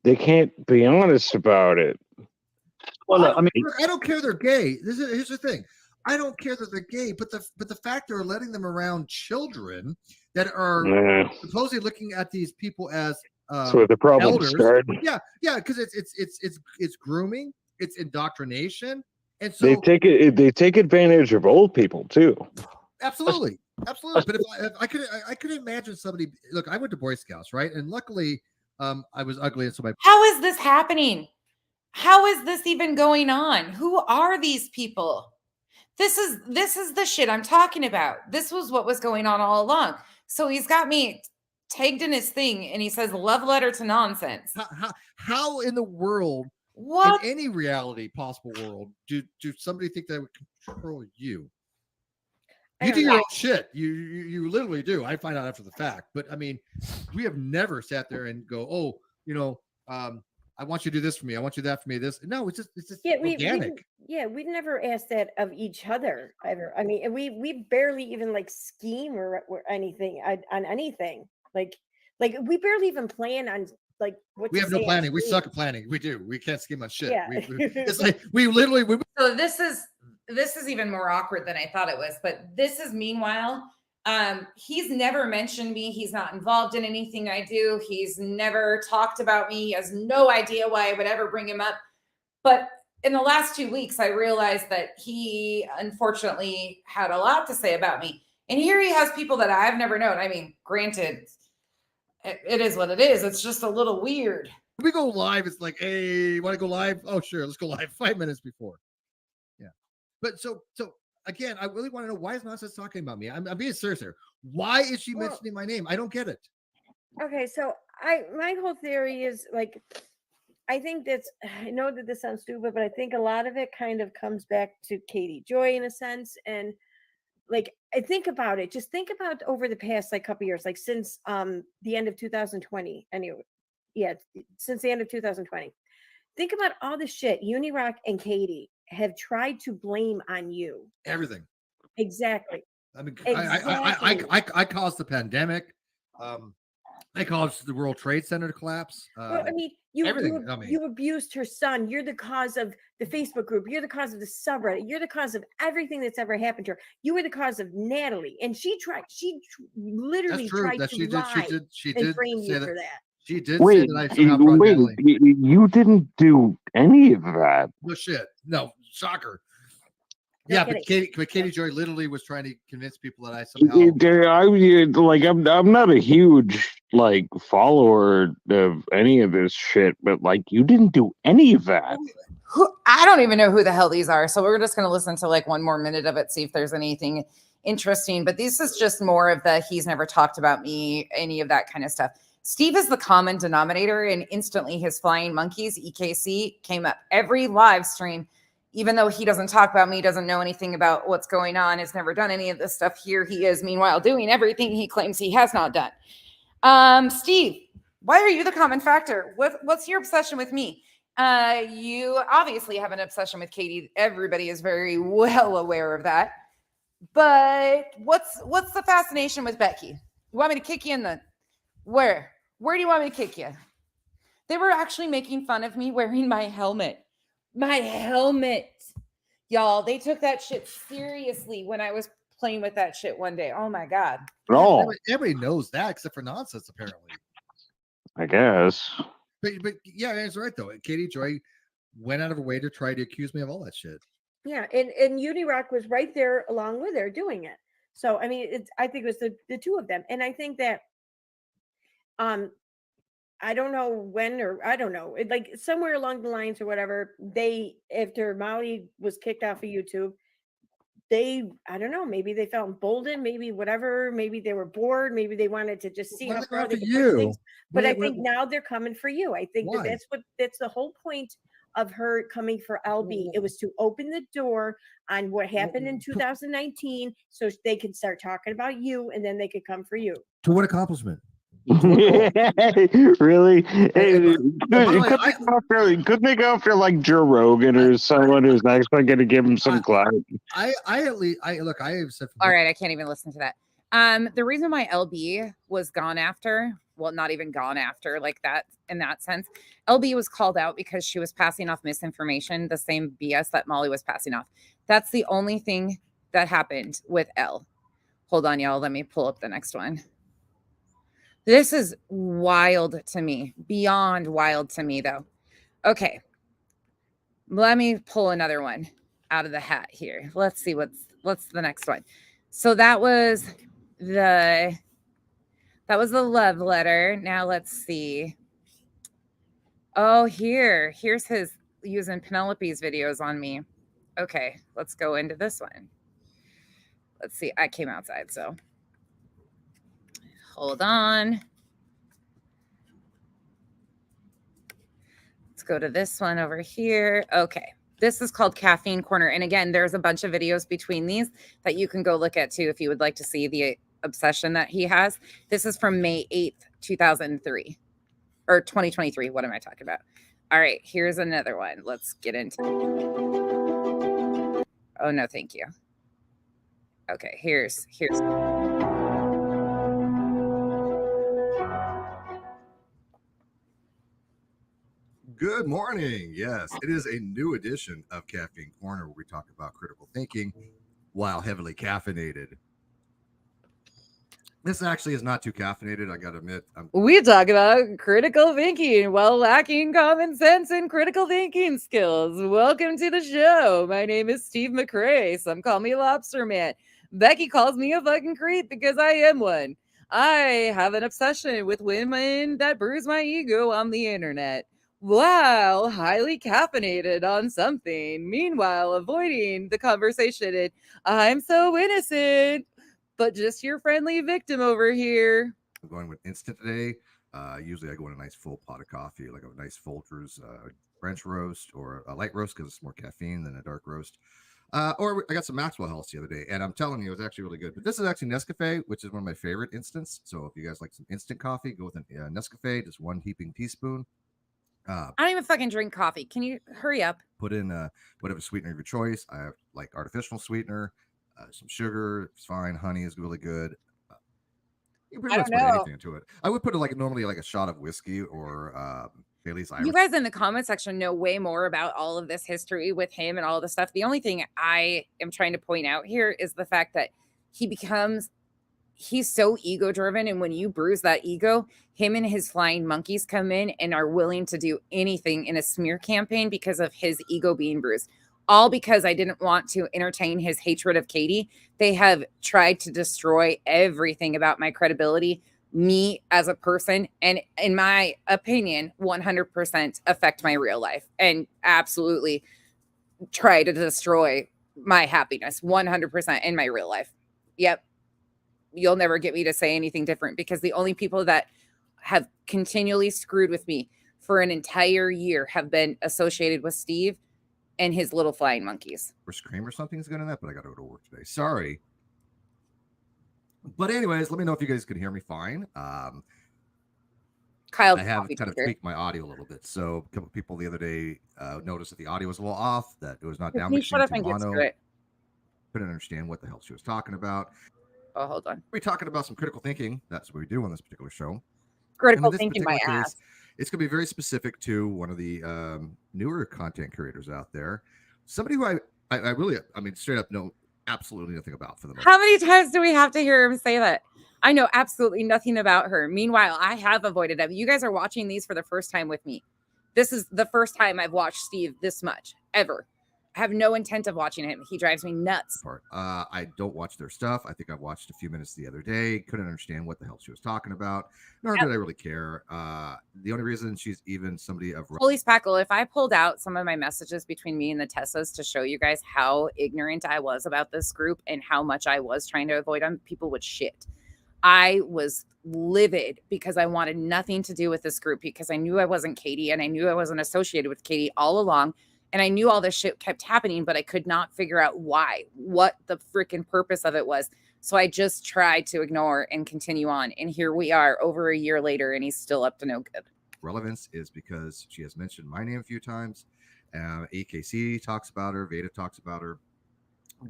they can't be honest about it. Well, look, I don't care they're gay. Here's the thing. I don't care that they're gay, but the fact they're letting them around children that are supposedly looking at these people as so the problem elders. started. Yeah, because it's grooming, it's indoctrination, and so they take advantage of old people too. Absolutely. But if I could imagine somebody. Look, I went to Boy Scouts, right? And luckily, I was ugly, and so How is this happening? How is this even going on? Who are these people? This is the shit I'm talking about. This was what was going on all along. So he's got me tagged in his thing, and he says love letter to nonsense. How in the world, what in any reality possible world, do somebody think that would control you? You do your own shit. You literally do. I find out after the fact. But I mean, we have never sat there and go, I want you to do this for me. I want you to do that for me. This. No, it's just organic. We never asked that of each other ever. I mean, we barely even scheme or anything on anything. Like we barely even plan on what we have no planning. We suck at planning. We do. We can't scheme on shit. Yeah. It's like we literally. So this is this is even more awkward than I thought it was, but this is meanwhile, he's never mentioned me. He's not involved in anything I do. He's never talked about me. He has no idea why I would ever bring him up. But in the last 2 weeks, I realized that he unfortunately had a lot to say about me. And here he has people that I've never known. I mean, granted, it is what it is. It's just a little weird. We go live. It's like, hey, want to go live? Oh, sure. Let's go live 5 minutes before. Yeah. But so again, I really want to know, why is Nonsense talking about me? I'm being serious here. Why is she mentioning my name? I don't get it. Okay, so my whole theory is like, I think that's, I know that this sounds stupid, but I think a lot of it kind of comes back to Katie Joy in a sense. And like, I think about it, just think about over the past like couple years, like since the end of 2020. Anyway, yeah, since the end of 2020. Think about all the shit Unirock and Katie have tried to blame on you. Everything. Exactly. I mean, Exactly. I caused the pandemic. I caused the World Trade Center to collapse. Well, I mean, everything. you abused her son. You're the cause of the Facebook group. You're the cause of the subreddit. You're the cause of everything that's ever happened to her. You were the cause of Natalie, and she literally tried that to she did frame say you that. for that. She did say that I somehow brought Natalie. You didn't do any of that. No shit. No, shocker. No Yeah, kidding. but Katie Joy literally was trying to convince people that I somehow. I'm not a huge like follower of any of this shit, but like you didn't do any of that. I don't even know who the hell these are. So we're just going to listen to like 1 more minute of it, see if there's anything interesting. But this is just more of the he's never talked about me, any of that kind of stuff. Steve is the common denominator, and instantly his Flying Monkeys, EKC, came up every live stream. Even though he doesn't talk about me, doesn't know anything about what's going on, has never done any of this stuff, here he is, meanwhile, doing everything he claims he has not done. Steve, why are you the common factor? What's your obsession with me? You obviously have an obsession with Katie. Everybody is very well aware of that. But what's the fascination with Becky? You want me to kick you in the... Where do you want me to kick you? They were actually making fun of me wearing my helmet. My helmet. Y'all, they took that shit seriously when I was playing with that shit one day. Oh my God. No, Everybody knows that except for Nonsense, apparently. I guess. But yeah, it's right though. Katie Joy went out of her way to try to accuse me of all that shit. Yeah, and Unirock was right there along with her doing it. So I mean, I think it was the two of them, and I think that I don't know when, or I don't know, like somewhere along the lines or whatever, after Molly was kicked off of YouTube, I don't know, maybe they felt emboldened, maybe whatever, maybe they were bored, maybe they wanted to just see how far they could push things. But I think now they're coming for you. I think that's the whole point of her coming for LB. It was to open the door on what happened in 2019 so they could start talking about you, and then they could come for you. To what accomplishment? Really? Couldn't they go after like Joe Rogan or someone who's actually going to give him some clout? I have said. All right, I can't even listen to that. The reason why LB was gone after, well, not even gone after like that in that sense, LB was called out because she was passing off misinformation, the same BS that Molly was passing off. That's the only thing that happened with L. Hold on, y'all. Let me pull up the next one. This is wild to me, beyond wild to me, though. Okay, let me pull another one out of the hat here. Let's see what's the next one. So that was the love letter. Now let's see. Oh, here's his using Penelope's videos on me. Okay, let's go into this one. Let's see. I came outside, so hold on. Let's go to this one over here. Okay. This is called Caffeine Corner. And again, there's a bunch of videos between these that you can go look at too if you would like to see the obsession that he has. This is from May 8th, 2003 or 2023. What am I talking about? All right, here's another one. Let's get into it. Oh, no, thank you. Okay, here's Good morning. Yes, it is a new edition of Caffeine Corner where we talk about critical thinking while heavily caffeinated. This actually is not too caffeinated, I gotta admit. We talk about critical thinking while lacking common sense and critical thinking skills. Welcome to the show. My name is Steve McCrae. Some call me Lobster Man. Becky calls me a fucking creep because I am one. I have an obsession with women that bruise my ego on the internet while highly caffeinated on something. Meanwhile, avoiding the conversation and I'm so innocent, but just your friendly victim over here. I'm going with instant today. Usually I go in a nice full pot of coffee, like a nice Folgers French roast or a light roast because it's more caffeine than a dark roast. Or I got some Maxwell House the other day, and I'm telling you, it was actually really good. But this is actually Nescafe, which is one of my favorite instants. So if you guys like some instant coffee, go with a Nescafe, just 1 heaping teaspoon. I don't even fucking drink coffee. Can you hurry up? Put in whatever sweetener of your choice. I have like artificial sweetener, some sugar. It's fine. Honey is really good. You pretty much put anything into it. I would put it normally like a shot of whiskey or Bailey's Irish. You guys in the comment section know way more about all of this history with him and all the stuff. The only thing I am trying to point out here is the fact that he's so ego driven. And when you bruise that ego, him and his flying monkeys come in and are willing to do anything in a smear campaign because of his ego being bruised. All because I didn't want to entertain his hatred of Katie. They have tried to destroy everything about my credibility, me as a person, and in my opinion, 100% affect my real life and absolutely try to destroy my happiness 100% in my real life. Yep. You'll never get me to say anything different because the only people that have continually screwed with me for an entire year have been associated with Steve and his little flying monkeys. Or cream or something's good in that, but I got to go to work today. Sorry. But anyways, let me know if you guys can hear me fine. Kyle, I have kind of tweaked my audio a little bit. So a couple people the other day noticed that the audio was a little off, that it was not down mixing to mono. Couldn't understand what the hell she was talking about. Oh, hold on. We're talking about some critical thinking. That's what we do on this particular show. Critical thinking my ass. It's going to be very specific to one of the newer content creators out there. Somebody who I really, straight up know absolutely nothing about for the most. How many times do we have to hear him say that? I know absolutely nothing about her. Meanwhile, I have avoided him. You guys are watching these for the first time with me. This is the first time I've watched Steve this much, ever. I have no intent of watching him. He drives me nuts. I don't watch their stuff. I think I watched a few minutes the other day. Couldn't understand what the hell she was talking about. Nor did I really care. The only reason she's even somebody of... Holy spackle, if I pulled out some of my messages between me and the Tessas to show you guys how ignorant I was about this group and how much I was trying to avoid them, people would shit. I was livid because I wanted nothing to do with this group because I knew I wasn't Katie and I knew I wasn't associated with Katie all along. And I knew all this shit kept happening, but I could not figure out why, what the freaking purpose of it was. So I just tried to ignore and continue on. And here we are over a year later, and he's still up to no good. Relevance is because she has mentioned my name a few times. AKC talks about her. Veda talks about her.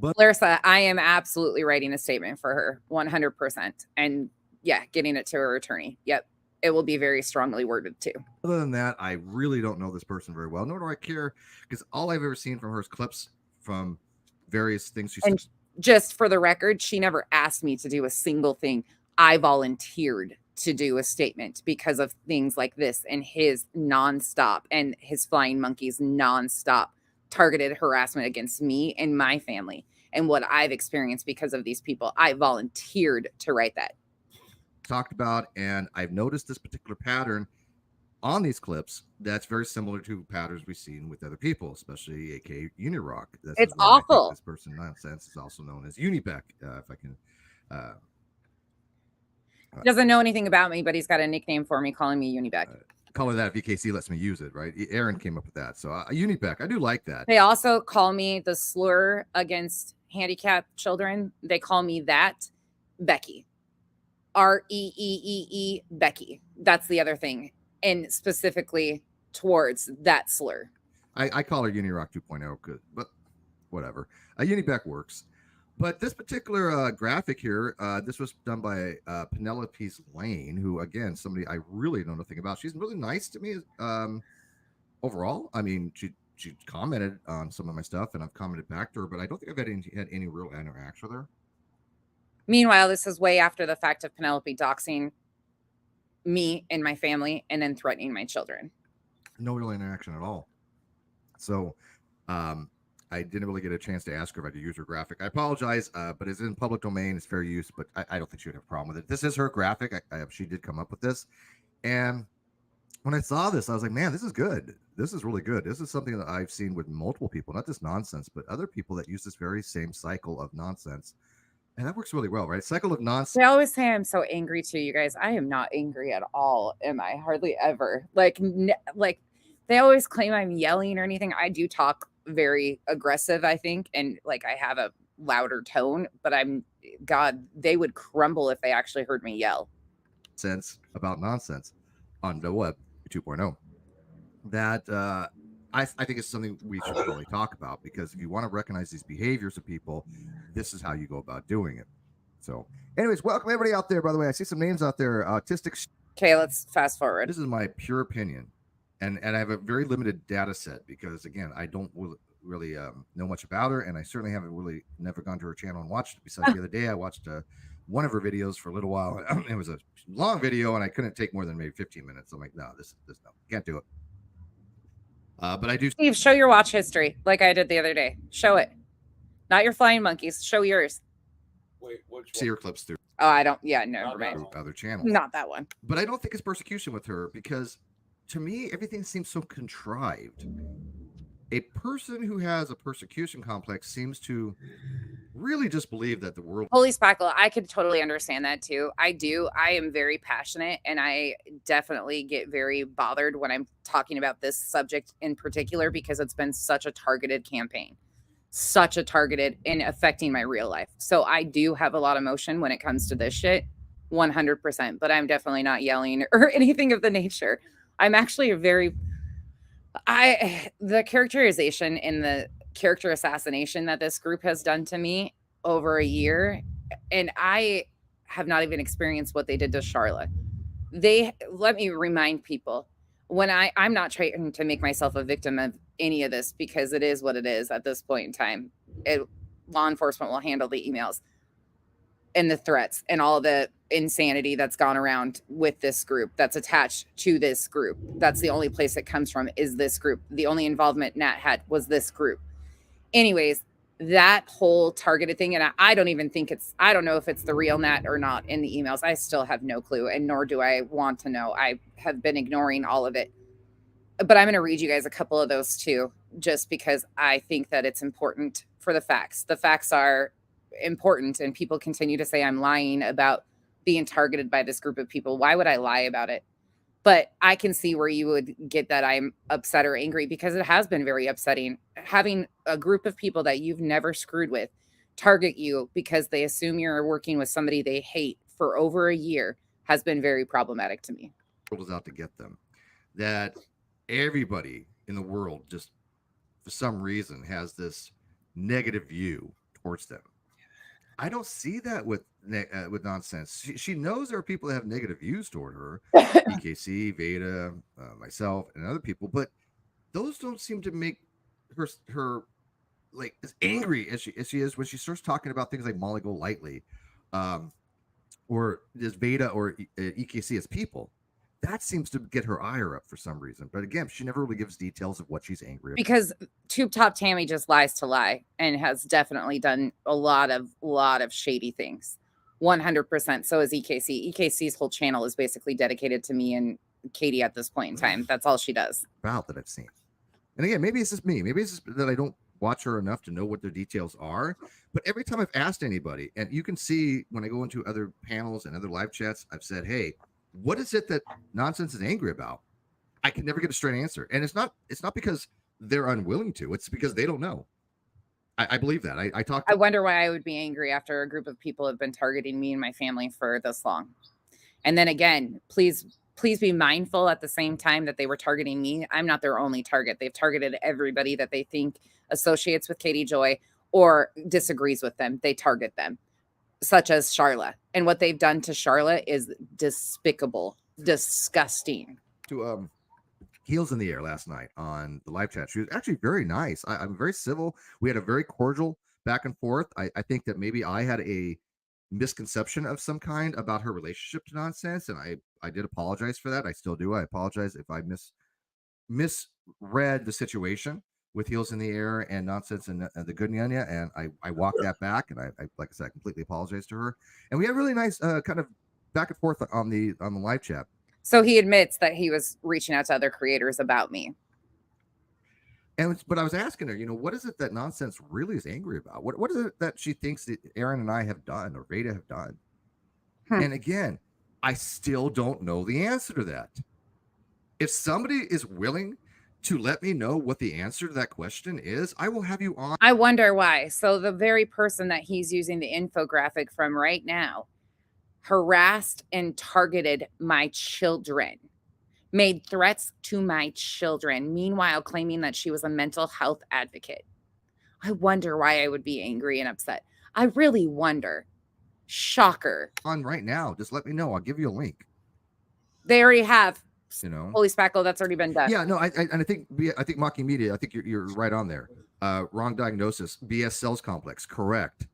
But Larissa, I am absolutely writing a statement for her 100%. And yeah, getting it to her attorney. Yep. It will be very strongly worded too. Other than that, I really don't know this person very well, nor do I care, because all I've ever seen from her is clips from various things she's. And just for the record, she never asked me to do a single thing. I volunteered to do a statement because of things like this and his nonstop and his flying monkeys nonstop targeted harassment against me and my family and what I've experienced because of these people. I volunteered to write that. Talked about, and I've noticed this particular pattern on these clips that's very similar to patterns we've seen with other people, especially AK Unirock. It's awful. This person nonsense is also known as Unibeck. If I can, doesn't know anything about me, but he's got a nickname for me, calling me Unibeck. Call it that if VKC lets me use it, right? Aaron came up with that, so Unibeck. I do like that. They also call me the slur against handicapped children. They call me that Becky. REEEE Becky. That's the other thing. And specifically towards that slur. I call her Unirock 2.0, but whatever. Unibeck works. But this particular graphic here, this was done by Penelope's Lane, who, again, somebody I really know nothing about. She's really nice to me. overall, I mean, she commented on some of my stuff, and I've commented back to her, but I don't think I've had any real interaction with her. Meanwhile, this is way after the fact of Penelope doxing me and my family and then threatening my children. No real interaction at all. So I didn't really get a chance to ask her if I could use her graphic. I apologize, but it's in public domain. It's fair use, but I don't think she would have a problem with it. This is her graphic. She did come up with this. And when I saw this, I was like, man, this is good. This is really good. This is something that I've seen with multiple people, not just nonsense, but other people that use this very same cycle of nonsense. And that works really well, right? Cycle of nonsense. They always say I'm so angry too, you guys. I am not angry at all. Am I? Hardly ever. Like they always claim I'm yelling or anything. I do talk very aggressive, I think. And like I have a louder tone, but God, they would crumble if they actually heard me yell. Sense about nonsense on the web 2.0. That I think it's something we should really talk about, because if you want to recognize these behaviors of people, this is how you go about doing it. So anyways, welcome everybody out there. By the way, I see some names out there. Autistic. Okay, let's fast forward. This is my pure opinion. And I have a very limited data set because, again, I don't really know much about her. And I certainly haven't really never gone to her channel and watched it. Besides the other day, I watched one of her videos for a little while. It was a long video and I couldn't take more than maybe 15 minutes. I'm like, no, this no, can't do it. But I do. Steve, show your watch history like I did the other day. Show it. Not your flying monkeys. Show yours. Wait, see her clips through. Oh, I don't. Yeah, never mind. Other channels. Not that one. But I don't think it's persecution with her, because to me, everything seems so contrived. A person who has a persecution complex seems to really just believe that the world. Holy spackle, I could totally understand that too. I do. I am very passionate, and I definitely get very bothered when I'm talking about this subject in particular, because it's been such a targeted campaign, such a targeted and affecting my real life. So I do have a lot of emotion when it comes to this shit, 100%, but I'm definitely not yelling or anything of the nature. I'm actually the characterization in the character assassination that this group has done to me over a year, and I have not even experienced what they did to Charlotte. Let me remind people, when I'm not trying to make myself a victim of any of this, because it is what it is at this point in time. Law enforcement will handle the emails and the threats and all the insanity that's gone around with this group, that's attached to this group. That's the only place it comes from, is this group. The only involvement Nat had was this group. Anyways, that whole targeted thing, and I don't even think I don't know if it's the real Nat or not in the emails. I still have no clue, and nor do I want to know. I have been ignoring all of it. But I'm going to read you guys a couple of those too, just because I think that it's important for the facts. The facts are important, and people continue to say I'm lying about being targeted by this group of people. Why would I lie about it? But I can see where you would get that I'm upset or angry, because it has been very upsetting having a group of people that you've never screwed with target you because they assume you're working with somebody they hate for over a year has been very problematic to me. The world is out to get them. That everybody in the world just, for some reason, has this negative view towards them. I don't see that with nonsense. She knows there are people that have negative views toward her, EKC, Veda, myself, and other people, but those don't seem to make her like as angry as she is when she starts talking about things like Molly Golightly, or as Veda or EKC as people. That seems to get her ire up for some reason. But again, she never really gives details of what she's angry about. Because Tube Top Tammy just lies to lie and has definitely done a lot of shady things. 100%. So is EKC. EKC's whole channel is basically dedicated to me and Katie at this point in time. That's all she does. About that I've seen. And again, maybe it's just me. Maybe it's just that I don't watch her enough to know what their details are. But every time I've asked anybody, and you can see when I go into other panels and other live chats, I've said, hey, what is it that nonsense is angry about? I can never get a straight answer. And it's not because they're unwilling to. It's because they don't know. I believe that. I wonder why I would be angry after a group of people have been targeting me and my family for this long. And then again, please be mindful at the same time that they were targeting me. I'm not their only target. They've targeted everybody that they think associates with Katie Joy or disagrees with them. They target them, such as Charlotte. And what they've done to Charlotte is despicable, disgusting. To Heels in the Air last night on the live chat. She was actually very nice. I'm very civil. We had a very cordial back and forth. I think that maybe I had a misconception of some kind about her relationship to Nonsense, and I did apologize for that. I still do. I apologize if I misread the situation with Heels in the Air and Nonsense and the Good Nyanya, and I walked that back, and I like I said, I completely apologized to her, and we had a really nice kind of back and forth on the live chat. So he admits that he was reaching out to other creators about me. But I was asking her, what is it that Nonsense really is angry about? What is it that she thinks that Aaron and I have done or Veda have done? And again, I still don't know the answer to that. If somebody is willing to let me know what the answer to that question is, I will have you on. I wonder why. So the very person that he's using the infographic from right now harassed and targeted my children, made threats to my children, meanwhile claiming that she was a mental health advocate. I wonder why I would be angry and upset. I really wonder. Shocker. On right now, just let me know. I'll give you a link. They already have. Holy spackle, that's already been done. Yeah, no, I think Mocking Media, I think you're right on there. Wrong diagnosis. BS Cells Complex, correct.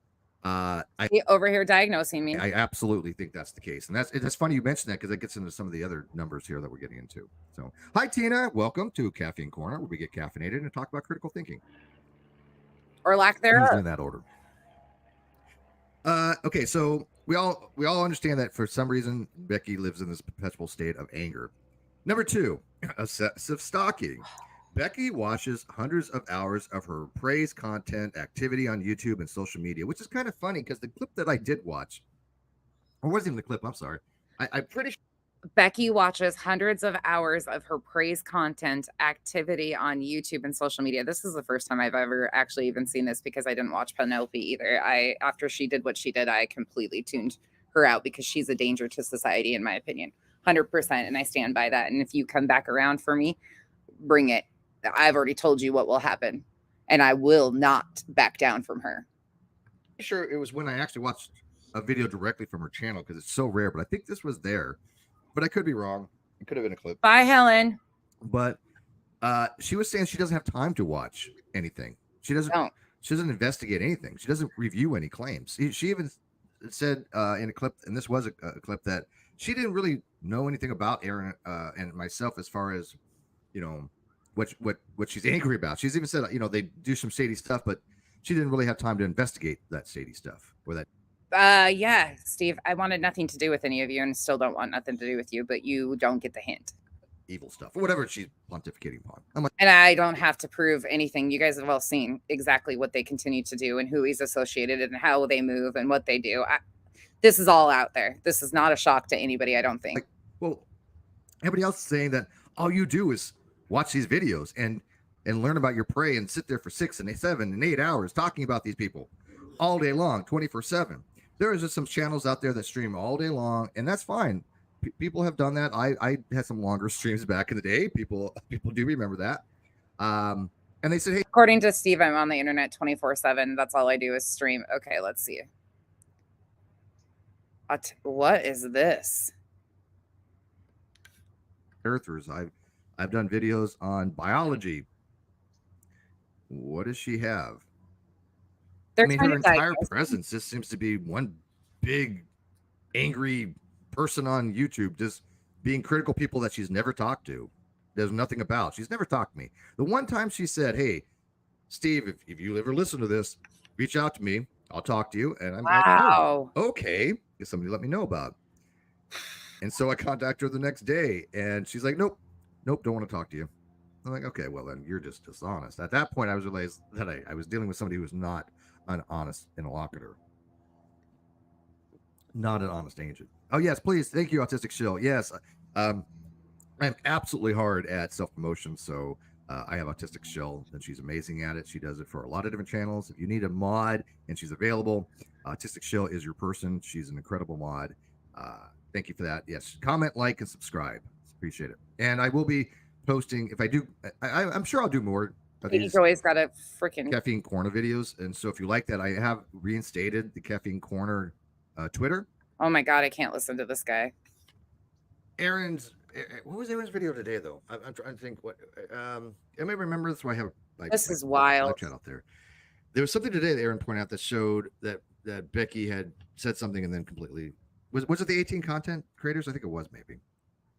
Over here diagnosing me. I absolutely think that's the case, and that's funny you mentioned that because it gets into some of the other numbers here that we're getting into. So, hi Tina, welcome to Caffeine Corner, where we get caffeinated and talk about critical thinking or lack thereof. Usually in that order. Okay, so we all understand that for some reason Becky lives in this perpetual state of anger. Number 2, obsessive stalking. Becky watches hundreds of hours of her praise content activity on YouTube and social media, which is kind of funny because the clip that I did watch, or wasn't even the clip, I'm sorry. I'm pretty sure Becky watches hundreds of hours of her praise content activity on YouTube and social media. This is the first time I've ever actually even seen this because I didn't watch Penelope either. After she did what she did, I completely tuned her out because she's a danger to society, in my opinion. 100%. And I stand by that. And if you come back around for me, bring it. I've already told you what will happen, and I will not back down from her. Sure, it was when I actually watched a video directly from her channel because it's so rare, but I think this was there, but I could be wrong. It could have been a clip. Bye, Helen. But she was saying she doesn't have time to watch anything. She doesn't investigate anything. She doesn't review any claims. She even said in a clip, and this was a clip, that she didn't really know anything about Aaron and myself as far as, what she's angry about. She's even said, they do some shady stuff, but she didn't really have time to investigate that shady stuff or that. Yeah, Steve, I wanted nothing to do with any of you and still don't want nothing to do with you, but you don't get the hint. Evil stuff or whatever she's pontificating upon. And I don't have to prove anything. You guys have all seen exactly what they continue to do and who he's associated and how they move and what they do. This is all out there. This is not a shock to anybody, I don't think. Well, everybody else is saying that all you do is watch these videos and learn about your prey and sit there for 6 and 7 and 8 hours talking about these people all day long, 24/7. There is just some channels out there that stream all day long, and that's fine. People have done that. I had some longer streams back in the day. People do remember that. And they said, hey, according to Steve, I'm on the internet 24/7. That's all I do is stream. Okay, let's see. What is this? Earthers. I've done videos on biology. What does she have? Her entire presence just seems to be one big angry person on YouTube, just being critical people that she's never talked to. There's nothing about. She's never talked to me. The one time she said, hey, Steve, if you ever listen to this, reach out to me. I'll talk to you. And I'm like, oh, okay. Get somebody to let me know about. And so I contact her the next day and she's like, nope, don't want to talk to you. I'm like, okay, well then you're just dishonest. At that point, I was realized that I was dealing with somebody who was not an honest interlocutor. Not an honest agent. Oh yes, please. Thank you, Autistic Shill. Yes. I'm absolutely hard at self-promotion. So I have Autistic Shill and she's amazing at it. She does it for a lot of different channels. If you need a mod and she's available, Autistic Shill is your person. She's an incredible mod. Thank you for that. Yes. Comment, like, and subscribe. Appreciate it. And I will be posting, if I do, I'm sure I'll do more of these. He's always got a freaking Caffeine Corner videos. And so if you like that, I have reinstated the Caffeine Corner Twitter. Oh my God, I can't listen to this guy. Aaron's What was Aaron's video today, though? I'm trying to think. What anybody remember this? I have This is live wild. chat out there. There was something today that Aaron pointed out that showed that Becky had said something and then completely was it the 18 content creators? I think it was, maybe.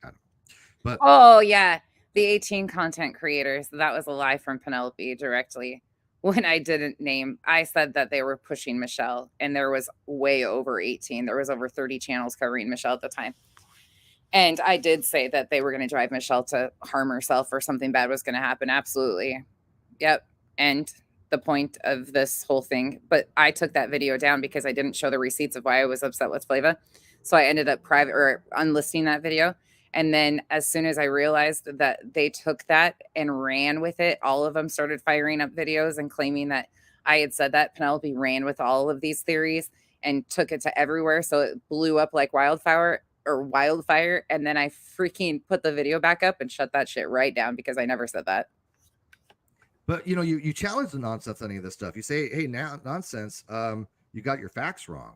I don't know. But Oh yeah, the 18 content creators. That was a lie from Penelope directly. When I didn't name, I said that they were pushing Michelle, and there was way over 18. There was over 30 channels covering Michelle at the time. And I did say that they were going to drive Michelle to harm herself or something bad was going to happen. Absolutely. Yep. And the point of this whole thing. But I took that video down because I didn't show the receipts of why I was upset with Flava. So I ended up private or unlisting that video. And then as soon as I realized that they took that and ran with it, all of them started firing up videos and claiming that I had said that. Penelope ran with all of these theories and took it to everywhere. So it blew up like wildfire. And then I freaking put the video back up and shut that shit right down because I never said that. But you challenge the nonsense on any of this stuff. You say, hey, now nonsense, you got your facts wrong.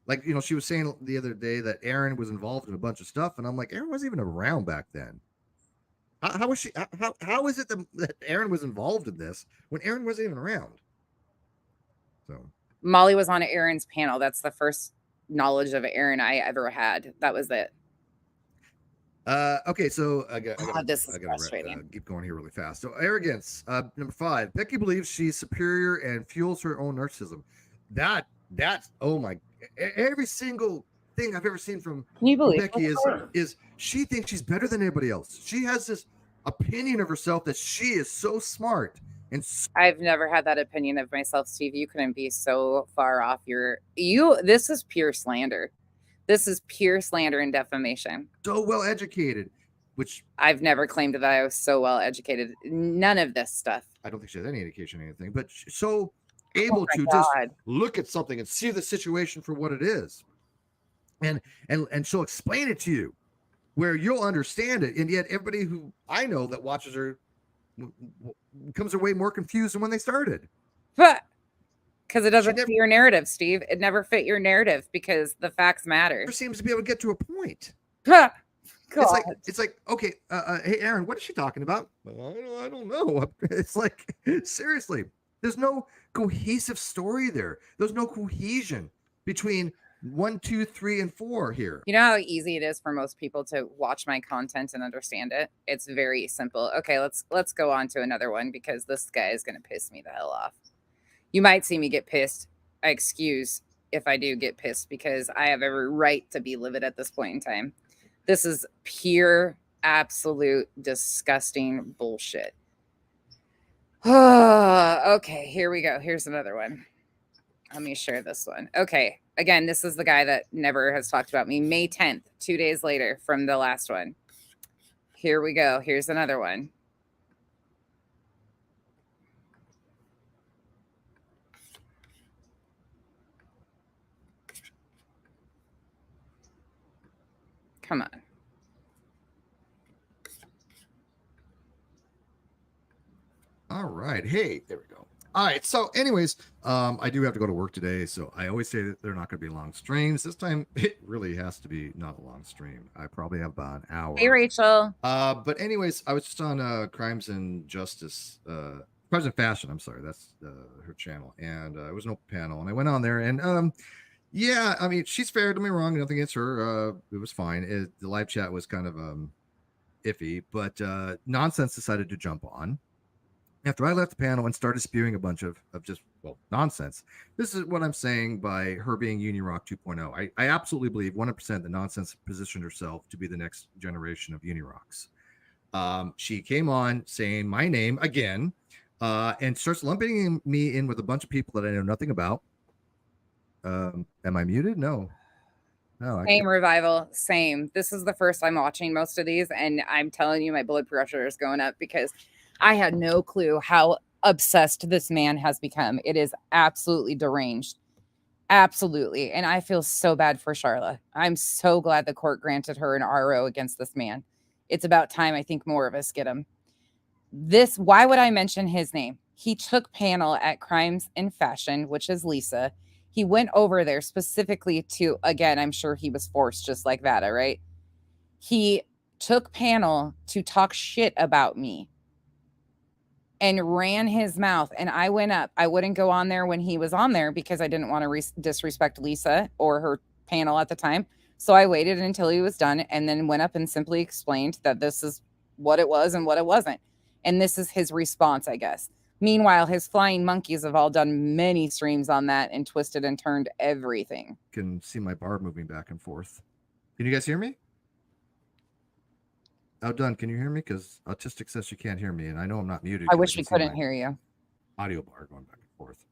Like, she was saying the other day that Aaron was involved in a bunch of stuff, and I'm like, Aaron wasn't even around back then. How was she? How is it that Aaron was involved in this when Aaron wasn't even around? So Molly was on Aaron's panel. That's the first knowledge of Aaron I ever had. That was it. Okay, so I this is frustrating. Keep going here really fast. So arrogance, number 5. Becky believes she's superior and fuels her own narcissism. That's oh my! Every single thing I've ever seen from Becky is she thinks she's better than anybody else. She has this opinion of herself that she is so smart. And I've never had that opinion of myself, Steve. You couldn't be so far off this is pure slander. This is pure slander and defamation. So well educated, which I've never claimed that I was so well educated. None of this stuff. I don't think she has any education or anything, but so able to just look at something and see the situation for what it is. And she'll explain it to you where you'll understand it. And yet everybody who I know that watches her comes away more confused than when they started. Because it doesn't fit your narrative, Steve. It never fit your narrative because the facts matter. Never seems to be able to get to a point. It's like okay, hey Aaron, what is she talking about? I don't know. It's like seriously, there's no cohesive story there. There's no cohesion between 1, 2, 3, and 4 here. You know how easy it is for most people to watch my content and understand it? It's very simple. Okay, let's go on to another one because this guy is going to piss me the hell off. You might see me get pissed. I excuse if I do get pissed because I have every right to be livid at this point in time. This is pure, absolute, disgusting bullshit. Okay, here we go. Here's another one. Let me share this one. Okay, again, this is the guy that never has talked about me. May 10th, 2 days later from the last one. Here we go. Here's another one. Come on. All right. Hey, there we go. All right. So anyways, I do have to go to work today. So I always say that they're not going to be long streams. This time it really has to be not a long stream. I probably have about an hour. Hey, Rachel. But anyways, I was just on Crimes and Justice, Crimes and Fashion. I'm sorry. That's her channel. And it was an open panel. And I went on there and yeah, I mean, she's fair. Don't get me wrong. Nothing against her. It was fine. The live chat was kind of iffy, but Nonsense decided to jump on after I left the panel and started spewing a bunch of just, well, nonsense. This is what I'm saying by her being Unirock 2.0. I absolutely believe 100% that Nonsense positioned herself to be the next generation of Unirocks. She came on saying my name again and starts lumping me in with a bunch of people that I know nothing about. Am I muted? No. Same Revival. Same. This is the first I'm watching most of these, and I'm telling you, my blood pressure is going up because I had no clue how obsessed this man has become. It is absolutely deranged. Absolutely. And I feel so bad for Charla. I'm so glad the court granted her an RO against this man. It's about time I think more of us get him. Why would I mention his name? He took panel at Crimes in Fashion, which is Lisa. He went over there specifically to, again, I'm sure he was forced just like Vada, right? He took panel to talk shit about me and ran his mouth. And I went up. I wouldn't go on there when he was on there because I didn't want to disrespect Lisa or her panel at the time. So I waited until he was done and then went up and simply explained that this is what it was and what it wasn't. And this is his response, I guess. Meanwhile, his flying monkeys have all done many streams on that and twisted and turned everything. Can see my bar moving back and forth. Can you guys hear me? Outdone, can you hear me? Because Autistic says she can't hear me, and I know I'm not muted. I wish we couldn't hear you. Audio bar going back and forth.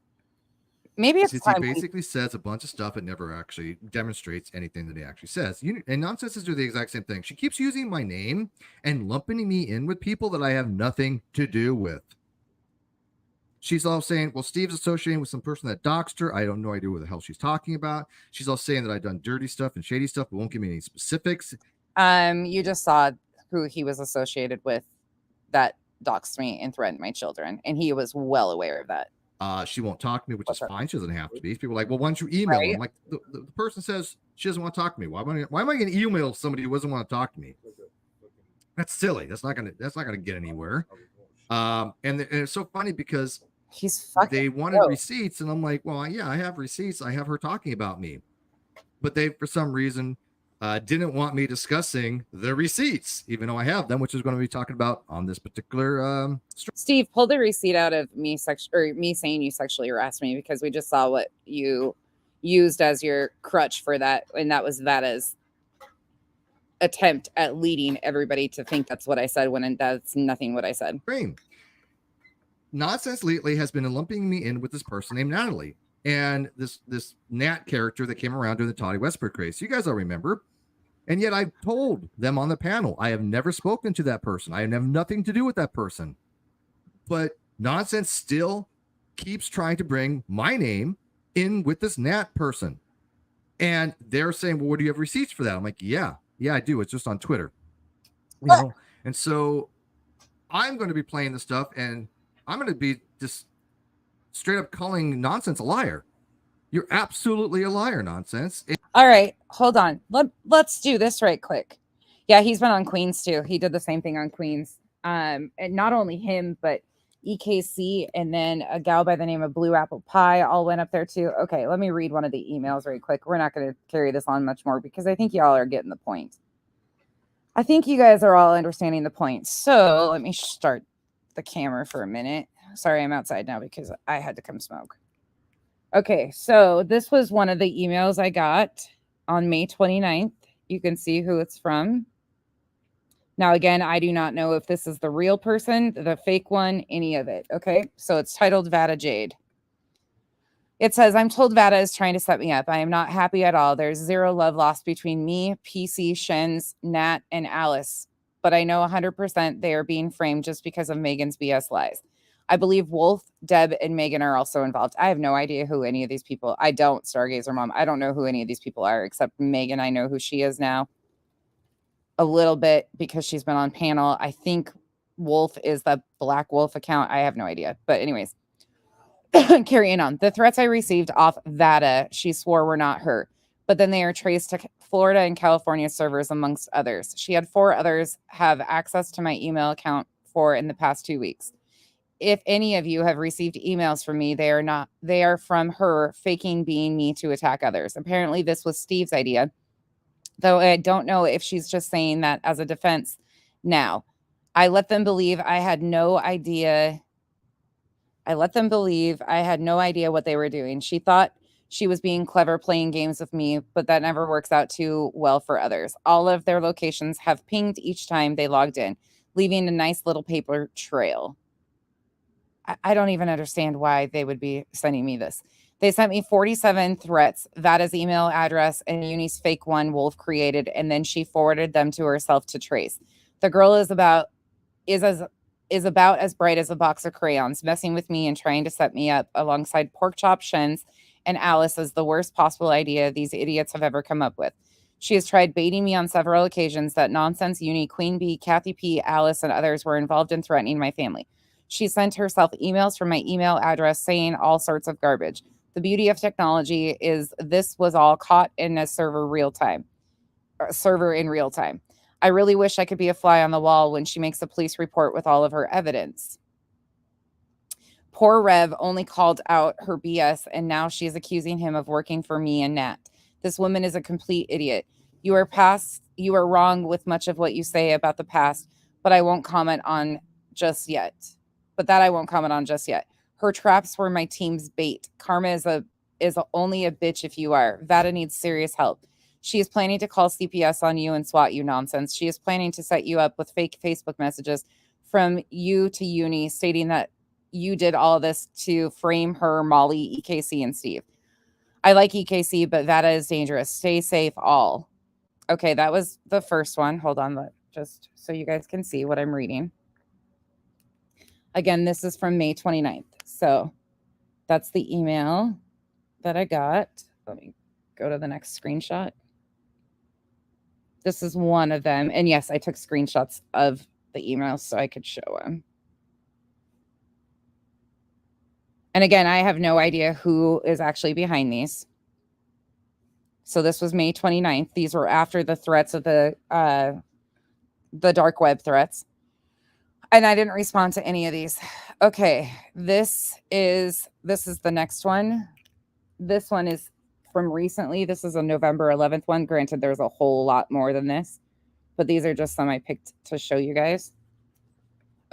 Maybe it's he basically says a bunch of stuff and never actually demonstrates anything that he actually says. And nonsenses do the exact same thing. She keeps using my name and lumping me in with people that I have nothing to do with. She's all saying, well, Steve's associating with some person that doxed her. I don't know idea what the hell she's talking about. She's all saying that I've done dirty stuff and shady stuff, but won't give me any specifics. You just saw who he was associated with that doxed me and threatened my children. And he was well aware of that. She won't talk to me, which is fine. She doesn't have to be. People are like, well, why don't you email her? I'm like, the person says she doesn't want to talk to me. Why am I going to email somebody who doesn't want to talk to me? That's silly. That's not gonna get anywhere. And it's so funny because they wanted receipts, and I'm like, well, yeah, I have receipts. I have her talking about me, but they, for some reason, didn't want me discussing the receipts, even though I have them, which is going to be talking about on this particular. Steve, pull the receipt out of me saying you sexually harassed me, because we just saw what you used as your crutch for that, and that was Vada's attempt at leading everybody to think that's what I said when that's nothing what I said. Nonsense lately has been lumping me in with this person named Natalie and this Nat character that came around during the Toddy Westbrook craze. You guys all remember. And yet I told them on the panel, I have never spoken to that person. I have nothing to do with that person. But Nonsense still keeps trying to bring my name in with this Nat person. And they're saying, well, what do you have receipts for that? I'm like, yeah, I do. It's just on Twitter. You know? And so I'm going to be playing this stuff, and I'm going to be just straight up calling Nonsense a liar. You're absolutely a liar, Nonsense. All right, hold on. Let's do this right quick. Yeah, he's been on Queens too. He did the same thing on Queens. And not only him, but EKC and then a gal by the name of Blue Apple Pie all went up there too. Okay, let me read one of the emails right quick. We're not going to carry this on much more because I think y'all are getting the point. I think you guys are all understanding the point. So let me start the camera for a minute. Sorry, I'm outside now because I had to come smoke. Okay, so this was one of the emails I got on May 29th. You can see who it's from. Now, again, I do not know if this is the real person, the fake one, any of it. Okay, so it's titled Vada Jade. It says, I'm told Vada is trying to set me up. I am not happy at all. There's zero love lost between me, PC, Shens, Nat, and Alice. But I know 100% they are being framed just because of Megan's BS lies. I believe Wolf, Deb, and Megan are also involved. I have no idea who any of these people. I don't, Stargazer Mom. I don't know who any of these people are, except Megan. I know who she is now. A little bit because she's been on panel. I think Wolf is the Black Wolf account. I have no idea. But anyways, carrying on. The threats I received off Vada, she swore were not her. But then they are traced to Florida and California servers, amongst others. She had 4 others have access to my email account in the past 2 weeks. If any of you have received emails from me, they are from her faking being me to attack others. Apparently this was Steve's idea, though I don't know if she's just saying that as a defense. Now, I let them believe I had no idea. What they were doing. She thought she was being clever playing games with me, but that never works out too well for others. All of their locations have pinged each time they logged in, leaving a nice little paper trail. I don't even understand why they would be sending me this. They sent me 47 threats, Vada's email address, and Uni's fake one Wolf created, and then she forwarded them to herself to trace. The girl is about as bright as a box of crayons, messing with me and trying to set me up alongside Porkchop, Shens, and Alice as the worst possible idea these idiots have ever come up with. She has tried baiting me on several occasions that Nonsense, Uni, Queen Bee, Kathy P, Alice, and others were involved in threatening my family. She sent herself emails from my email address saying all sorts of garbage. The beauty of technology is this was all caught in a server in real time. I really wish I could be a fly on the wall when she makes a police report with all of her evidence. Poor Rev only called out her BS, and now she is accusing him of working for me and Nat. This woman is a complete idiot. You are wrong with much of what you say about the past, but I won't comment on just yet. Her traps were my team's bait. Karma is only a bitch if you are. Vada needs serious help. She is planning to call CPS on you and swat you nonsense. She is planning to set you up with fake Facebook messages from you to Uni stating that you did all this to frame her, Molly, EKC, and Steve. I like EKC, but Vada is dangerous. Stay safe, all. Okay, that was the first one. Hold on, just so you guys can see what I'm reading. Again, this is from May 29th. So that's the email that I got. Let me go to the next screenshot. This is one of them. And yes, I took screenshots of the emails so I could show them. And again, I have no idea who is actually behind these. So this was May 29th. These were after the threats of the dark web threats. And I didn't respond to any of these. Okay, this is the next one. This one is from recently. This is a November 11th one. Granted, there's a whole lot more than this, but these are just some I picked to show you guys.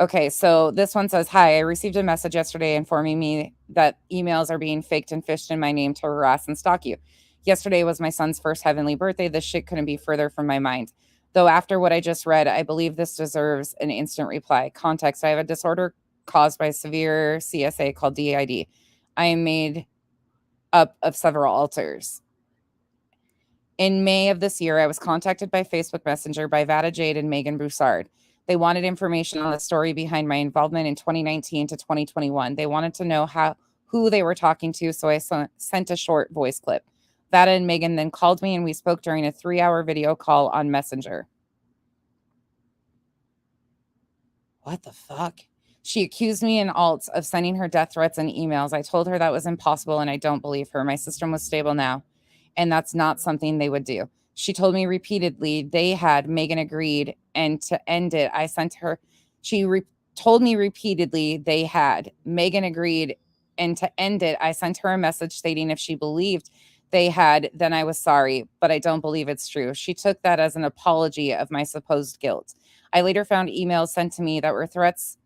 Okay, so this one says, hi, I received a message yesterday informing me that emails are being faked and fished in my name to harass and stalk you. Yesterday was my son's first heavenly birthday. This shit couldn't be further from my mind. Though after what I just read, I believe this deserves an instant reply. Context, I have a disorder caused by severe CSA called DID. I am made up of several alters. In May of this year, I was contacted by Facebook Messenger by Vada Jade and Megan Broussard. They wanted information on the story behind my involvement in 2019 to 2021. They wanted to know who they were talking to, so I sent a short voice clip. Vada and Megan then called me, and we spoke during a 3-hour video call on Messenger. What the fuck? She accused me and Alt of sending her death threats and emails. I told her that was impossible, and I don't believe her. My system was stable now, and that's not something they would do. She told me repeatedly Megan agreed, and to end it, I sent her. Told me repeatedly Megan agreed, and to end it, I sent her a message stating if she believed they had, then I was sorry, but I don't believe it's true. She took that as an apology of my supposed guilt. I later found emails sent to me that were threats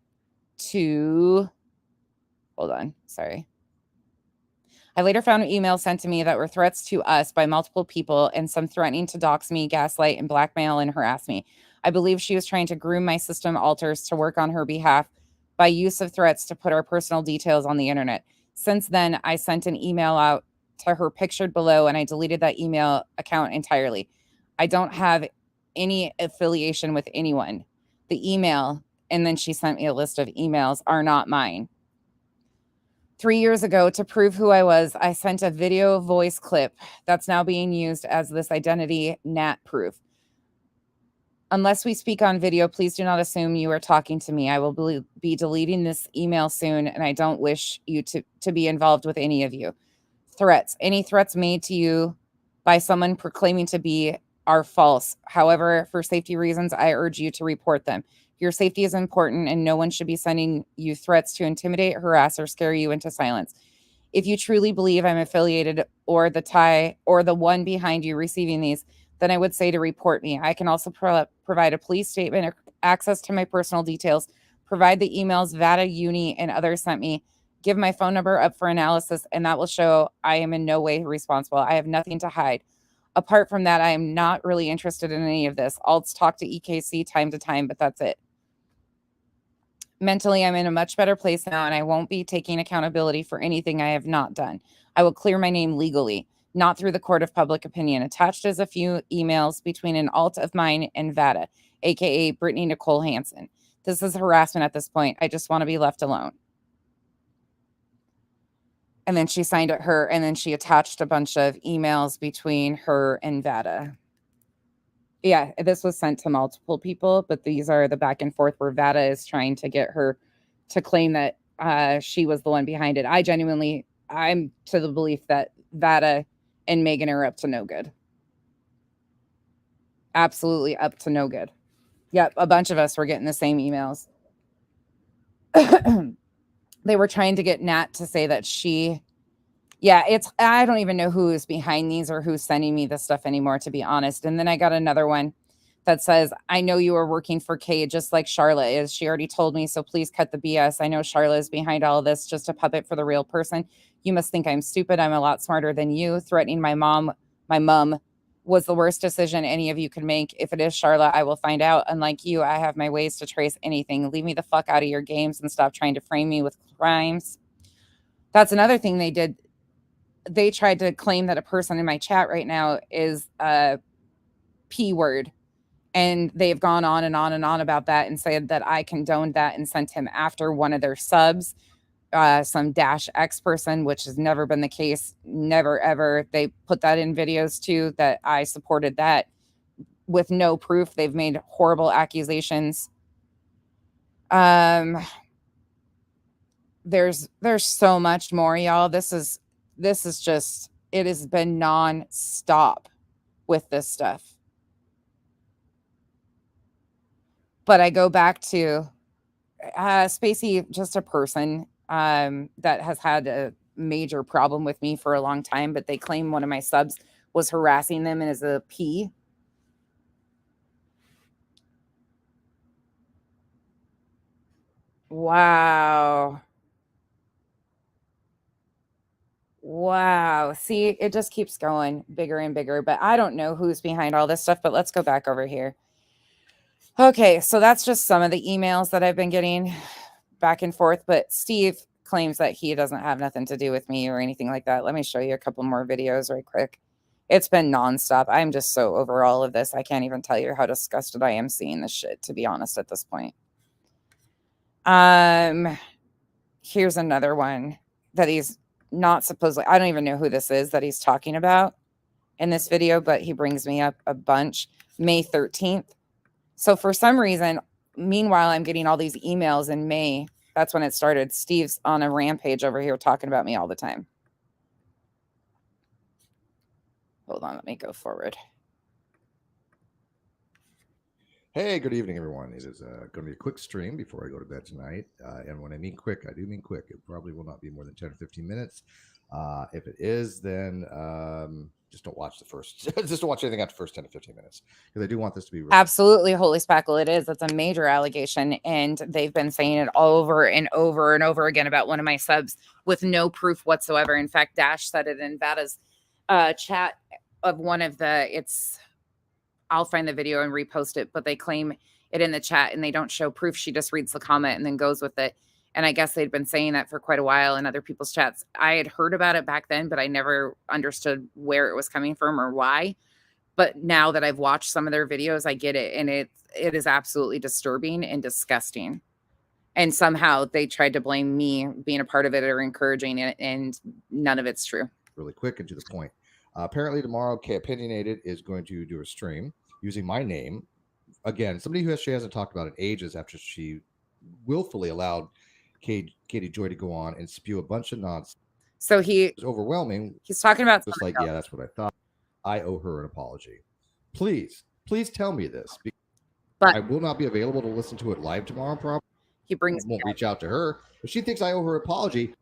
to, I later found emails sent to me that were threats to us by multiple people and some threatening to dox me, gaslight, and blackmail and harass me. I believe she was trying to groom my system alters to work on her behalf by use of threats to put our personal details on the internet. Since then, I sent an email out to her pictured below, and I deleted that email account entirely. I don't have any affiliation with anyone. The email, and then she sent me a list of emails, are not mine. 3 years ago, to prove who I was, I sent a video voice clip that's now being used as this identity NAT proof. Unless we speak on video, please do not assume you are talking to me. I will be deleting this email soon, and I don't wish you to be involved with any of you. Threats. Any threats made to you by someone proclaiming to be are false. However, for safety reasons, I urge you to report them. Your safety is important, and no one should be sending you threats to intimidate, harass, or scare you into silence. If you truly believe I'm affiliated or the one behind you receiving these, then I would say to report me. I can also provide a police statement or access to my personal details, provide the emails Vada, Uni, and others sent me, give my phone number up for analysis, and that will show I am in no way responsible. I have nothing to hide. Apart from that, I am not really interested in any of this. Alts talk to EKC time to time, but that's it. Mentally, I'm in a much better place now, and I won't be taking accountability for anything I have not done. I will clear my name legally, not through the court of public opinion. Attached is a few emails between an alt of mine and Vada, aka Brittany Nicole Hansen. This is harassment at this point. I just want to be left alone. And then she signed it her, and then she attached a bunch of emails between her and Vada. Yeah, this was sent to multiple people, but these are the back and forth where Vada is trying to get her to claim that she was the one behind it. I'm to the belief that Vada and Megan are up to no good. Absolutely up to no good. Yep, a bunch of us were getting the same emails. They were trying to get Nat to say that I don't even know who is behind these or who's sending me this stuff anymore, to be honest. And then I got another one that says, I know you are working for Kay just like Charlotte is. She already told me, so please cut the BS. I know Charlotte is behind all of this, just a puppet for the real person. You must think I'm stupid. I'm a lot smarter than you. Threatening my mom was the worst decision any of you could make. If it is Charlotte, I will find out. Unlike you, I have my ways to trace anything. Leave me the fuck out of your games and stop trying to frame me with crimes. That's another thing they did. They tried to claim that a person in my chat right now is a P word. And they've gone on and on and on about that and said that I condoned that and sent him after one of their subs, some -X person, which has never been the case. Never, ever. They put that in videos too, that I supported that with no proof. They've made horrible accusations. There's so much more, y'all. This is just, it has been non-stop with this stuff. But I go back to Spacey, just a person that has had a major problem with me for a long time, but they claim one of my subs was harassing them and is a P. Wow. Wow. See, it just keeps going bigger and bigger, but I don't know who's behind all this stuff, but let's go back over here. Okay, so that's just some of the emails that I've been getting back and forth, but Steve claims that he doesn't have nothing to do with me or anything like that. Let me show you a couple more videos right quick. It's been nonstop. I'm just so over all of this. I can't even tell you how disgusted I am seeing this shit, to be honest, at this point. Here's another one that he's not supposedly, I don't even know who this is that he's talking about in this video, but he brings me up a bunch. May 13th. So for some reason, meanwhile, I'm getting all these emails in May. That's when it started. Steve's on a rampage over here talking about me all the time. Hold on, let me go forward. Hey, good evening, everyone. It is going to be a quick stream before I go to bed tonight. And when I mean quick, I do mean quick. It probably will not be more than 10 or 15 minutes. If it is, then just don't watch the first, just don't watch anything after the first 10 to 15 minutes, because I do want this to be absolutely, holy spackle. It is. It's a major allegation, and they've been saying it over and over and over again about one of my subs with no proof whatsoever. In fact, Dash said it in Vada's chat of one of the, I'll find the video and repost it, but they claim it in the chat and they don't show proof. She just reads the comment and then goes with it. And I guess they'd been saying that for quite a while in other people's chats. I had heard about it back then, but I never understood where it was coming from or why. But now that I've watched some of their videos, I get it. And it is absolutely disturbing and disgusting. And somehow they tried to blame me being a part of it or encouraging it. And none of it's true. Really quick and to the point. Apparently tomorrow, K Opinionated is going to do a stream using my name. Again, somebody who she hasn't talked about in ages, after she willfully allowed Katie Joy to go on and spew a bunch of nonsense. So it's overwhelming. He's talking about just like, yeah, that's what I thought. I owe her an apology. Please tell me this. But I will not be available to listen to it live tomorrow. Probably. Won't reach out to her. If she thinks I owe her an apology,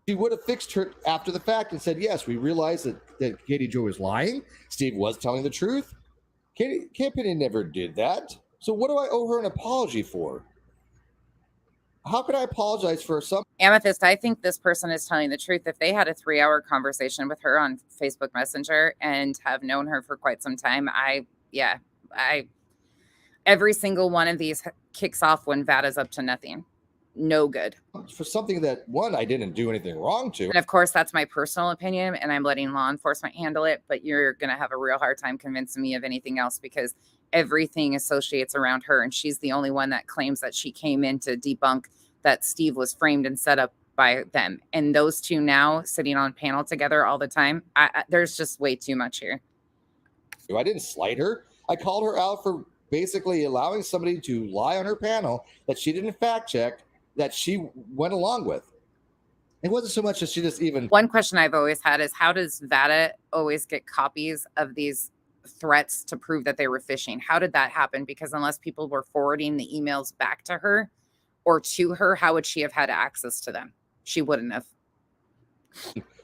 she would have fixed her after the fact and said, yes, we realized that Katie Joy was lying. Steve was telling the truth. Katie Opinion never did that. So what do I owe her an apology for? How could I apologize for something? Amethyst, I think this person is telling the truth. If they had a 3-hour conversation with her on Facebook Messenger and have known her for quite some time, every single one of these kicks off when Vada's up to nothing. No good. For something that, one, I didn't do anything wrong to. And of course, that's my personal opinion, and I'm letting law enforcement handle it, but you're going to have a real hard time convincing me of anything else, because everything associates around her, and she's the only one that claims that she came in to debunk that Steve was framed and set up by them. And those two now sitting on panel together all the time, there's just way too much here. I didn't slight her. I called her out for basically allowing somebody to lie on her panel that she didn't fact check, that she went along with. It wasn't so much as she just even... One question I've always had is, how does Vada always get copies of these threats to prove that they were phishing. How did that happen? Because unless people were forwarding the emails back to her or to her, how would she have had access to them? She wouldn't have.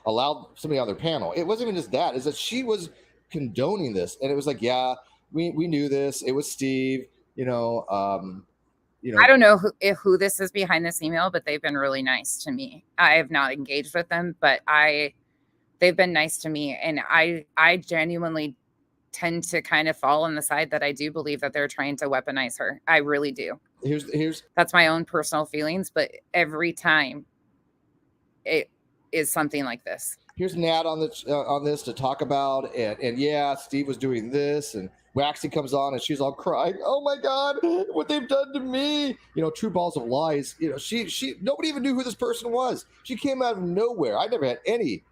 Allowed somebody on their panel. It wasn't even just that, is that she was condoning this. And it was like, yeah, we knew this. It was Steve, you know. I don't know who this is behind this email, but they've been really nice to me. I have not engaged with them, but they've been nice to me. And I genuinely tend to kind of fall on the side that I do believe that they're trying to weaponize her. I really do. That's my own personal feelings, but every time it is something like this. Here's Nat on this to talk about, and yeah, Steve was doing this, and Waxy comes on and she's all crying. Oh my God, what they've done to me! You know, true balls of lies. You know, she nobody even knew who this person was. She came out of nowhere. I never had any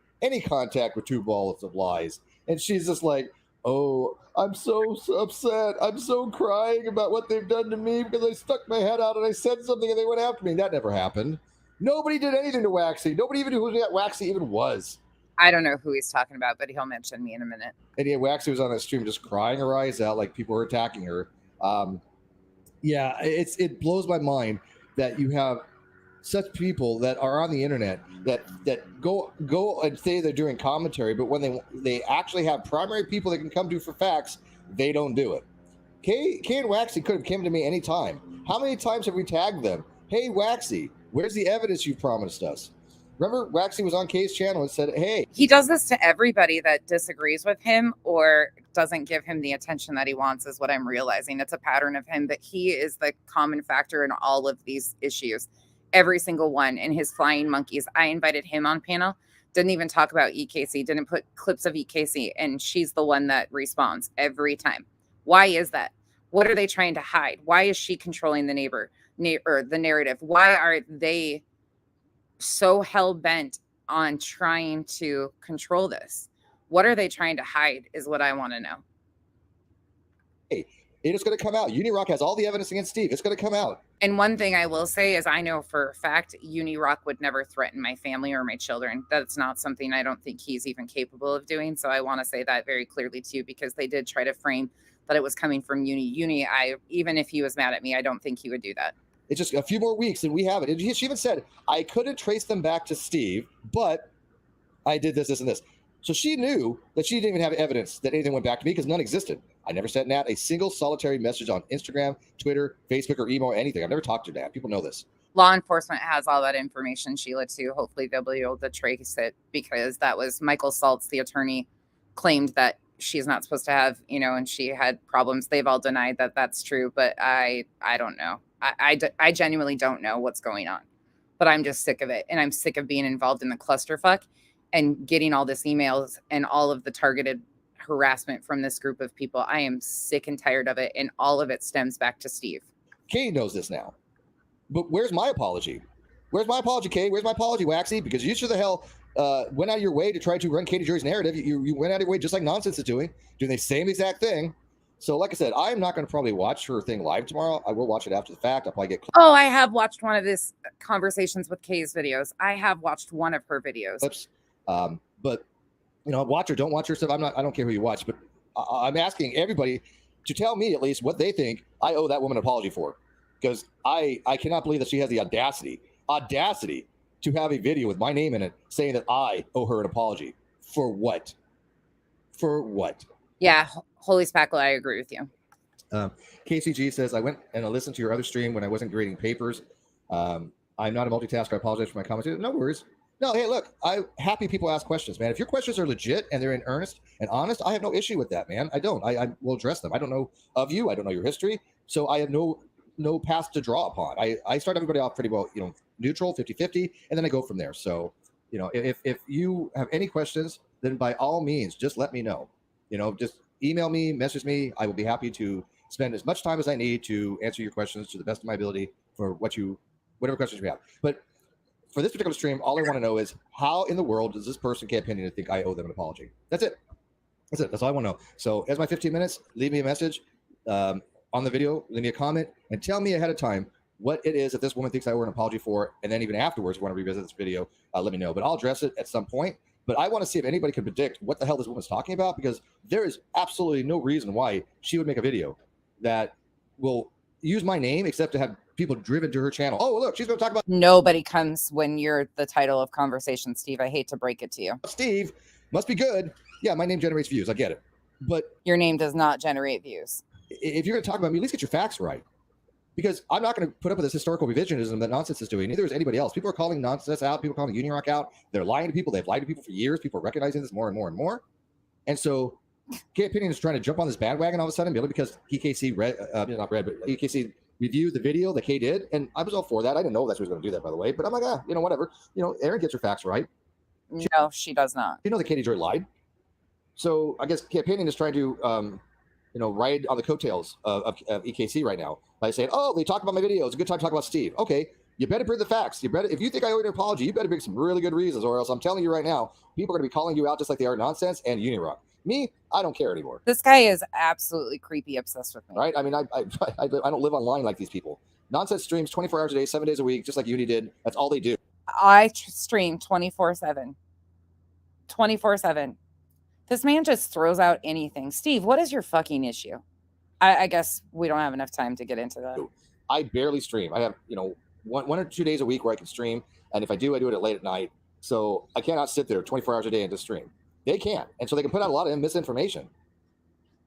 contact with True Balls of Lies, and she's just like, oh, I'm so upset. I'm so crying about what they've done to me because I stuck my head out and I said something and they went after me. That never happened. Nobody did anything to Waxy. Nobody even knew who that Waxy even was. I don't know who he's talking about, but he'll mention me in a minute. And yeah, Waxy was on that stream just crying her eyes out like people were attacking her. Yeah, it blows my mind that you have such people that are on the internet that go and say they're doing commentary, but when they actually have primary people that can come to for facts, they don't do it. Kay and Waxy could have come to me anytime. How many times have we tagged them? Hey, Waxy, where's the evidence you promised us? Remember, Waxy was on Kay's channel and said, hey. He does this to everybody that disagrees with him or doesn't give him the attention that he wants, is what I'm realizing. It's a pattern of him, but he is the common factor in all of these issues. Every single one. And his flying monkeys. I invited him on panel. Didn't even talk about EKC. Didn't put clips of EKC. And she's the one that responds every time. Why is that? What are they trying to hide? Why is she controlling the the narrative? Why are they so hell-bent on trying to control this? What are they trying to hide is what I want to know. Hey, it is going to come out. Unirock has all the evidence against Steve. It's going to come out. And one thing I will say is I know for a fact Unirock would never threaten my family or my children. That's not something I don't think he's even capable of doing. So I want to say that very clearly too, because they did try to frame that it was coming from Uni. Even if he was mad at me, I don't think he would do that. It's just a few more weeks and we have it. She even said, I couldn't trace them back to Steve, but I did this, and this. So she knew that she didn't even have evidence that anything went back to me because none existed. I never sent Nat a single solitary message on Instagram, Twitter, Facebook, or email or anything. I've never talked to Nat. People know this. Law enforcement has all that information, Sheila, too. Hopefully they'll be able to trace it, because that was Michael Saltz, the attorney, claimed that she's not supposed to have, and she had problems. They've all denied that that's true, but I don't know. I genuinely don't know what's going on, but I'm just sick of it. And I'm sick of being involved in the clusterfuck and getting all this emails and all of the targeted harassment from this group of people. I am sick and tired of it. And all of it stems back to Steve. Kay knows this now, but where's my apology? Where's my apology, Kay? Where's my apology, Waxy? Because you sure the hell went out of your way to try to run Katie Jury's narrative. You went out of your way just like Nonsense is doing the same exact thing. So like I said, I'm not going to probably watch her thing live tomorrow. I will watch it after the fact. I'll probably get I have watched one of this Conversations with Kay's videos. I have watched one of her videos. Clips. But watch her, don't watch her stuff. I don't care who you watch, but I'm asking everybody to tell me at least what they think I owe that woman an apology for, because I cannot believe that she has the audacity to have a video with my name in it saying that I owe her an apology. For what? Yeah, holy spackle, I agree with you. KCG says, I went and I listened to your other stream when I wasn't grading papers. I'm not a multitasker. I apologize for my comments. No worries. No, hey, look, I'm happy people ask questions, man. If your questions are legit and they're in earnest and honest, I have no issue with that, man. I don't. I will address them. I don't know of you. I don't know your history. So I have no path to draw upon. I start everybody off pretty well, neutral, 50-50, and then I go from there. So, if you have any questions, then by all means, just let me know. Just email me, message me. I will be happy to spend as much time as I need to answer your questions to the best of my ability for whatever questions you have. But for this particular stream, all I want to know is how in the world does this person campaigning to think I owe them an apology? That's it. That's all I want to know. So as my 15 minutes, leave me a message on the video, leave me a comment, and tell me ahead of time what it is that this woman thinks I owe her an apology for. And then even afterwards, if you want to revisit this video, let me know. But I'll address it at some point. But I want to see if anybody can predict what the hell this woman's talking about, because there is absolutely no reason why she would make a video that will use my name except to have people driven to her channel. Oh, look, she's going to talk about Nobody comes when you're the title of conversation, Steve. I hate to break it to you. Steve. Must be good. Yeah, my name generates views. I get it. But Your name does not generate views. if you're going to talk about me, at least get your facts right. Because I'm not going to put up with this historical revisionism that nonsense is doing. Neither is anybody else. People are calling nonsense out. People are calling Union Rock out. They're lying to people. They've lied to people for years. People are recognizing this more and more and more. And so K Opinion is trying to jump on this bandwagon all of a sudden, merely because EKC EKC reviewed the video that K did. And I was all for that. I didn't know that she was going to do that, by the way. But I'm like, whatever. Erin gets her facts right. No, she does not. You know that Katie Joy lied. So I guess K Opinion is trying to ride on the coattails of EKC right now by saying, oh, they talk about my video. It's a good time to talk about Steve. Okay, you better bring the facts. You better, if you think I owe you an apology, you better bring some really good reasons, or else I'm telling you right now, people are going to be calling you out just like they are nonsense and Union Rock. Me, I don't care anymore. This guy is absolutely creepy obsessed with me. Right? I mean, I don't live online like these people. Nonsense streams 24 hours a day, 7 days a week, just like Uni did. That's all they do. I stream 24/7. 24/7. This man just throws out anything. Steve, what is your fucking issue? I guess we don't have enough time to get into that. I barely stream. I have, one or 2 days a week where I can stream. And if I do it at late at night. So I cannot sit there 24 hours a day and just stream. They can't. And so they can put out a lot of misinformation.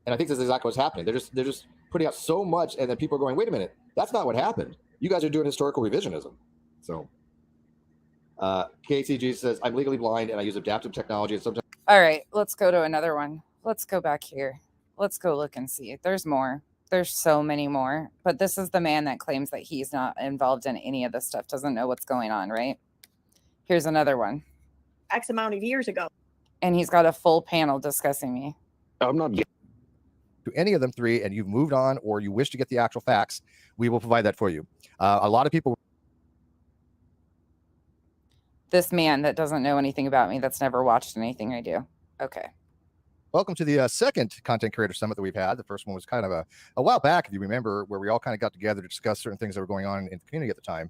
And I think this is exactly what's happening. They're just putting out so much, and then people are going, wait a minute, that's not what happened. You guys are doing historical revisionism. So KCG says, I'm legally blind and I use adaptive technology. And sometimes. All right, let's go to another one. Let's go back here. Let's go look and see. There's more. There's so many more. But this is the man that claims that he's not involved in any of this stuff, doesn't know what's going on, right? Here's another one. X amount of years ago. And he's got a full panel discussing me. I'm not. To any of them three, and you've moved on, or you wish to get the actual facts, we will provide that for you. A lot of people. This man that doesn't know anything about me, that's never watched anything I do. Okay. Welcome to the second Content Creator Summit that we've had. The first one was kind of a while back, if you remember, where we all kind of got together to discuss certain things that were going on in the community at the time.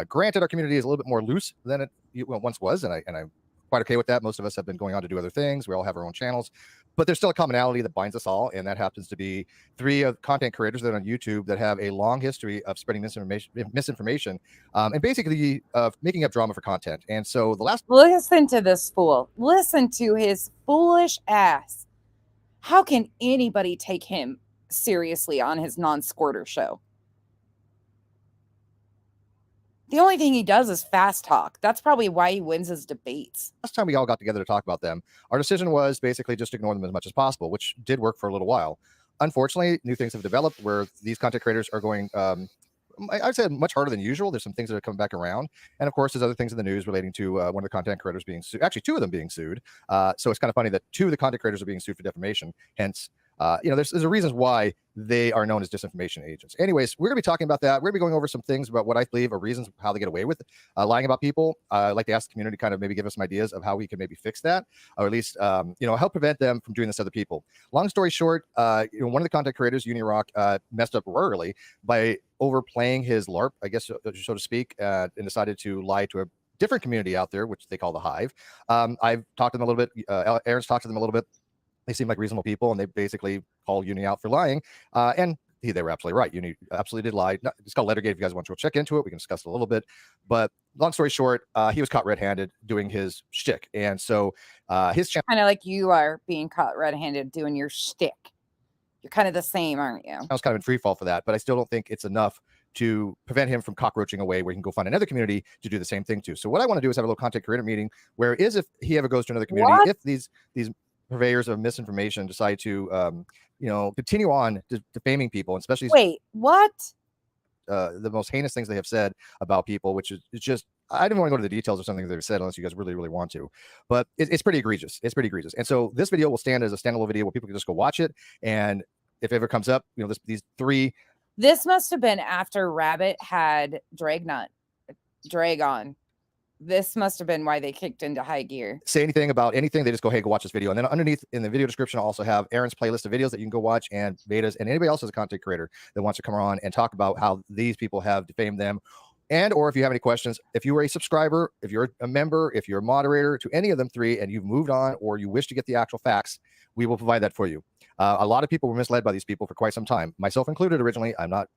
Granted, our community is a little bit more loose than it once was, and I'm quite okay with that. Most of us have been going on to do other things. We all have our own channels, but there's still a commonality that binds us all, and that happens to be three of content creators that are on YouTube that have a long history of spreading misinformation, and basically making up drama for content. And so the last... Listen to this fool. Listen to his foolish ass. How can anybody take him seriously on his non-squirter show? The only thing he does is fast talk. That's probably why he wins his debates. Last time we all got together to talk about them, our decision was basically just ignore them as much as possible, which did work for a little while. Unfortunately, new things have developed where these content creators are going, I'd say much harder than usual. There's some things that are coming back around. And of course, there's other things in the news relating to one of the content creators being sued, actually two of them being sued. So it's kind of funny that two of the content creators are being sued for defamation. Hence, there's a reason why they are known as disinformation agents. Anyways, we're going to be talking about that. We're going to be going over some things about what I believe are reasons how they get away with lying about people. I'd like to ask the community kind of maybe give us some ideas of how we can maybe fix that, or at least, help prevent them from doing this to other people. Long story short, one of the content creators, Union Rock, messed up royally by overplaying his LARP, I guess, so to speak, and decided to lie to a different community out there, which they call the Hive. I've talked to them a little bit. Aaron's talked to them a little bit. They seem like reasonable people, and they basically call Uni out for lying. And they were absolutely right. Uni absolutely did lie. It's called Lettergate. If you guys want to check into it, we can discuss it a little bit. But long story short, he was caught red-handed doing his shtick. And so his channel... Kind of like you are being caught red-handed doing your shtick. You're kind of the same, aren't you? I was kind of in free fall for that, but I still don't think it's enough to prevent him from cockroaching away where he can go find another community to do the same thing to. So what I want to do is have a little content creator meeting where if he ever goes to another community, What? if these purveyors of misinformation decide to continue on defaming people, and especially Wait, what? the most heinous things they have said about people, which is just, I don't want to go to the details of something they've said unless you guys really, really want to, but it's pretty egregious. It's pretty egregious. And so this video will stand as a standalone video where people can just go watch it. And if it ever comes up, these three. This must have been after Rabbit had Dragon. This must have been why they kicked into high gear. Say anything about anything, they just go, hey, go watch this video. And then underneath in the video description, I'll also have Aaron's playlist of videos that you can go watch, and Veda's, and anybody else as a content creator that wants to come on and talk about how these people have defamed them And or if you have any questions, if you are a subscriber, if you're a member, if you're a moderator to any of them three and you've moved on or you wish to get the actual facts, we will provide that for you. A lot of people were misled by these people for quite some time, myself included originally. I'm not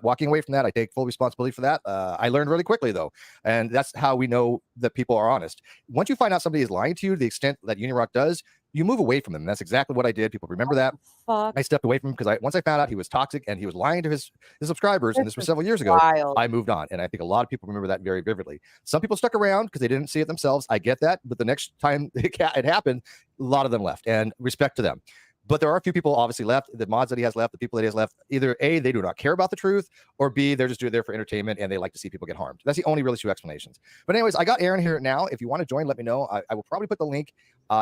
walking away from that. I take full responsibility for that. I learned really quickly, though. And that's how we know that people are honest. Once you find out somebody is lying to you to the extent that Unirock does, you move away from them. That's exactly what I did. People remember that. Fuck. I stepped away from him because once I found out he was toxic and he was lying to his subscribers, and this was several years ago, Wild. I moved on. And I think a lot of people remember that very vividly. Some people stuck around because they didn't see it themselves. I get that. But the next time it happened, a lot of them left, and respect to them. But there are a few people obviously left, the mods that he has left, the people that he has left, either A, they do not care about the truth, or B, they're just doing it there for entertainment and they like to see people get harmed. That's the only really two explanations. But anyways, I got Aaron here now. If you want to join, let me know. I will probably put the link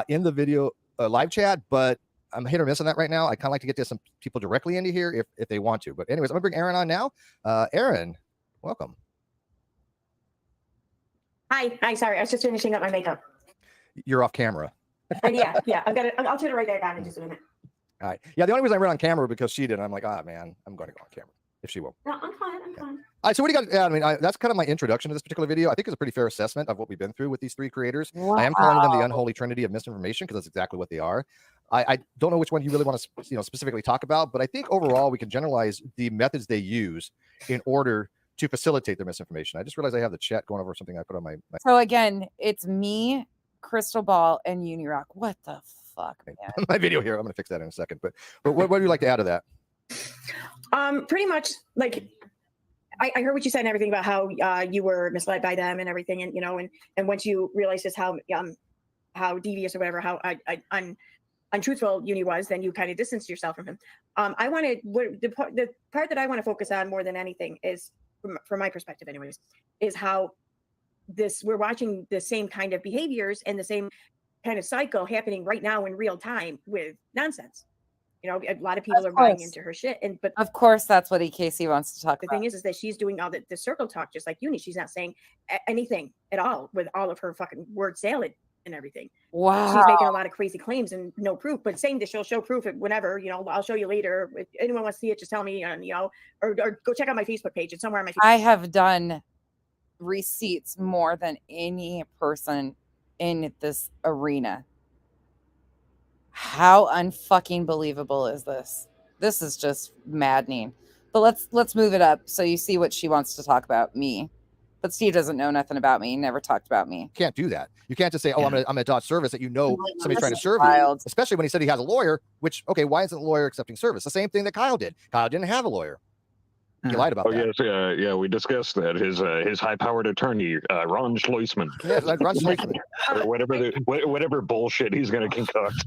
in the video live chat, but I'm hit or miss on that right now. I kind of like to get to some people directly into here if they want to. But anyways, I'm gonna bring Aaron on now. Aaron, welcome. Hi. Sorry, I was just finishing up my makeup. You're off camera. Yeah. I'll turn it right back on in just a minute. All right. Yeah, the only reason I ran on camera because she did. I'm like, man, I'm going to go on camera if she will. No, I'm fine. I'm fine. All right, so what do you got? Yeah, I mean, that's kind of my introduction to this particular video. I think it's a pretty fair assessment of what we've been through with these three creators. Wow. I am calling them the unholy trinity of misinformation because that's exactly what they are. I don't know which one you really want to specifically talk about, but I think overall we can generalize the methods they use in order to facilitate their misinformation. I just realized I have the chat going over something I put on my So again, it's me, Crystal Ball, and Unirock. What the fuck, man? my video here. I'm going to fix that in a second. But what would you like to add to that? Pretty much like I heard what you said and everything about how you were misled by them and everything, and and once you realized just how devious or whatever, how untruthful Uni was, then you kind of distanced yourself from him. The part that I want to focus on more than anything is, from my perspective, anyways, is how we're watching the same kind of behaviors and the same kind of cycle happening right now in real time with nonsense. A lot of people are buying into her shit, but of course that's what EKC wants to talk the about. thing is that she's doing all the circle talk just like Uni. She's not saying anything at all with all of her fucking word salad and everything. Wow. She's making a lot of crazy claims and no proof, but saying that she'll show proof whenever, I'll show you later. If anyone wants to see it, just tell me, or go check out my Facebook page. It's somewhere on my Facebook. I have done receipts more than any person in this arena. How unfucking believable is this? This is just maddening. But let's move it up so you see what she wants to talk about, me. But Steve doesn't know nothing about me. He never talked about me. You can't do that. You can't just say, I'm gonna dodge service that somebody's trying to serve wild. you. Especially when he said he has a lawyer, which, okay, why isn't the lawyer accepting service? The same thing that Kyle did. Kyle didn't have a lawyer. He lied about that. Yes, yeah, we discussed that. His high-powered attorney, Ron Schleusman, Ron Schleusman. or whatever bullshit he's going to concoct.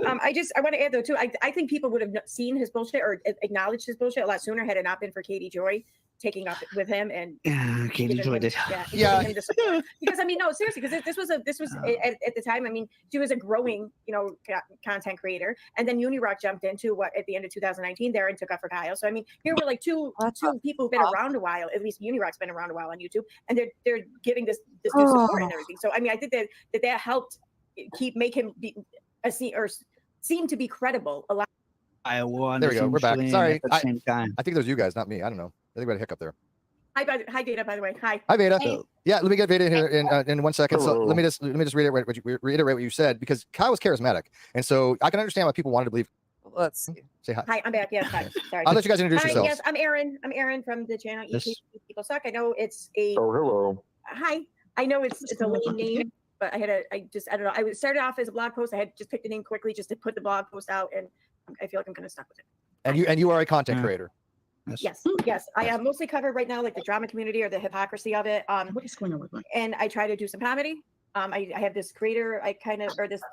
I want to add though too. I think people would have seen his bullshit or acknowledged his bullshit a lot sooner had it not been for Katie Joy taking up with him and Katie Joy did. Yeah. Because no, seriously, because this was at the time. She was a growing content creator, and then Unirock jumped into at the end of 2019 there and took up for Kyle. So here were like two people who've been around a while. At least Unirock's been around a while on YouTube, and they're giving this new support and everything. So I think that helped make him be seem to be credible a lot. There we go. We're back. Sorry. At the same time. I think it was you guys, not me. I don't know. I think we had a hiccup there. Hi, Veda, by the way. Hi, Veda. Hey. Yeah, let me get Veda in here in 1 second. So let me just reiterate what you said, because Kyle was charismatic, and so I can understand why people wanted to believe. Let's see. Say hi. Hi, I'm back. Yes, hi. Sorry. I'll let you guys introduce Hi, yourselves. yes, I'm Aaron. I'm Aaron from the channel Yes. People Suck. I know it's a Oh, hello. hi. I know it's a lame name, but I don't know. I started off as a blog post. I had just picked a name quickly just to put the blog post out, and I feel like I'm kind of stuck with it. And you are a content creator. Yes. I mostly cover right now like the drama community or the hypocrisy of it. What is going on with my? And I try to do some comedy. I have this creator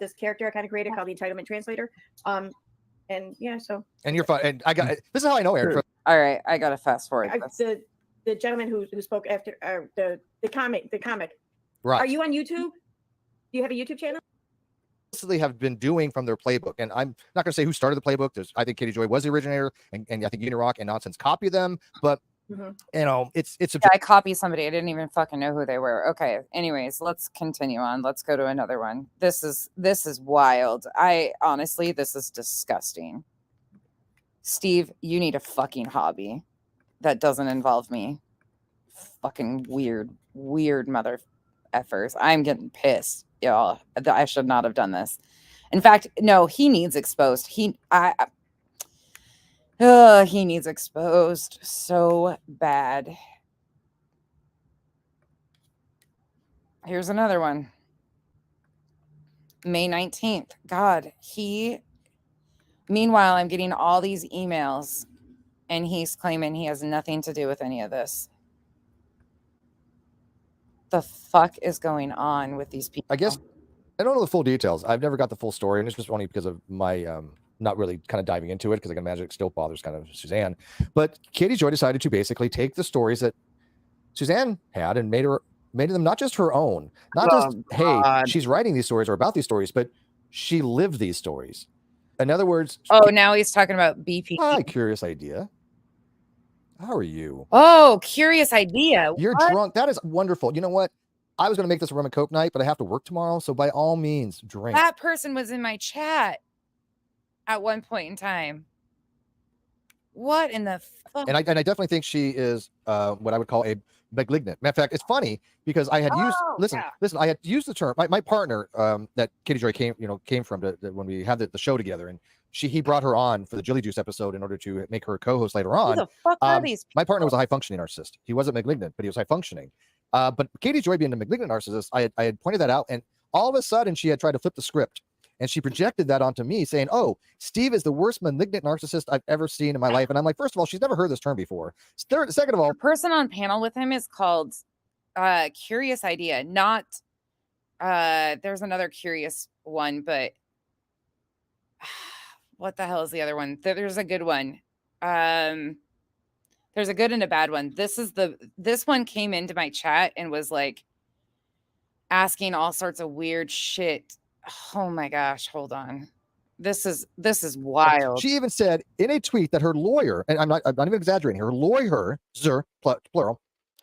this character I kind of created called the Entitlement Translator. And yeah, so. And you're fun. And this is how I know Aaron. All right, I gotta fast forward. The gentleman who spoke after the comic. Right. Are you on YouTube? Do you have a YouTube channel? Have been doing from their playbook, and I'm not going to say who started the playbook. I think Katie Joy was the originator, and I think Unirock and Nonsense copy them, but it's I copy somebody. I didn't even fucking know who they were. Okay, anyways, let's continue on. Let's go to another one. This is wild. Honestly, this is disgusting. Steve, you need a fucking hobby that doesn't involve me. Fucking weird mother effers. I'm getting pissed, y'all. I should not have done this. In fact, no, he needs exposed. He needs exposed so bad. Here's another one. May 19th. God, meanwhile, I'm getting all these emails and he's claiming he has nothing to do with any of this. The fuck is going on with these people? I guess I don't know the full details. I've never got the full story, and it's just only because of my not really kind of diving into it, because I can imagine it still bothers kind of Suzanne. But Katie Joy decided to basically take the stories that Suzanne had and made them not just her own, not just hey, she's writing these stories or about these stories, but she lived these stories. In other words, now he's talking about BP. Hi, Curious Idea. How are you? Oh, Curious Idea. You're drunk. That is wonderful. You know what? I was going to make this a rum and coke night, but I have to work tomorrow. So by all means, drink. That person was in my chat at one point in time. What in the fuck? And I definitely think she is what I would call a malignant. Matter of fact, it's funny because I had used listen, I had used the term. My partner that Katie Joy came from when we had the show together, and he brought her on for the Jilly Juice episode in order to make her a co-host later on. Who the fuck are these people? My partner was a high functioning narcissist. He wasn't malignant, but he was high functioning. But Katie Joy being a malignant narcissist, I had pointed that out, and all of a sudden she had tried to flip the script, and she projected that onto me, saying, "Oh, Steve is the worst malignant narcissist I've ever seen in my life." And I'm like, first of all, she's never heard this term before. Second of all, the person on panel with him is called Curious Idea. Not there's another curious one, but what the hell is the other one? There's a good one. There's a good and a bad one. This one came into my chat and was like asking all sorts of weird shit. Oh my gosh, hold on. This is wild. She even said in a tweet that her lawyer, and I'm not even exaggerating, her lawyer, plural,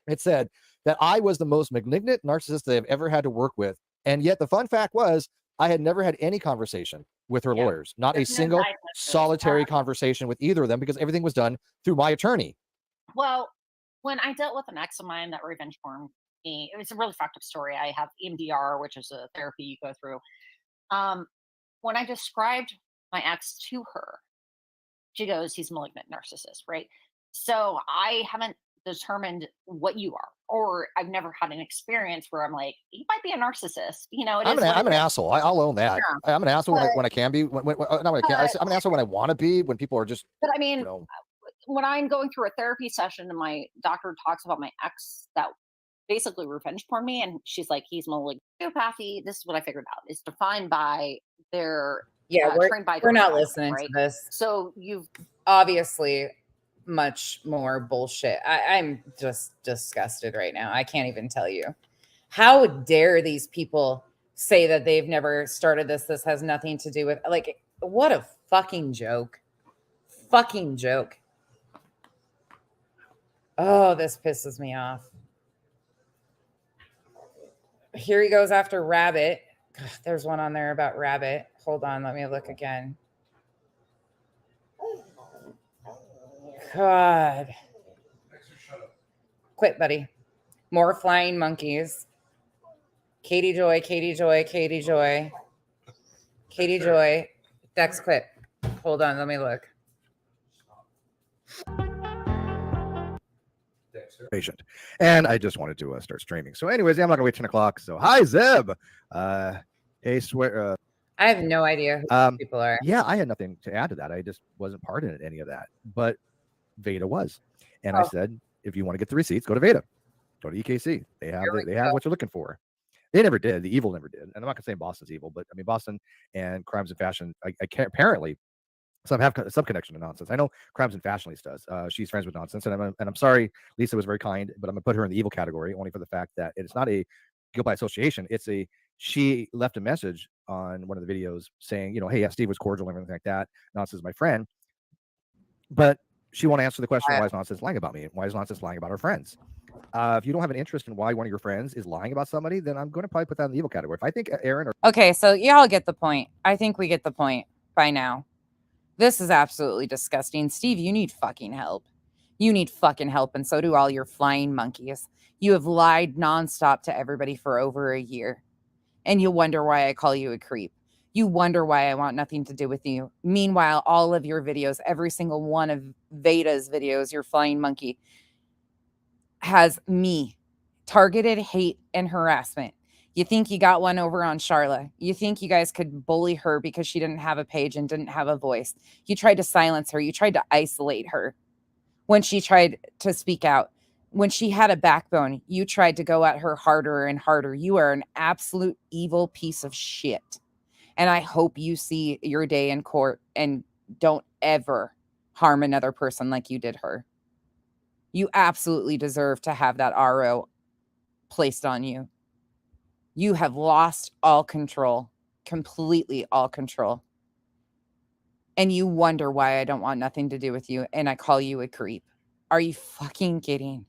it said that I was the most malignant narcissist they've ever had to work with. And yet the fun fact was I had never had any conversation with her lawyers, not a single solitary conversation with either of them, because everything was done through my attorney. Well, when I dealt with an ex of mine that revenge porned me, it was a really fucked up story. I have EMDR, which is a therapy you go through. When I described my ex to her, she goes, "He's a malignant narcissist," right? So I haven't determined what you are, or I've never had an experience where I'm like, you might be a narcissist. I'm an asshole. I'll own that. Yeah. I'm an asshole when I can be. Not when I can. I'm an asshole when I want to be. When people are just. But I mean, when I'm going through a therapy session and my doctor talks about my ex that basically revenge porn me, and she's like, he's malignant. Sociopathy, this is what I figured out, is defined by their we're not listening to this. So you've obviously much more bullshit. I'm just disgusted right now. I can't even tell you. How dare these people say that they've never started this? This has nothing to do with, like, what a fucking joke. Fucking joke. Oh, this pisses me off. Here he goes after Rabbit. God, there's one on there about Rabbit. Hold on, let me look again. God. Quit, buddy. More flying monkeys. Katie Joy, Katie Joy, Katie Joy. Katie Joy. Dex, quit. Hold on, let me look. Patient. And I just wanted to start streaming. So anyways, I'm not gonna wait 10 o'clock. So hi, Zeb. Hey, swear. I have no idea who these people are. Yeah, I had nothing to add to that. I just wasn't part in any of that. But Veda was. And I said, if you want to get the receipts, go to Veda. Go to EKC. They have what you're looking for. They never did. The evil never did. And I'm not gonna say Boston's evil, but I mean Boston and Crimes and Fashion, I can't apparently some have some connection to Nonsense. I know Crimes and Fashionista does. She's friends with Nonsense, and I'm sorry, Lisa was very kind, but I'm gonna put her in the evil category only for the fact that it's not a guilt by association. She left a message on one of the videos saying, hey, yeah, Steve was cordial and everything like that. Nonsense is my friend, but she won't answer the question: why is Nonsense lying about me? Why is Nonsense lying about her friends? If you don't have an interest in why one of your friends is lying about somebody, then I'm going to probably put that in the evil category. If I think Aaron or okay, so y'all get the point. I think we get the point by now. This is absolutely disgusting. Steve, you need fucking help. You need fucking help, and so do all your flying monkeys. You have lied nonstop to everybody for over a year, and you wonder why I call you a creep. You wonder why I want nothing to do with you. Meanwhile, all of your videos, every single one of Veda's videos, your flying monkey, has me, targeted hate and harassment. You think you got one over on Charla. You think you guys could bully her because she didn't have a page and didn't have a voice. You tried to silence her. You tried to isolate her when she tried to speak out. When she had a backbone, you tried to go at her harder and harder. You are an absolute evil piece of shit. And I hope you see your day in court and don't ever harm another person like you did her. You absolutely deserve to have that RO placed on you. You have lost all control, completely all control. And you wonder why I don't want nothing to do with you and I call you a creep. Are you fucking kidding?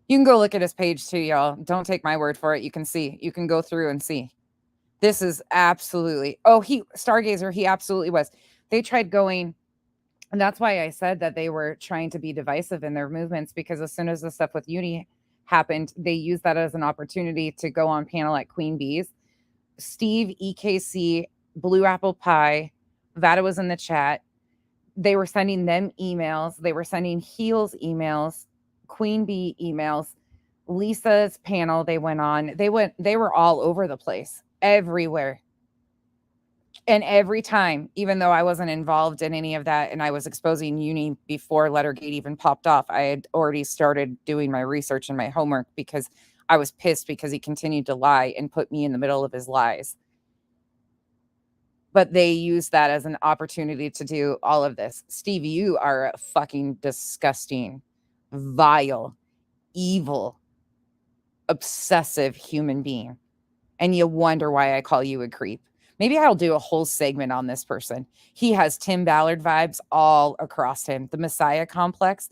You can go look at his page too, y'all. Don't take my word for it. You can see. You can go through and see. This is absolutely... Oh, Stargazer, he absolutely was. They tried going... And that's why I said that they were trying to be divisive in their movements, because as soon as the stuff with Uni happened, they used that as an opportunity to go on panel at Queen Bee's. Steve, EKC, Blue Apple Pie, Vada was in the chat. They were sending them emails. They were sending Heels emails, Queen Bee emails, Lisa's panel they went on. They were all over the place, everywhere. And every time, even though I wasn't involved in any of that and I was exposing Uni before Lettergate even popped off, I had already started doing my research and my homework because I was pissed because he continued to lie and put me in the middle of his lies. But they used that as an opportunity to do all of this. Steve, you are a fucking disgusting, vile, evil, obsessive human being. And you wonder why I call you a creep. Maybe I'll do a whole segment on this person. He has Tim Ballard vibes all across him. The Messiah complex.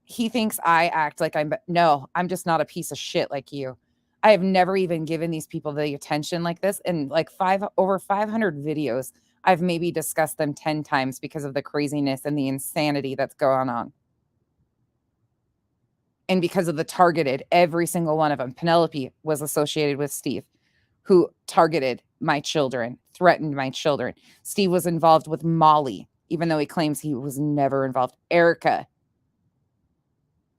He thinks I act like no, I'm just not a piece of shit like you. I have never even given these people the attention like this. And like over 500 videos, I've maybe discussed them 10 times because of the craziness and the insanity that's going on. And because of the targeted, every single one of them. Penelope was associated with Steve, who targeted my children, threatened my children. Steve was involved with Molly, even though he claims he was never involved. Erica,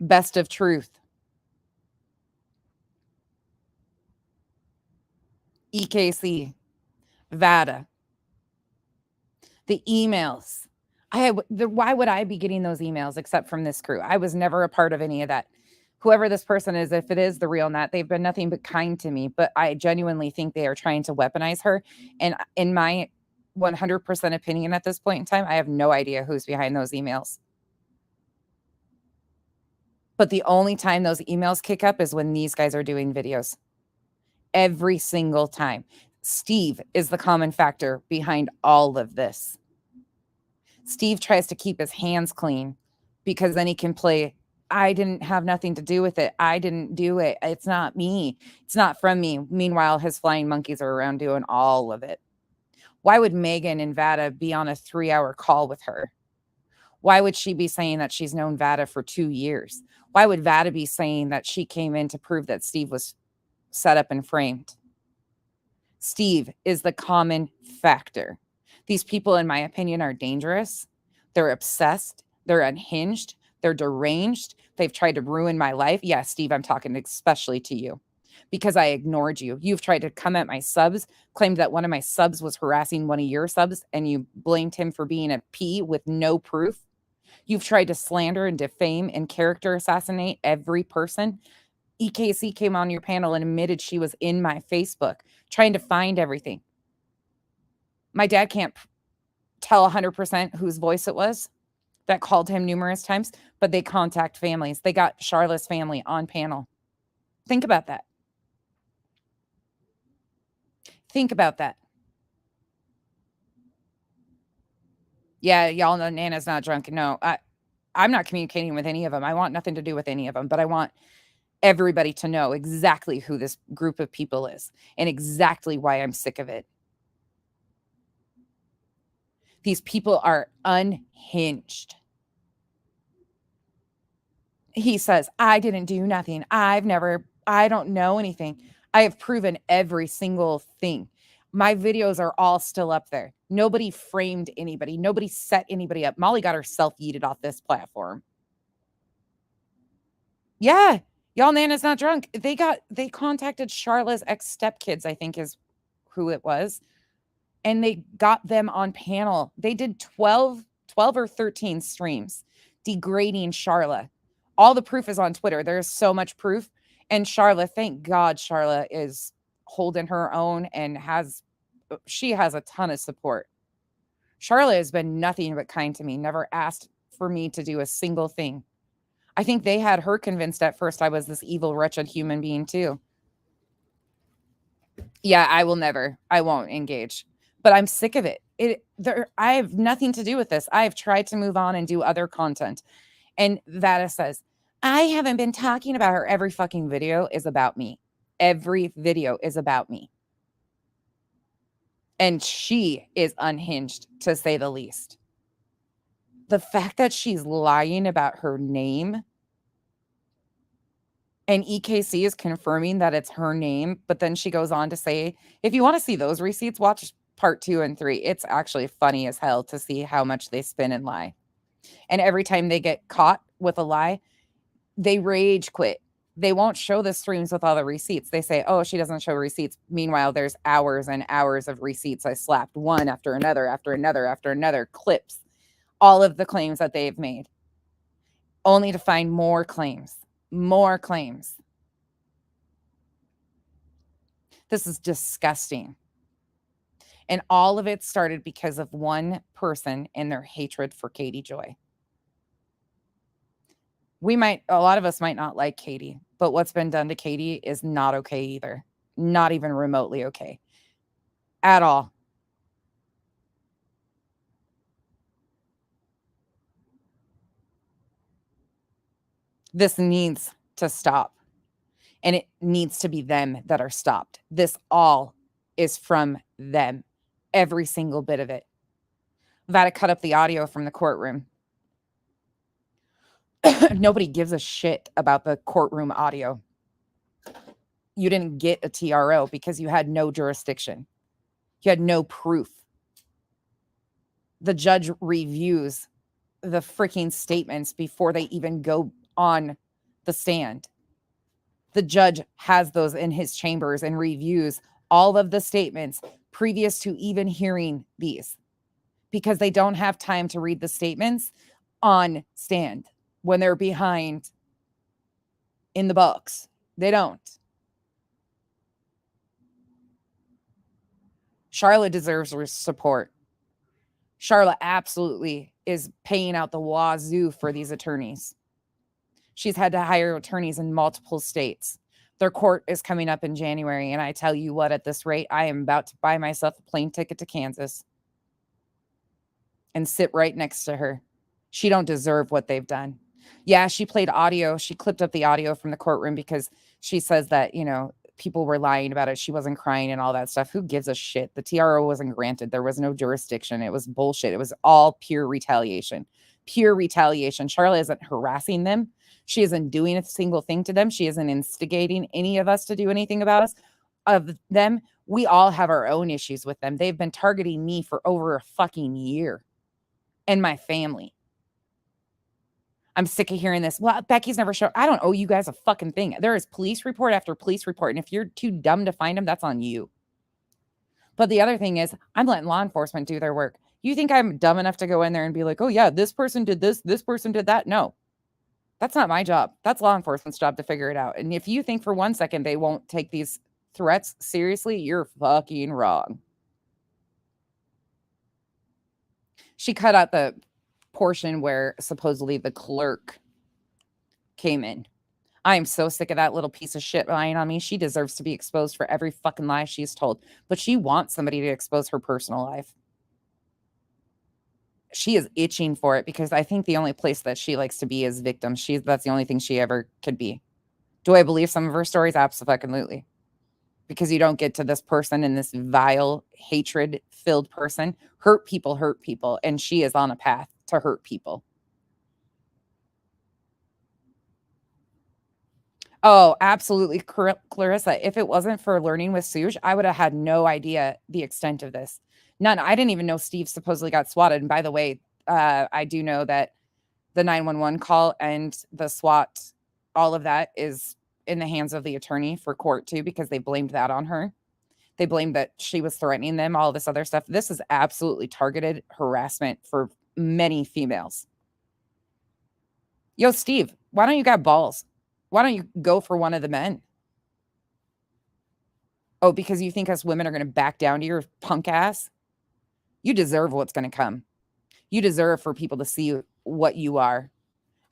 Best of Truth, EKC, Vada, the emails. Why would I be getting those emails except from this crew? I was never a part of any of that. Whoever this person is, if it is the real Nat, they've been nothing but kind to me, but I genuinely think they are trying to weaponize her. And in my 100% opinion at this point in time, I have no idea who's behind those emails. But the only time those emails kick up is when these guys are doing videos. Every single time. Steve is the common factor behind all of this. Steve tries to keep his hands clean because then he can play, I didn't have nothing to do with it. I didn't do it. It's not me. It's not from me. Meanwhile, his flying monkeys are around doing all of it. Why would Megan and Vada be on a 3-hour call with her? Why would she be saying that she's known Vada for 2 years? Why would Vada be saying that she came in to prove that Steve was set up and framed? Steve is the common factor. These people, in my opinion, are dangerous. They're obsessed. They're unhinged. They're deranged. They've tried to ruin my life. Yeah, Steve, I'm talking especially to you because I ignored you. You've tried to come at my subs, claimed that one of my subs was harassing one of your subs, and you blamed him for being a P with no proof. You've tried to slander and defame and character assassinate every person. EKC came on your panel and admitted she was in my Facebook trying to find everything. My dad can't tell 100% whose voice it was that called him numerous times, but they contact families. They got Charlotte's family on panel. Think about that. Think about that. Yeah, y'all know Nana's not drunk. No, I'm not communicating with any of them. I want nothing to do with any of them, but I want everybody to know exactly who this group of people is and exactly why I'm sick of it. These people are unhinged. He says, I didn't do nothing. I don't know anything. I have proven every single thing. My videos are all still up there. Nobody framed anybody. Nobody set anybody up. Molly got herself yeeted off this platform. Yeah. Y'all Nana's not drunk. They contacted Charlotte's ex-stepkids, I think is who it was. And they got them on panel. They did 12 or 13 streams degrading Charlotte. All the proof is on Twitter. There's so much proof. And Charlotte, thank God Charlotte is holding her own and she has a ton of support. Charlotte has been nothing but kind to me, never asked for me to do a single thing. I think they had her convinced at first I was this evil, wretched human being too. Yeah, I won't engage. But I'm sick of it. I have nothing to do with this. I have tried to move on and do other content. And Vada says, I haven't been talking about her. Every fucking video is about me. Every video is about me. And she is unhinged, to say the least. The fact that she's lying about her name and EKC is confirming that it's her name, but then she goes on to say, if you want to see those receipts, watch part 2 and 3. It's actually funny as hell to see how much they spin and lie. And every time they get caught with a lie, they rage quit. They won't show the streams with all the receipts. They say, oh, she doesn't show receipts. Meanwhile, there's hours and hours of receipts. I slapped one after another, after another, after another, clips, all of the claims that they've made, only to find more claims. More claims. This is disgusting. And all of it started because of one person and their hatred for Katie Joy. A lot of us might not like Katie, but what's been done to Katie is not okay either. Not even remotely okay. At all. This needs to stop. And it needs to be them that are stopped. This all is from them. Every single bit of it. Vada cut up the audio from the courtroom. Nobody gives a shit about the courtroom audio. You didn't get a TRO because you had no jurisdiction. You had no proof. The judge reviews the freaking statements before they even go on the stand. The judge has those in his chambers and reviews all of the statements previous to even hearing these, because they don't have time to read the statements on stand when they're behind in the box. They don't. Charlotte deserves support. Charlotte absolutely is paying out the wazoo for these attorneys. She's had to hire attorneys in multiple states. Their court is coming up in January, and I tell you what, at this rate, I am about to buy myself a plane ticket to Kansas and sit right next to her. She don't deserve what they've done. Yeah, she played audio. She clipped up the audio from the courtroom because she says that, people were lying about it. She wasn't crying and all that stuff. Who gives a shit? The TRO wasn't granted. There was no jurisdiction. It was bullshit. It was all pure retaliation. Pure retaliation. Charlotte isn't harassing them. She isn't doing a single thing to them. She isn't instigating any of us to do anything about them. We all have our own issues with them. They've been targeting me for over a fucking year and my family. I'm sick of hearing this. Well, Becky's never shown. I don't owe you guys a fucking thing. There is police report after police report. And if you're too dumb to find them, that's on you. But the other thing is, I'm letting law enforcement do their work. You think I'm dumb enough to go in there and be like, oh yeah, this person did this person did that? No, that's not my job. That's law enforcement's job to figure it out. And if you think for 1 second they won't take these threats seriously, you're fucking wrong. She cut out the portion where supposedly the clerk came in. I am so sick of that little piece of shit lying on me. She deserves to be exposed for every fucking lie she's told, but she wants somebody to expose her personal life. She is itching for it because I think the only place that she likes to be is victim. That's the only thing she ever could be. Do I believe some of her stories? Absolutely. Because you don't get to this person and this vile, hatred-filled person. Hurt people, and she is on a path to hurt people. Oh, absolutely, Clarissa. If it wasn't for learning with Suge, I would have had no idea the extent of this. None. I didn't even know Steve supposedly got swatted. And by the way, I do know that the 911 call and the SWAT, all of that is in the hands of the attorney for court too, because they blamed that on her. They blamed that she was threatening them, all this other stuff. This is absolutely targeted harassment for many females. Yo, Steve, why don't you got balls? Why don't you go for one of the men? Oh, because you think us women are going to back down to your punk ass? You deserve what's going to come. You deserve for people to see what you are.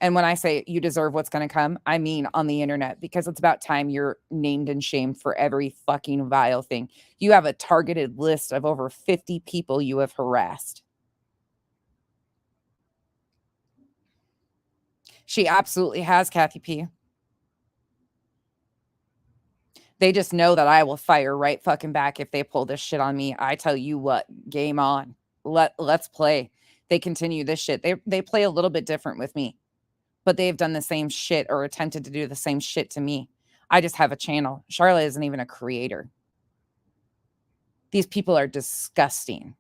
And when I say you deserve what's going to come, I mean on the internet, because it's about time you're named and shamed for every fucking vile thing. You have a targeted list of over 50 people you have harassed. She absolutely has, Kathy P. They just know that I will fire right fucking back if they pull this shit on me. I tell you what, game on. Let's play. They continue this shit. They play a little bit different with me, but they've done the same shit or attempted to do the same shit to me. I just have a channel. Charlotte isn't even a creator. These people are disgusting.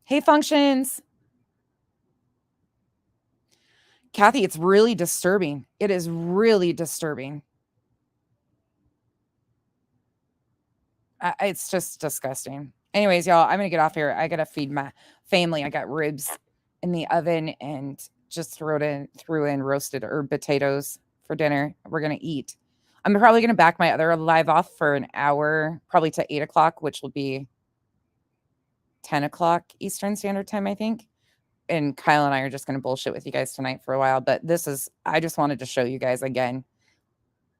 Hey, functions. Kathy, it's really disturbing. It is really disturbing. It's just disgusting. Anyways, y'all, I'm going to get off here. I got to feed my family. I got ribs in the oven and just threw in roasted herb potatoes for dinner. We're going to eat. I'm probably going to back my other live off for an hour, probably to 8 o'clock, which will be 10 o'clock Eastern Standard Time, I think. And Kyle and I are just going to bullshit with you guys tonight for a while. But I just wanted to show you guys again,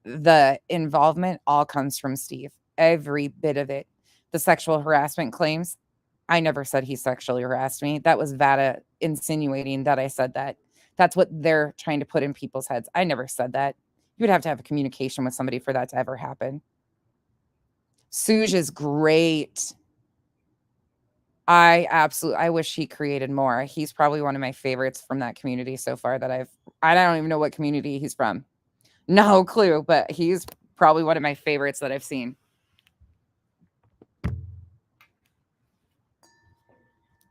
the involvement all comes from Steve. Every bit of it. The sexual harassment claims, I never said he sexually harassed me. That was Vada insinuating that I said that. That's what they're trying to put in people's heads. I never said that. You would have to have a communication with somebody for that to ever happen. Suge is great. I wish he created more. He's probably one of my favorites from that community so far I don't even know what community he's from. No clue, but he's probably one of my favorites that I've seen.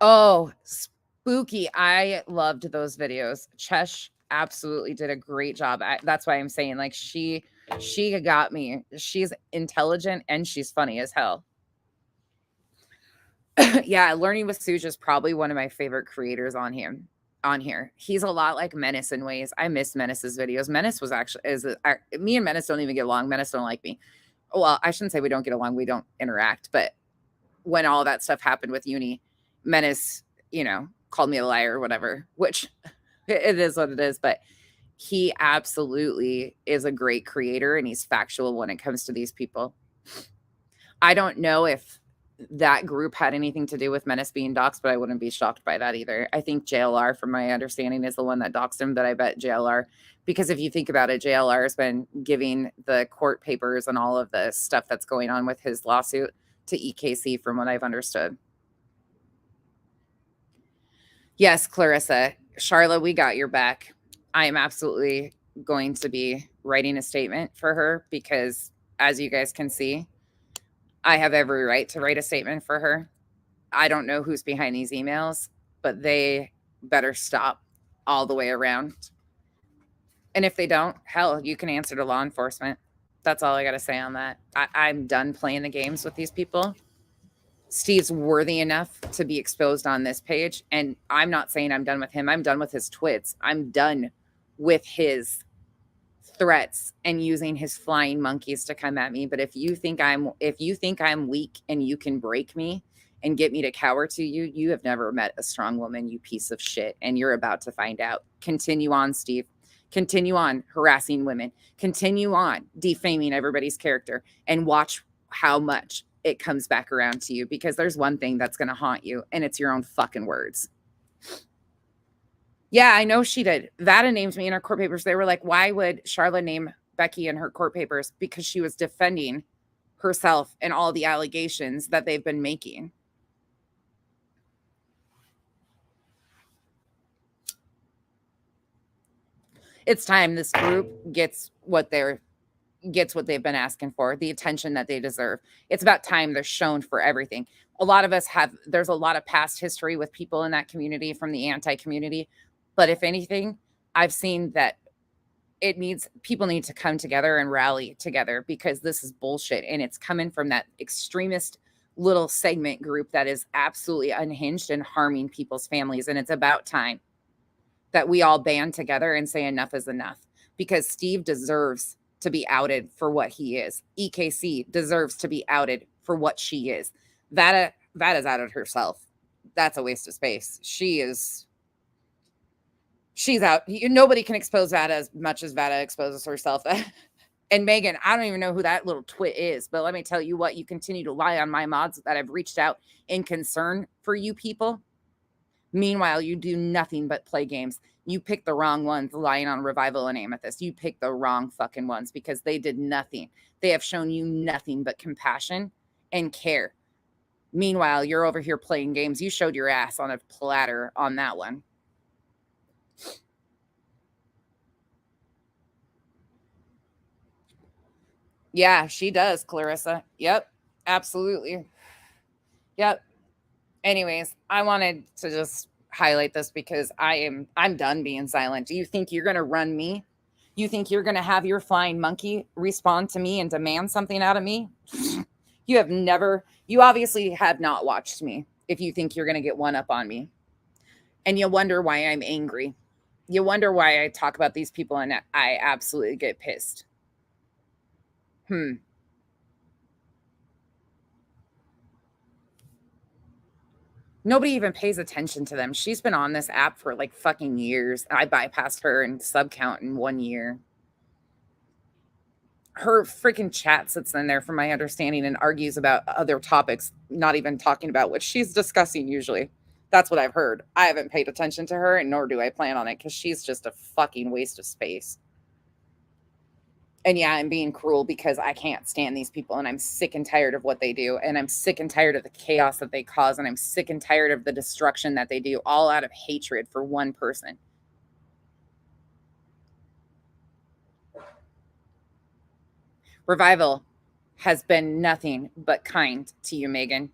Oh, spooky. I loved those videos. Chesh absolutely did a great job. That's why I'm saying, like, she got me. She's intelligent and she's funny as hell. Yeah, Learning with Suge is probably one of my favorite creators on here. He's a lot like Menace in ways. I miss Menace's videos. Menace was me and Menace don't even get along. Menace don't like me. Well, I shouldn't say we don't get along. We don't interact. But when all that stuff happened with Uni, Menace, called me a liar or whatever, which it is what it is. But he absolutely is a great creator and he's factual when it comes to these people. I don't know if that group had anything to do with Menace being doxxed, but I wouldn't be shocked by that either. I think JLR, from my understanding, is the one that doxxed him, but I bet JLR, because if you think about it, JLR has been giving the court papers and all of the stuff that's going on with his lawsuit to EKC, from what I've understood. Yes, Clarissa. Charla, we got your back. I am absolutely going to be writing a statement for her because, as you guys can see, I have every right to write a statement for her. I don't know who's behind these emails, but they better stop all the way around. And if they don't, hell, you can answer to law enforcement. That's all I got to say on that. I'm done playing the games with these people. Steve's worthy enough to be exposed on this page. And I'm not saying I'm done with him. I'm done with his twits. I'm done with his threats and using his flying monkeys to come at me. But if you think I'm weak and you can break me and get me to cower to you, you have never met a strong woman, you piece of shit. And you're about to find out. Continue on, Steve. Continue on harassing women. Continue on defaming everybody's character and watch how much it comes back around to you, because there's one thing that's going to haunt you, and it's your own fucking words. Yeah, I know she did. Vada named me in her court papers. They were like, why would Charla name Becky in her court papers? Because she was defending herself and all the allegations that they've been making. It's time this group gets what they've been asking for, the attention that they deserve. It's about time they're shown for everything. A lot of us there's a lot of past history with people in that community from the anti-community. But if anything, I've seen that people need to come together and rally together, because this is bullshit. And it's coming from that extremist little segment group that is absolutely unhinged and harming people's families. And it's about time that we all band together and say enough is enough, because Steve deserves to be outed for what he is. EKC deserves to be outed for what she is. Vada is outed herself. That's a waste of space. She's out. Nobody can expose Vada as much as Vada exposes herself. And Megan, I don't even know who that little twit is, but let me tell you what, you continue to lie on my mods that I've reached out in concern for you people. Meanwhile, you do nothing but play games. You pick the wrong ones, lying on Revival and Amethyst. You pick the wrong fucking ones, because they did nothing. They have shown you nothing but compassion and care. Meanwhile, you're over here playing games. You showed your ass on a platter on that one. Yeah, she does, Clarissa. Yep, absolutely. Yep. Anyways, I wanted to just highlight this because I'm done being silent. Do you think you're going to run me? You think you're going to have your flying monkey respond to me and demand something out of me? You obviously have not watched me if you think you're going to get one up on me. And you'll wonder why I'm angry. You wonder why I talk about these people and I absolutely get pissed. Nobody even pays attention to them. She's been on this app for like fucking years. I bypassed her in sub count in 1 year. Her freaking chat sits in there, from my understanding, and argues about other topics, not even talking about what she's discussing usually. That's what I've heard. I haven't paid attention to her, and nor do I plan on it, because she's just a fucking waste of space. And yeah, I'm being cruel because I can't stand these people, and I'm sick and tired of what they do. And I'm sick and tired of the chaos that they cause. And I'm sick and tired of the destruction that they do, all out of hatred for one person. Revival has been nothing but kind to you, Megan.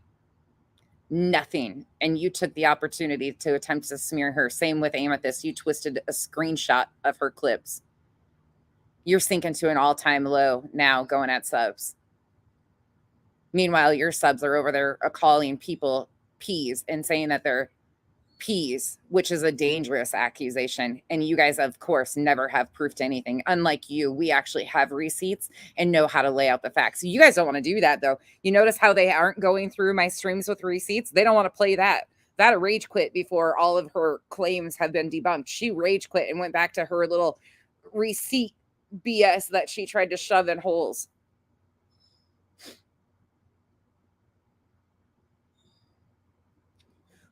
Nothing. And you took the opportunity to attempt to smear her. Same with Amethyst. You twisted a screenshot of her clips. You're sinking to an all-time low now, going at subs. Meanwhile, your subs are over there calling people peas and saying that they're peas, which is a dangerous accusation. And you guys, of course, never have proof to anything. Unlike you, we actually have receipts and know how to lay out the facts. You guys don't want to do that, though. You notice how they aren't going through my streams with receipts? They don't want to play that. That rage quit before all of her claims have been debunked. She rage quit and went back to her little receipt BS that she tried to shove in holes.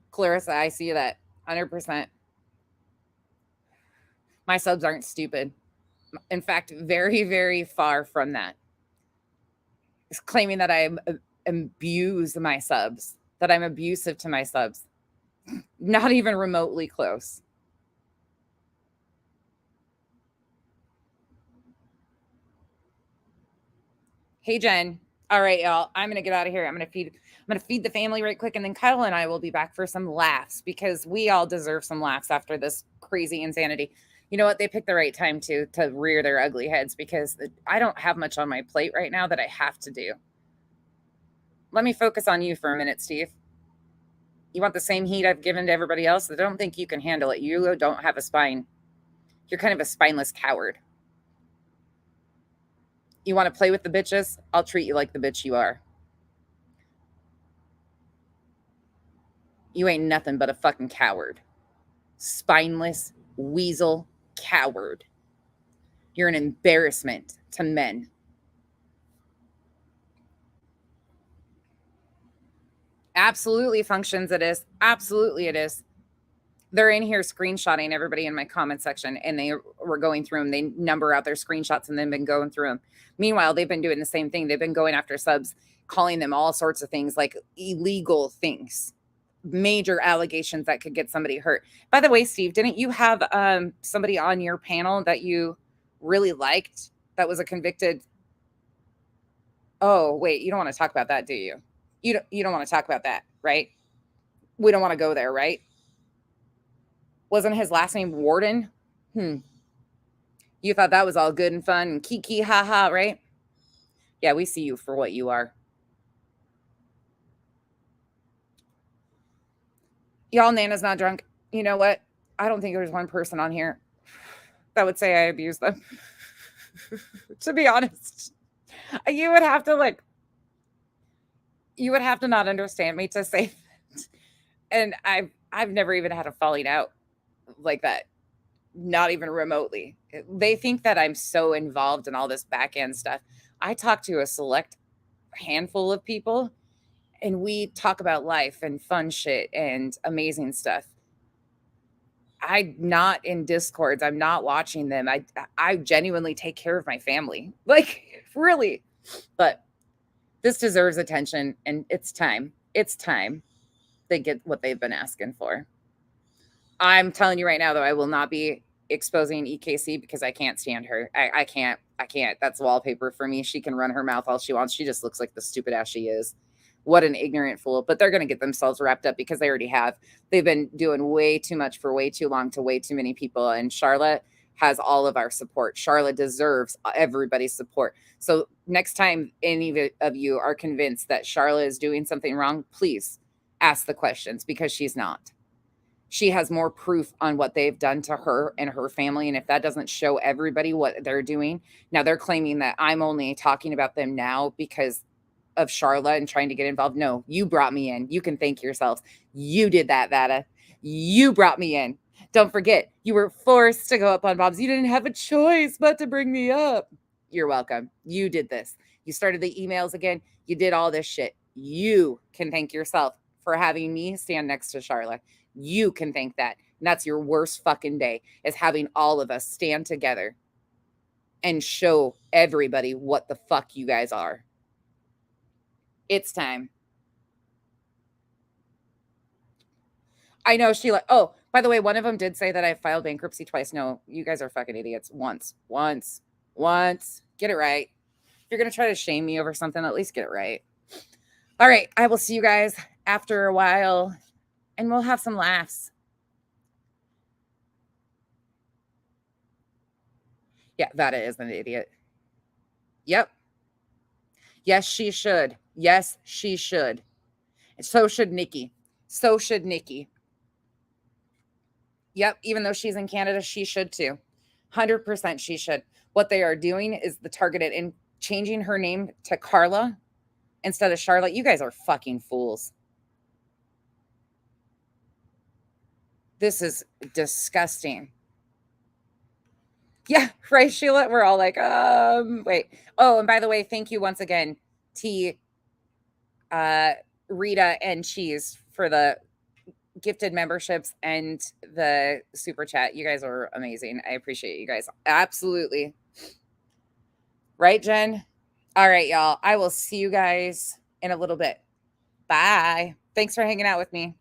Clarissa, I see that 100%. My subs aren't stupid. In fact, very, very far from that. It's claiming that I abuse my subs, that I'm abusive to my subs. Not even remotely close. Hey, Jen. All right, y'all. I'm gonna get out of here. I'm gonna feed the family right quick, and then Kyle and I will be back for some laughs, because we all deserve some laughs after this crazy insanity. You know what? They picked the right time to rear their ugly heads, because I don't have much on my plate right now that I have to do. Let me focus on you for a minute, Steve. You want the same heat I've given to everybody else? I don't think you can handle it. You don't have a spine. You're kind of a spineless coward. You want to play with the bitches? I'll treat you like the bitch you are. You ain't nothing but a fucking coward. Spineless weasel coward. You're an embarrassment to men. Absolutely functions it is. Absolutely it is. They're in here screenshotting everybody in my comment section, and they were going through them. They number out their screenshots and then been going through them. Meanwhile, they've been doing the same thing. They've been going after subs, calling them all sorts of things, like illegal things. major allegations that could get somebody hurt. By the way, Steve, didn't you have somebody on your panel that you really liked that was a convicted? Oh, wait, you don't want to talk about that, do you? You don't want to talk about that, right? We don't want to go there, right? Wasn't his last name Warden? You thought that was all good and fun and kiki ha, right? Yeah, we see you for what you are. Y'all, Nana's not drunk. You know what? I don't think there's one person on here that would say I abuse them. To be honest, you would have to not understand me to say that. And I've never even had a falling out like that. Not even remotely. They think that I'm so involved in all this back end stuff. I talk to a select handful of people and we talk about life and fun shit and amazing stuff. I'm not in discords. I'm not watching them. I genuinely take care of my family. Like, really. But this deserves attention, and it's time. It's time they get what they've been asking for. I'm telling you right now, though, I will not be exposing EKC because I can't stand her. I can't. That's wallpaper for me. She can run her mouth all she wants. She just looks like the stupid ass she is. What an ignorant fool. But they're going to get themselves wrapped up because they already have. They've been doing way too much for way too long to way too many people. And Charlotte has all of our support. Charlotte deserves everybody's support. So next time any of you are convinced that Charlotte is doing something wrong, please ask the questions because she's not. She has more proof on what they've done to her and her family. And if that doesn't show everybody what they're doing, now they're claiming that I'm only talking about them now because of Charlotte and trying to get involved. No, you brought me in. You can thank yourselves. You did that, Vada. You brought me in. Don't forget, you were forced to go up on Bob's. You didn't have a choice but to bring me up. You're welcome. You did this. You started the emails again. You did all this shit. You can thank yourself for having me stand next to Charlotte. You can thank that. And that's your worst fucking day, is having all of us stand together and show everybody what the fuck you guys are. It's time. I know, Sheila. Oh, by the way, one of them did say that I filed bankruptcy twice. No, you guys are fucking idiots. Once. Get it right. If you're going to try to shame me over something, at least get it right. All right. I will see you guys after a while and we'll have some laughs. Yeah, Vada is an idiot. Yep. Yes, she should. Yes, she should. So should Nikki. Yep, even though she's in Canada, she should too. 100% she should. What they are doing is the targeted and changing her name to Carla instead of Charlotte. You guys are fucking fools. This is disgusting. Yeah, right, Sheila. We're all like, wait. Oh, and by the way, thank you once again, T, Rita, and Cheese for the gifted memberships and the super chat. You guys are amazing. I appreciate you guys. Absolutely. Right, Jen? All right, y'all. I will see you guys in a little bit. Bye. Thanks for hanging out with me.